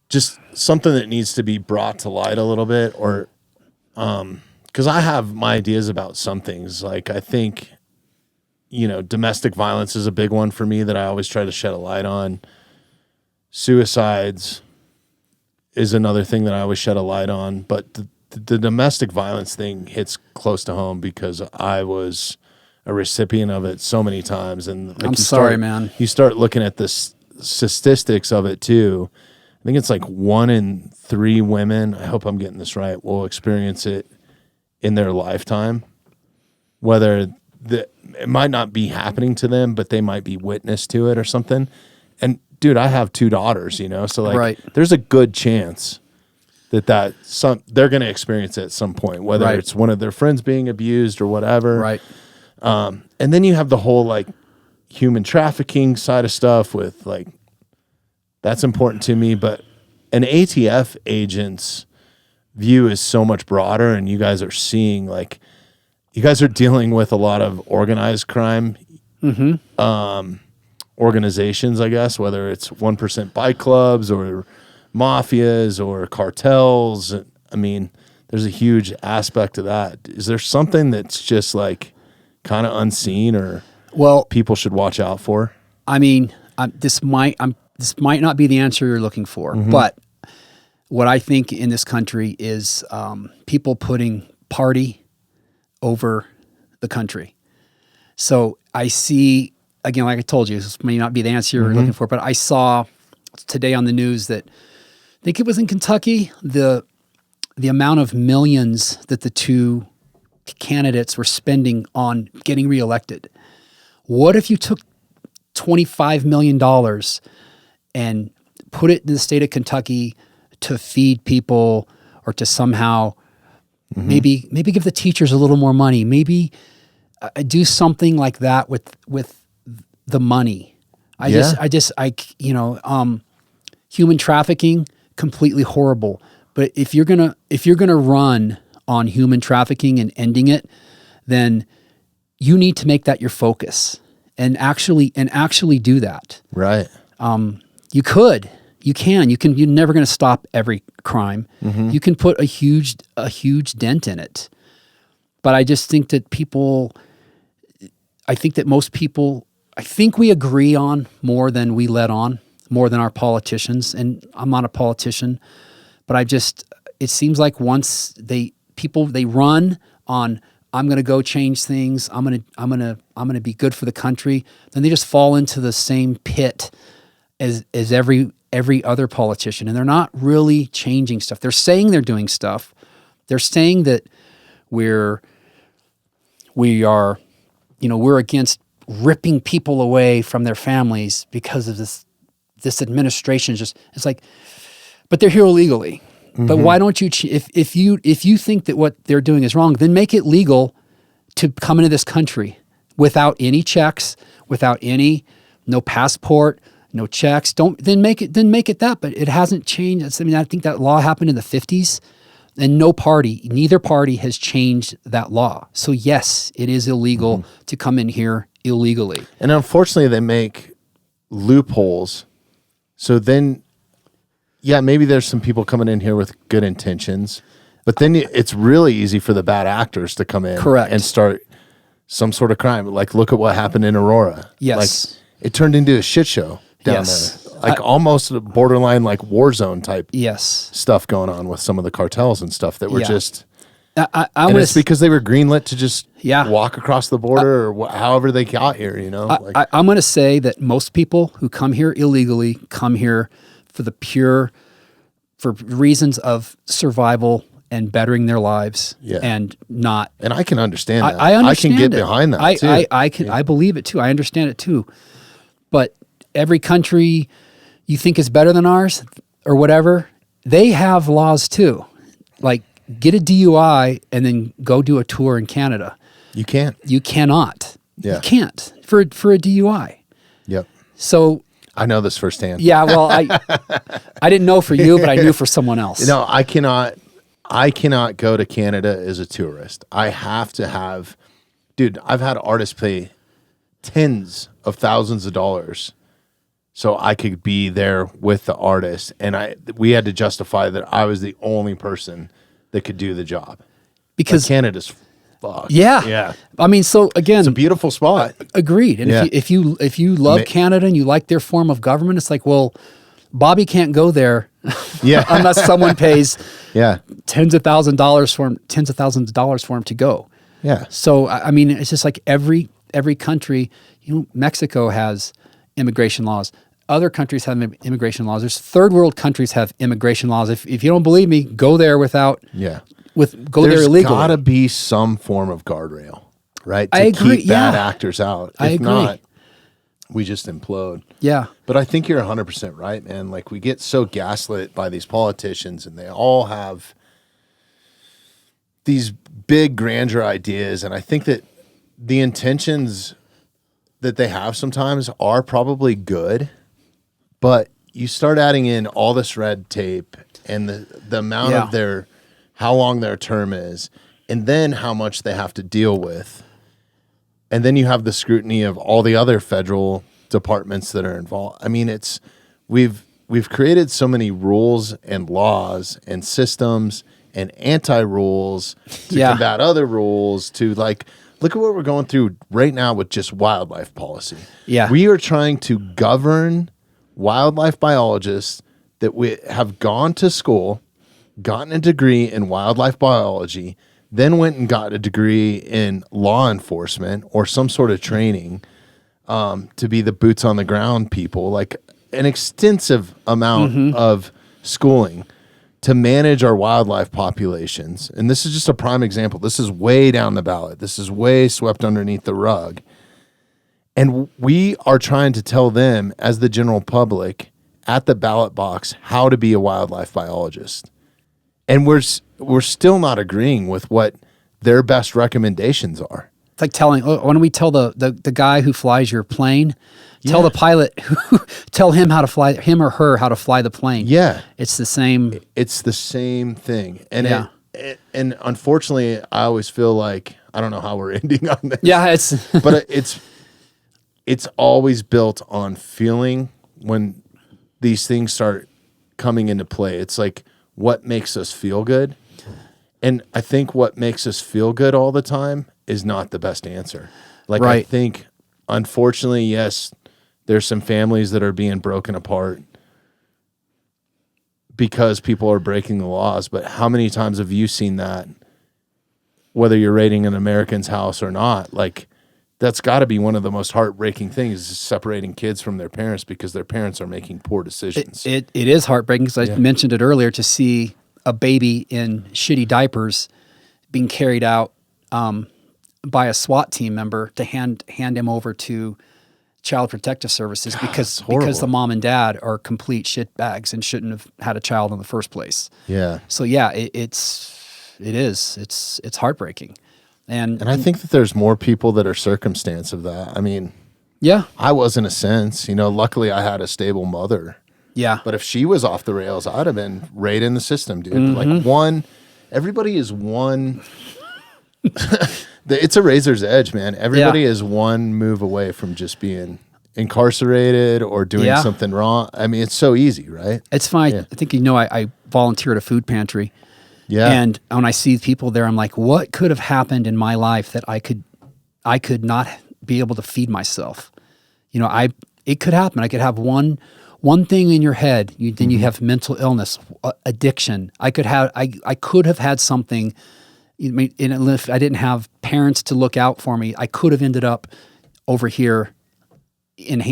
just something that needs to be brought to light a little bit, or because I have my ideas about some things. I think, domestic violence is a big one for me that I always try to shed a light on. Suicides is another thing that I always shed a light on, but the domestic violence thing hits close to home because I was a recipient of it so many times. And I'm sorry, man. You start looking at the statistics of it too. I think it's 1 in 3 women, I hope I'm getting this right, will experience it in their lifetime. Whether it might not be happening to them, but they might be witness to it or something. And dude, I have 2 daughters, so right. There's a good chance that they're going to experience it at some point, whether right. it's one of their friends being abused or whatever. Right. And then you have the whole human trafficking side of stuff with that's important to me, but an ATF agent's view is so much broader, and you guys are seeing you guys are dealing with a lot of organized crime organizations, I guess, whether it's 1% bike clubs or mafias or cartels. I mean, there's a huge aspect to that. Is there something that's just kind of unseen or people should watch out for? I mean, this might not be the answer you're looking for, but what I think in this country is people putting party over the country. So I see, again, like I told you, this may not be the answer you're looking for, but I saw today on the news that I think it was in Kentucky, the amount of millions that the 2 candidates were spending on getting reelected. What if you took $25 million and put it in the state of Kentucky to feed people, or to somehow maybe give the teachers a little more money, maybe do something like that with the money. Human trafficking, completely horrible. But if you're gonna run on human trafficking and ending it, then you need to make that your focus and actually do that. Right. You're never going to stop every crime. Mm-hmm. You can put a huge dent in it. But I just think that most people, I think we agree on more than we let on, more than our politicians. And I'm not a politician, but it seems like once they run on, I'm going to go change things. I'm going to be good for the country. Then they just fall into the same pit as every other politician, and they're not really changing stuff. They're saying they're doing stuff. They're saying that we are against ripping people away from their families because of this administration. It's like, but they're here illegally. Mm-hmm. But why don't you, if you think that what they're doing is wrong, then make it legal to come into this country without any checks, no passport, no checks. Then make it that. But it hasn't changed. I think that law happened in the 50s, and neither party has changed that law. So yes, it is illegal to come in here illegally. And unfortunately, they make loopholes. So then, yeah, maybe there's some people coming in here with good intentions, but then it's really easy for the bad actors to come in and start some sort of crime. Like, look at what happened in Aurora. Yes. Like, it turned into a shit show down there. Like almost a borderline like war zone type stuff going on with some of the cartels and stuff that were just... and it's because they were greenlit to just walk across the border or however they got here, I'm going to say that most people who come here illegally come here for reasons of survival and bettering their lives and not... And I can understand that. I understand I can get behind that too. I believe it too. I understand it too. But every country you think is better than ours or whatever, they have laws too. Like, get a DUI and then go do a tour in Canada. You can't. You cannot. Yeah. You can't for a DUI. Yep. So... I know this firsthand. Yeah, well, I didn't know for you, but I knew for someone else. No, I cannot go to Canada as a tourist. I have to have... Dude, I've had artists pay tens of thousands of dollars so I could be there with the artist, and we had to justify that I was the only person that could do the job because Canada's fucked. Yeah. I mean, so again, it's a beautiful spot. Agreed. And if you love Canada and you like their form of government, it's like, well, Bobby can't go there, unless someone pays tens of thousands of dollars for him to go. Yeah. So I mean, it's just like every country. Mexico has immigration laws. Other countries have immigration laws. There's third world countries have immigration laws. If you don't believe me, go there without. Yeah. There illegally. There's got to be some form of guardrail, right? I agree. Keep bad actors out. If not, we just implode. Yeah. But I think you're 100% right, man. Like, we get so gaslit by these politicians, and they all have these big grandeur ideas, and I think that the intentions that they have sometimes are probably good, but you start adding in all this red tape and the amount of how long their term is, and then how much they have to deal with. And then you have the scrutiny of all the other federal departments that are involved. I mean, we've created so many rules and laws and systems and anti-rules to combat other rules to look at what we're going through right now with just wildlife policy. Yeah. We are trying to govern wildlife biologists that we have gone to school, gotten a degree in wildlife biology, then went and got a degree in law enforcement or some sort of training to be the boots on the ground people, like an extensive amount of schooling to manage our wildlife populations. And this is just a prime example. This is way down the ballot. This is way swept underneath the rug. And we are trying to tell them, as the general public, at the ballot box, how to be a wildlife biologist. And we're still not agreeing with what their best recommendations are. It's like telling, why don't we tell the guy who flies your plane Tell the pilot, tell him or her how to fly the plane. Yeah. It's the same. It's the same thing. And and unfortunately, I always feel like, I don't know how we're ending on this. Yeah, but it's always built on feeling when these things start coming into play. It's like, what makes us feel good? And I think what makes us feel good all the time is not the best answer. Like, I think, unfortunately, yes, there's some families that are being broken apart because people are breaking the laws. But how many times have you seen that, whether you're raiding an American's house or not? Like, that's got to be one of the most heartbreaking things, is separating kids from their parents because their parents are making poor decisions. It is heartbreaking, because I mentioned it earlier, to see a baby in shitty diapers being carried out by a SWAT team member to hand him over to Child Protective Services because the mom and dad are complete shit bags and shouldn't have had a child in the first place. Yeah. So yeah, it's heartbreaking. And I think that there's more people that are circumstance of that. I mean, yeah, I was, in a sense, luckily I had a stable mother. Yeah. But if she was off the rails, I'd have been right in the system, dude. Mm-hmm. Like, everybody is one. It's a razor's edge, man. Everybody is one move away from just being incarcerated or doing something wrong. I mean, it's so easy, right? It's fine. Yeah. I think, I volunteer at a food pantry. Yeah. And when I see people there, I'm like, what could have happened in my life that I could not be able to feed myself? It could happen. I could have one thing in your head, then you have mental illness, addiction. I could have had something. If I didn't have parents to look out for me, I could have ended up over here in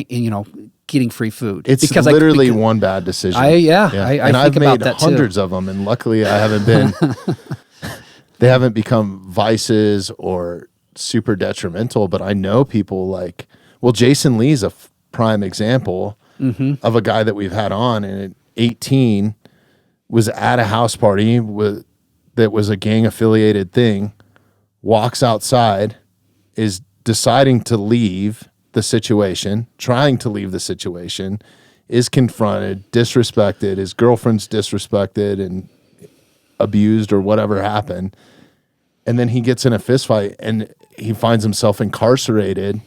getting free food. It's literally one bad decision. I I've think made about that hundreds too. of them, and luckily I haven't been. They haven't become vices or super detrimental. But I know people like, Jason Lee's a prime example of a guy that we've had on, and at 18 was at a house party that was a gang affiliated thing, walks outside, is deciding to leave the situation, trying to leave the situation, is confronted, disrespected, his girlfriend's disrespected and abused or whatever happened. And then he gets in a fist fight and he finds himself incarcerated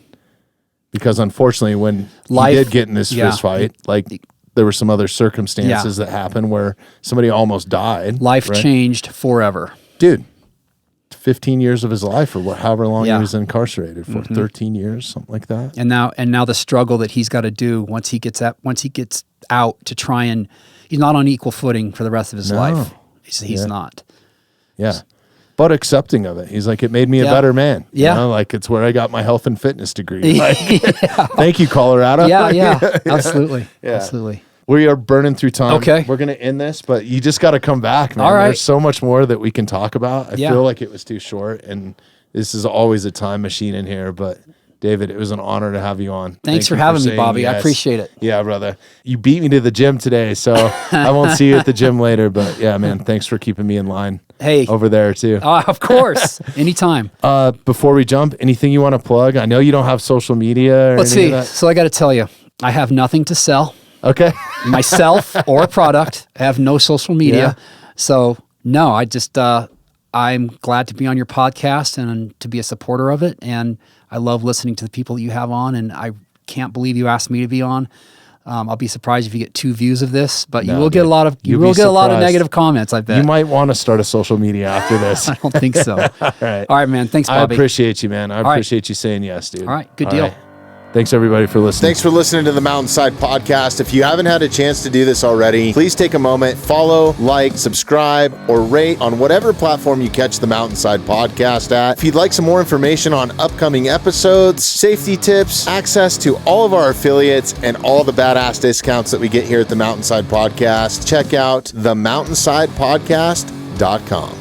because, unfortunately, when he did get in this fist fight, there were some other circumstances that happened where somebody almost died. Life changed forever. Dude, 15 years of his life, or however long he was incarcerated for, 13 years, something like that. And now the struggle that he's got to do once he gets out to try, and he's not on equal footing for the rest of his life. He's not. Yeah. But accepting of it. He's like, it made me a better man. Yeah. It's where I got my health and fitness degree. Thank you, Colorado. Absolutely. Absolutely. We are burning through time. Okay. We're going to end this, but you just got to come back, man. All right. There's so much more that we can talk about. I feel like it was too short, and this is always a time machine in here, but David, it was an honor to have you on. Thanks for having me, Bobby. Yes. I appreciate it. Yeah, brother. You beat me to the gym today, so I won't see you at the gym later, but yeah, man, thanks for keeping me in line. Hey. Over there, too. Of course. Anytime. Before we jump, anything you want to plug? I know you don't have social media or Let's see. So I got to tell you, I have nothing to sell. Okay. Myself or a product. I have no social media. Yeah. So, no, I'm glad to be on your podcast and to be a supporter of it. And I love listening to the people you have on, and I can't believe you asked me to be on. I'll be surprised if you get 2 views of this, but you will get a lot of negative comments, I bet. You might want to start a social media after this. I don't think so. All right, man. Thanks, Bobby. I appreciate you, man. I appreciate you saying yes, dude. All right, good deal. Right. Thanks, everybody, for listening. Thanks for listening to the Mountainside Podcast. If you haven't had a chance to do this already, please take a moment, follow, like, subscribe, or rate on whatever platform you catch the Mountainside Podcast at. If you'd like some more information on upcoming episodes, safety tips, access to all of our affiliates, and all the badass discounts that we get here at the Mountainside Podcast, check out themountainsidepodcast.com.